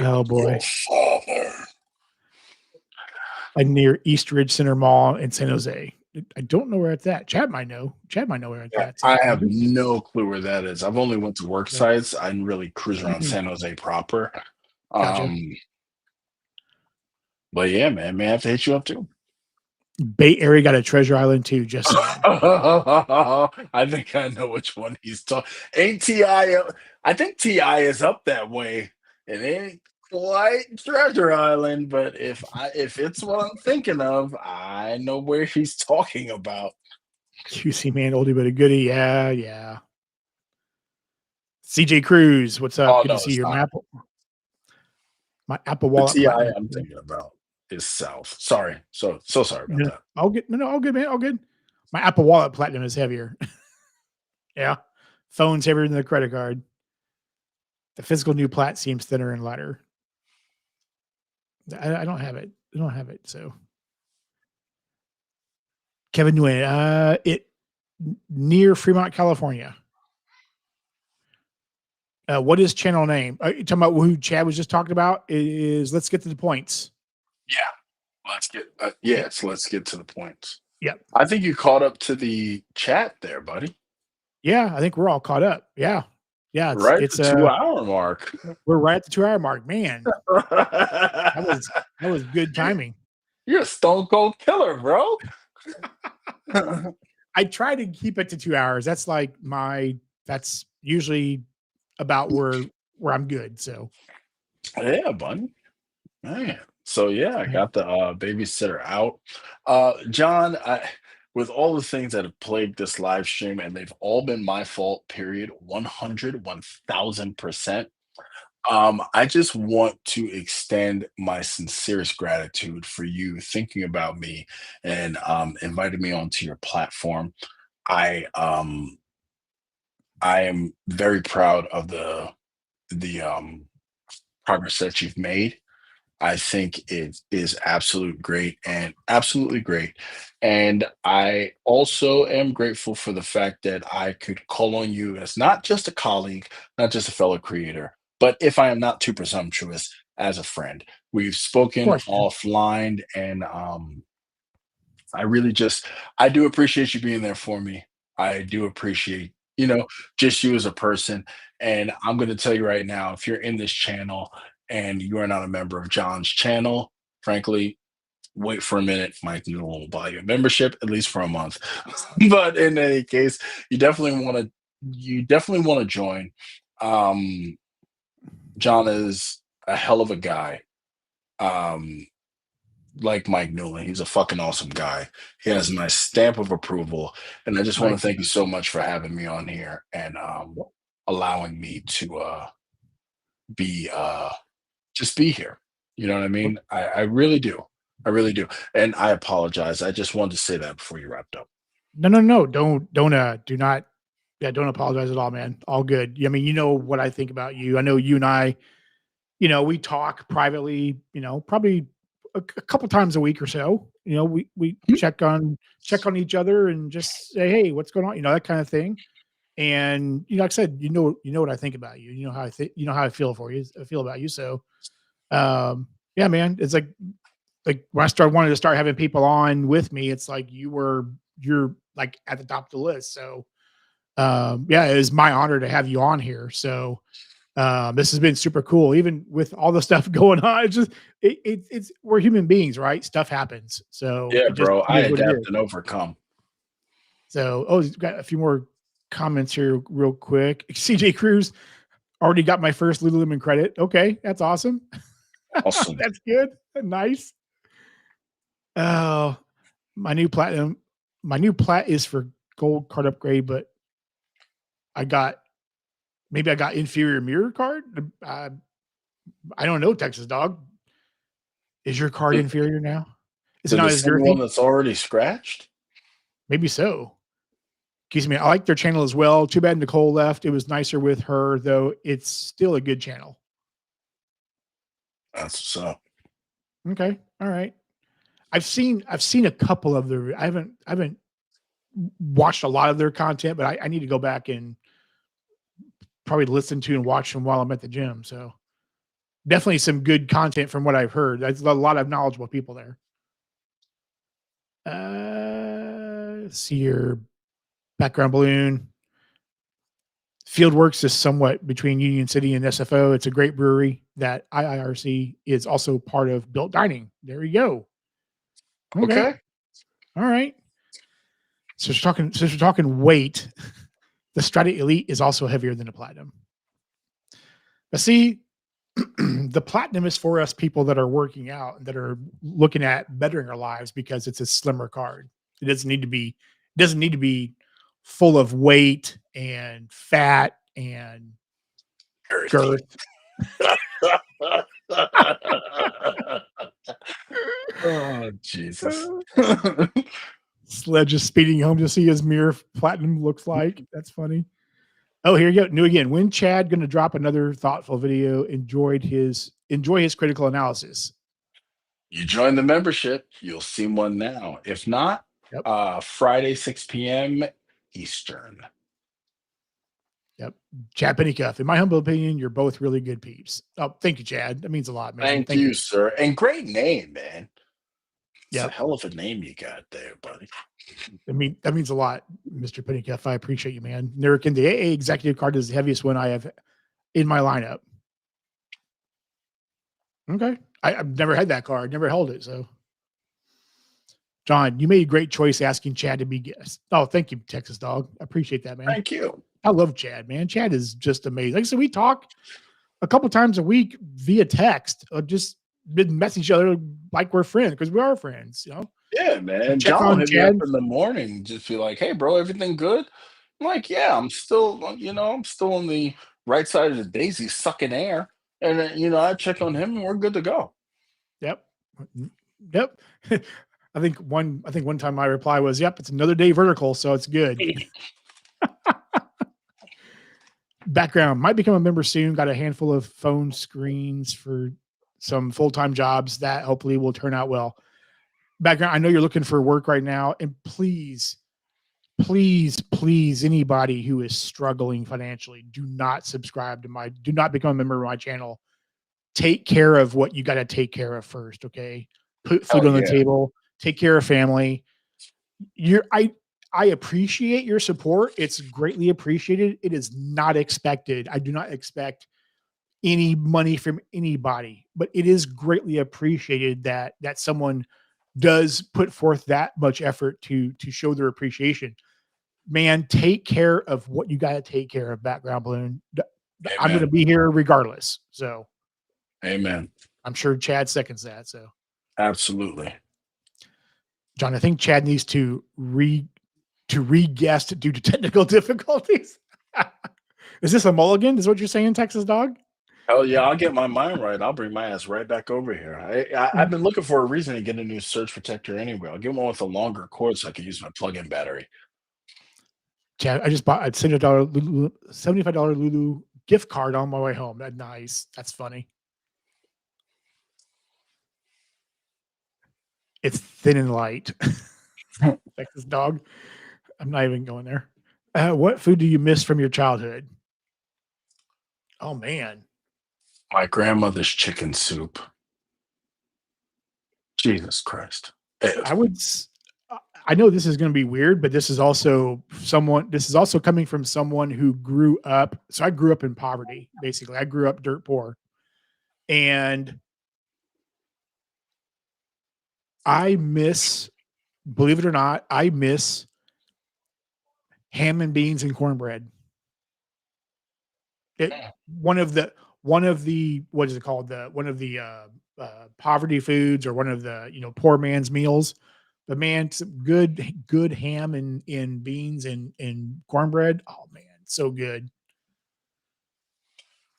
Oh boy. Your father. Near East Ridge Center Mall in San Jose. I don't know where it's at. Chad might know. Chad might know where it's Yeah, at. I So have no clue where that is. I've only went to work yeah. sites. I didn't really cruise around San Jose proper. Gotcha. Um, but yeah, man, may have to hit you up too. Bay Area got a treasure island too, just saying. I think I know which one he's talking. Ain't Ti? I think Ti is up that way. It ain't quite Treasure Island, but if it's what I'm thinking of, I know where he's talking about. QC man, oldie but a goodie. Yeah, yeah. CJ Cruz, what's up? Oh Good to no, see it's you. not. My Apple The Wallet Ti Platinum. I'm thinking about is South. Sorry, so sorry about No, that. all good. No, all good, man. All good. My Apple Wallet Platinum is heavier. Yeah. Phone's heavier than the credit card. The physical new plat seems thinner and lighter. I don't have it. I don't have it. So Kevin Nguyen, it near Fremont, California. What is channel name? Are you talking about who Chad was just talking about? Is let's get to the points. Yeah, Yep. let's get to the points. Yep. I think you caught up to the chat there, buddy. Yeah, I think we're all caught up. Yeah. Yeah, Right at it's the 2 hour mark. we're right at the 2 hour mark. Man, that was good you're, timing. you're a stone cold killer, bro. I try to keep it to 2 hours. That's usually about where I'm good. So Yeah, buddy. Man. So yeah, I got the babysitter out. John, with all the things that have plagued this live stream, and they've all been my fault, period, 1000%. I just want to extend my sincerest gratitude for you thinking about me and inviting me onto your platform. I I am very proud of the progress that you've made. I think it is absolutely great. And I also am grateful for the fact that I could call on you as not just a colleague, not just a fellow creator, but if I am not too presumptuous, as a friend. We've of spoken course, man. offline, and I really just I do appreciate you being there for me. I do appreciate, just you as a person. And I'm going to tell you right now, if you're in this channel and you are not a member of John's channel, frankly, wait for a minute, Mike Newell will buy you a membership, at least for a month. But in any case, you definitely want to join. Um, John is a hell of a guy. Like Mike Newell, he's a fucking awesome guy. He has a nice stamp of approval, and I just want to thank you so much for having me on here and allowing me to be just be here. You know what I mean? I really do. I really do. And I apologize. I just wanted to say that before you wrapped up. No. Do not. Yeah, don't apologize at all, man. All good. I mean, you know what I think about you. I know you and I, we talk privately, probably a couple times a week or so. We check on each other and just say, hey, what's going on? That kind of thing. And like I said, you know what I think about you. You know how I think, how I feel for you. I feel about you. So yeah, man, it's like when I wanted to start having people on with me, it's like you're like at the top of the list. So yeah, it is my honor to have you on here. So this has been super cool, even with all the stuff going on. It's just it's we're human beings, right? Stuff happens. So yeah, bro, I is what it adapt is. and overcome. So we've got a few more comments here real quick. CJ Cruz already got my first Lululemon credit. Okay, that's awesome. Awesome. That's good. Nice. Oh, my new plat is for gold card upgrade, but I got inferior mirror card. I don't know, Texas dog. Is your card inferior now? Is it not as girthy? One that's already scratched? Maybe so. Excuse me. I like their channel as well. Too bad Nicole left. It was nicer with her, though. It's still a good channel. That's so. Okay. All right. I've seen a couple of their. I haven't watched a lot of their content, but I need to go back and probably listen to and watch them while I'm at the gym. So definitely some good content from what I've heard. There's a lot of knowledgeable people there. See your background balloon. Fieldworks is somewhat between Union City and SFO. It's a great brewery that IIRC is also part of Built Dining. There you go. Okay. All right. So we're talking weight. The Strata Elite is also heavier than the Platinum. But see, the Platinum is for us people that are working out, that are looking at bettering our lives because it's a slimmer card. It doesn't need to be full of weight and fat and girth. Oh, Jesus. Sledge is speeding home to see his mirror Platinum looks like. That's funny. Oh, here you go. New again. When Chad going to drop another thoughtful video? Enjoy his critical analysis. You join the membership, you'll see one now. If not, Friday, 6 p.m. Eastern. Yep. Chad Pennycuff. In my humble opinion, you're both really good peeps. Oh, thank you, Chad. That means a lot, man. Thank you, sir. And great name, man. It's a hell of a name you got there, buddy. That means a lot, Mr. Pennycuff. I appreciate you, man. Nurican, the AA executive card is the heaviest one I have in my lineup. Okay. I've never had that card, never held it. So, John, you made a great choice asking Chad to be guest. Oh, thank you, Texas Dog. I appreciate that, man. Thank you. I love Chad, man. Chad is just amazing. Like I said, we talk a couple times a week via text, or just message each other like we're friends because we are friends, Yeah, man. John will hit me up in the morning, just be like, "Hey, bro, everything good?" I'm like, "Yeah, I'm still on the right side of the daisy, sucking air." And I check on him, and we're good to go. Yep. I think one time my reply was, "Yep, it's another day vertical, so it's good." Background might become a member soon. Got a handful of phone screens for some full-time jobs that hopefully will turn out well. Background, I know you're looking for work right now, and please, anybody who is struggling financially, do not become a member of my channel. Take care of what you got to take care of first. Okay. Put food on the table, take care of family. I appreciate your support. It's greatly appreciated. It is not expected. I do not expect any money from anybody, but it is greatly appreciated that someone does put forth that much effort to show their appreciation, man, take care of what you got to take care of, Background Balloon. I'm going to be here regardless. So, amen. I'm sure Chad seconds that. So, absolutely, John, I think Chad needs to re-guest due to technical difficulties. Is this a mulligan? Is what you're saying, Texas Dog? Hell yeah, I'll get my mind right. I'll bring my ass right back over here. I've been looking for a reason to get a new surge protector anyway. I'll get one with a longer cord so I can use my plug-in battery. Chad, I just bought a $75 Lulu gift card on my way home. That's nice. That's funny. It's thin and light. Texas Dog. I'm not even going there. What food do you miss from your childhood? Oh man, my grandmother's chicken soup. Jesus Christ! I know this is going to be weird, but this is also coming from someone who grew up. So I grew up in poverty. Basically, I grew up dirt poor, and I miss, believe it or not, I miss ham and beans and cornbread. One of the what is it called? One of the poverty foods, or one of the poor man's meals. But man, some good ham and beans and cornbread. Oh man, so good.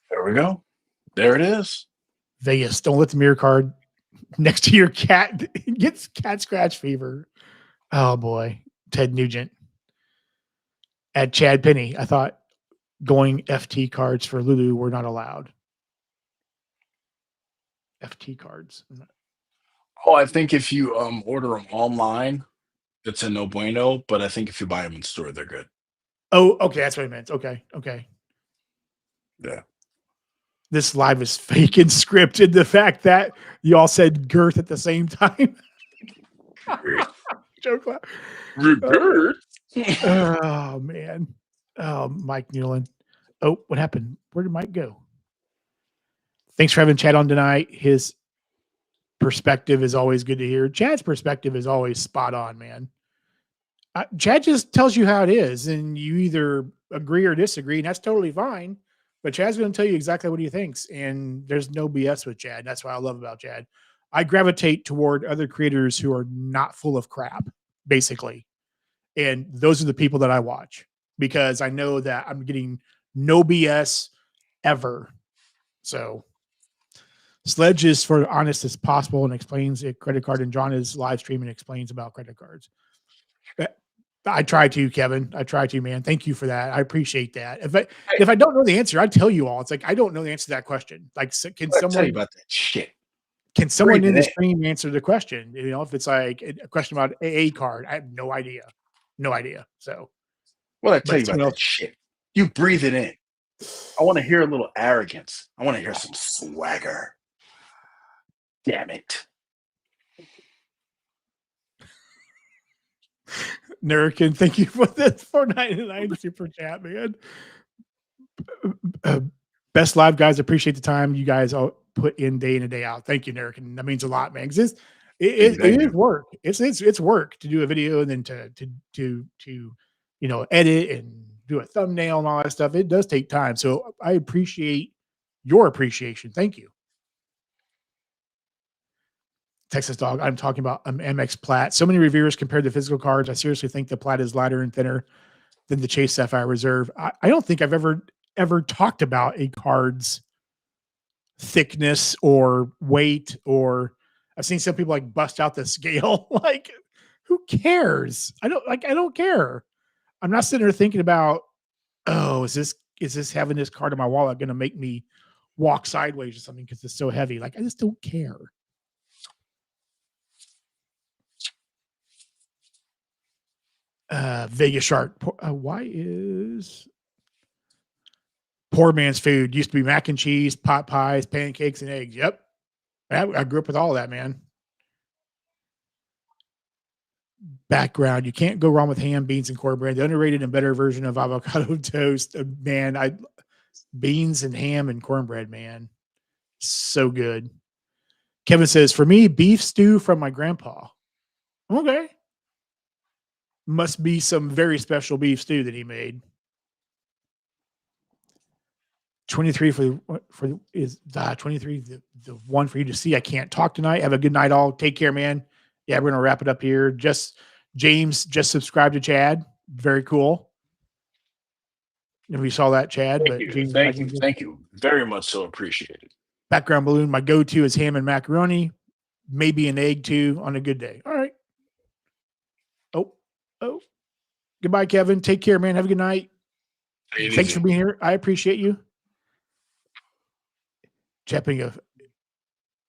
There we go. There it is. Vegas, don't let the mirror card next to your cat gets cat scratch fever. Oh boy, Ted Nugent. At Chad Penny, I thought going FT cards for Lulu were not allowed. FT cards. Oh, I think if you order them online, it's a no bueno. But I think if you buy them in store, they're good. Oh, okay, that's what I meant. Okay. Yeah. This live is fake and scripted. The fact that you all said girth at the same time. Joke. Girth. Oh man. Oh, Mike Newland. Oh, what happened? Where did Mike go? Thanks for having Chad on tonight. His perspective is always good to hear. Chad's perspective is always spot on, man. Chad just tells you how it is, and you either agree or disagree, and that's totally fine. But Chad's going to tell you exactly what he thinks, and there's no BS with Chad. That's what I love about Chad. I gravitate toward other creators who are not full of crap, basically. And those are the people that I watch, because I know that I'm getting no BS ever. So Sledge is for honest as possible and explains a credit card, and John is live streaming and explains about credit cards. I try to, Kevin. I try to, man. Thank you for that. I appreciate that. If I don't know the answer, I tell you all. It's like I don't know the answer to that question. Like, can someone tell you about that shit? Can someone in the stream answer the question? If it's like a question about AA card, I have no idea. No idea. So, well, I tell you about that shit. You breathe it in. I want to hear a little arrogance. I want to hear some swagger. Damn it. Nurican, thank you for the $4.99 super chat, man. Best live, guys. Appreciate the time you guys all put in day in and day out. Thank you, Nurican. That means a lot, man. Because it is work. It's work to do a video and then to edit and do a thumbnail and all that stuff. It does take time. So I appreciate your appreciation. Thank you. Texas Dog, I'm talking about Amex Plat. So many reviewers compared the physical cards. I seriously think the Plat is lighter and thinner than the Chase Sapphire Reserve. I don't think I've ever talked about a card's thickness or weight, or I've seen some people like bust out the scale. Like, who cares? I don't care. I'm not sitting there thinking about, oh, is this having this card in my wallet going to make me walk sideways or something because it's so heavy? Like, I just don't care. Vegas Shark. Why is poor man's food used to be mac and cheese, pot pies, pancakes, and eggs? Yep. I grew up with all that, man. Background. You can't go wrong with ham, beans, and cornbread. The underrated and better version of avocado toast. Man, beans and ham and cornbread, man. So good. Kevin says, for me, beef stew from my grandpa. Okay. Must be some very special beef stew that he made. 23 for is 23 the one for you to see. I can't talk tonight. Have a good night all. Take care, man. Yeah, we're gonna wrap it up here. Just James just subscribed to Chad. Very cool. If we saw that, Chad, Thank but you. James Thank you. Thank you. Very much so appreciated. background balloon. My go-to is ham and macaroni, maybe an egg too on a good day. All right. Oh, goodbye, Kevin. Take care, man. Have a good night. Thanks for being here. I appreciate you. Chapping,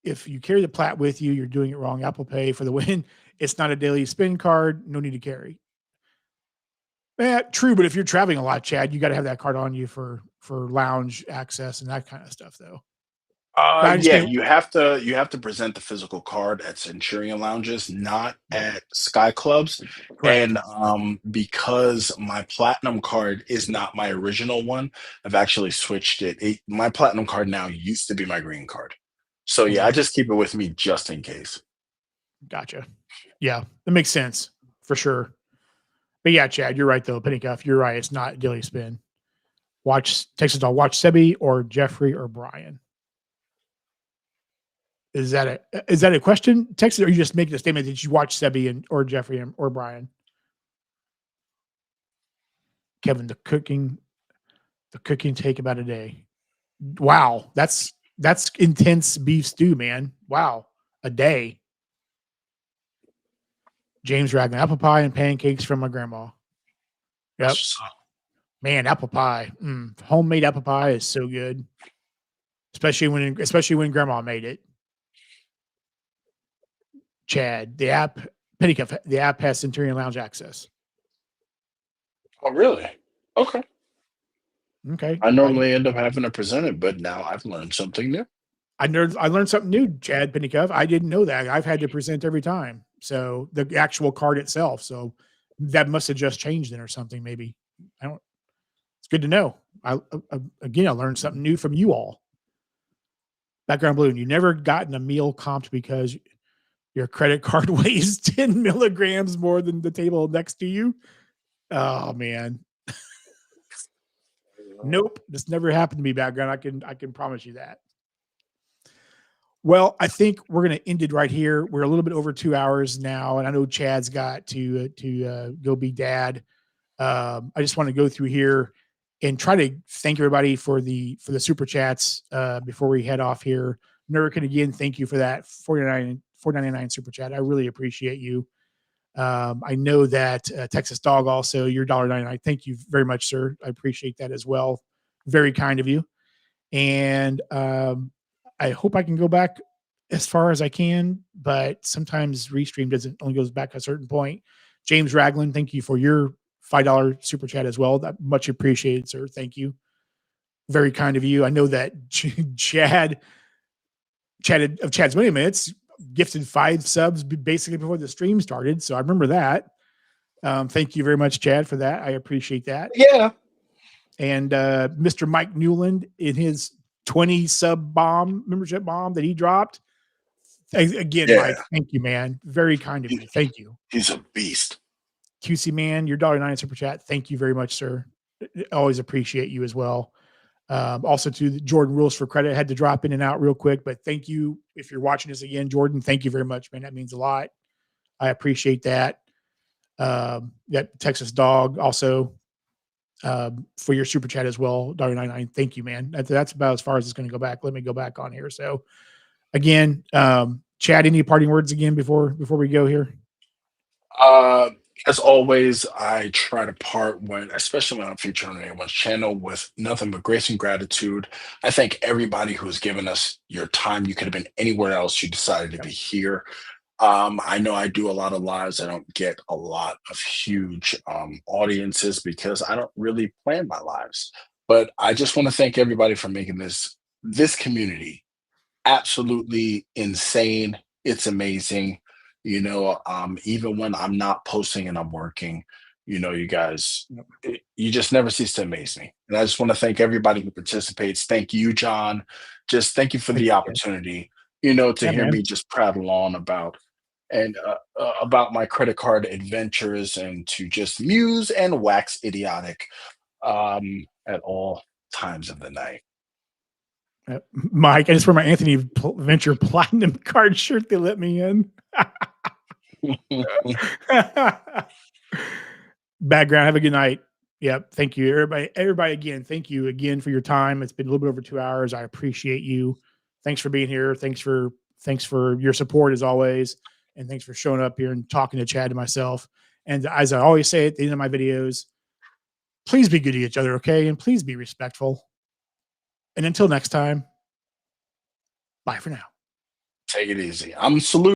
if you carry the plat with you, you're doing it wrong. Apple Pay for the win. It's not a daily spin card. No need to carry. True, but if you're traveling a lot, Chad, you got to have that card on you for lounge access and that kind of stuff, though. I Yeah, understand. you have to present the physical card at Centurion lounges, not at Sky Clubs. Correct. And because my platinum card is not my original one, I've actually switched it. My platinum card now used to be my green card. So yeah, I just keep it with me just in case. Gotcha. Yeah, that makes sense for sure. But yeah, Chad, you're right though. Penny Cuff, you're right. It's not daily spin. Watch Texas Dog. Watch Sebi or Jeffrey or Brian. Is that a question, Texas, or are you just making a statement that you watch Sebi or Jeffrey or Brian? Kevin, the cooking take about a day. Wow, that's intense beef stew, man. Wow, a day. James Raglan, apple pie and pancakes from my grandma. Yep. Man, apple pie. Homemade apple pie is so good. Especially when grandma made it. Chad, the app, Pennycuff, the app has Centurion Lounge access. Oh, really? Okay. Okay. I normally end up having to present it, but now I've learned something new. I learned something new, Chad Pennycuff. I didn't know that. I've had to present every time. So the actual card itself. So that must have just changed then or something, maybe. It's good to know. I learned something new from you all. Background balloon. You never gotten a meal comped because your credit card weighs 10 milligrams more than the table next to you. Oh man. Nope. This never happened to me, background. I can promise you that. Well, I think we're going to end it right here. We're a little bit over 2 hours now, and I know Chad's got to go be dad. I just want to go through here and try to thank everybody for the super chats before we head off here. Nurkin, again, thank you for that $4.99 super chat. I really appreciate you. I know that Texas Dog also, your $1.99. Thank you very much, sir. I appreciate that as well. Very kind of you. And I hope I can go back as far as I can, but sometimes Restream only goes back a certain point. James Raglan, thank you for your $5 super chat as well. That much appreciated, sir. Thank you. Very kind of you. I know that Chad's Money Minutes gifted 5 subs basically before the stream started. So I remember that. Thank you very much, Chad, for that. I appreciate that. Yeah. And Mr. Mike Newland in his 20 sub membership bomb that he dropped. Again, yeah. Mike, thank you, man. Very kind of you. Thank you. He's a beast. QC man, your $1.09 super chat. Thank you very much, sir. Always appreciate you as well. Also to Jordan Rules for Credit. I had to drop in and out real quick, but thank you. If you're watching this again, Jordan, thank you very much, man. That means a lot. I appreciate that. That Texas Dog also for your super chat as well, $1.99. Thank you, man. That's about as far as it's going to go back. Let me go back on here. So again, Chad, any parting words again before we go here? As always, I try to part especially when I'm featured on anyone's channel, with nothing but grace and gratitude. I thank everybody who's given us your time. You could have been anywhere else. You decided to be here. I know I do a lot of lives. I don't get a lot of huge audiences because I don't really plan my lives. But I just want to thank everybody for making this community absolutely insane. It's amazing. Even when I'm not posting and I'm working, you guys, you just never cease to amaze me. And I just want to thank everybody who participates. Thank you, John. Just thank you for the opportunity, to hear me just prattle on about and about my credit card adventures, and to just muse and wax idiotic at all times of the night. Mike, I just wear my Anthony Venture Platinum card shirt. They let me in. Background. Have a good night. Yep. Thank you, everybody. Everybody, again, thank you again for your time. It's been a little bit over 2 hours. I appreciate you. Thanks for being here. Thanks for your support as always, and thanks for showing up here and talking to Chad and myself. And as I always say at the end of my videos, please be good to each other, okay? And please be respectful. And until next time, bye for now. Take it easy. I'm saluting.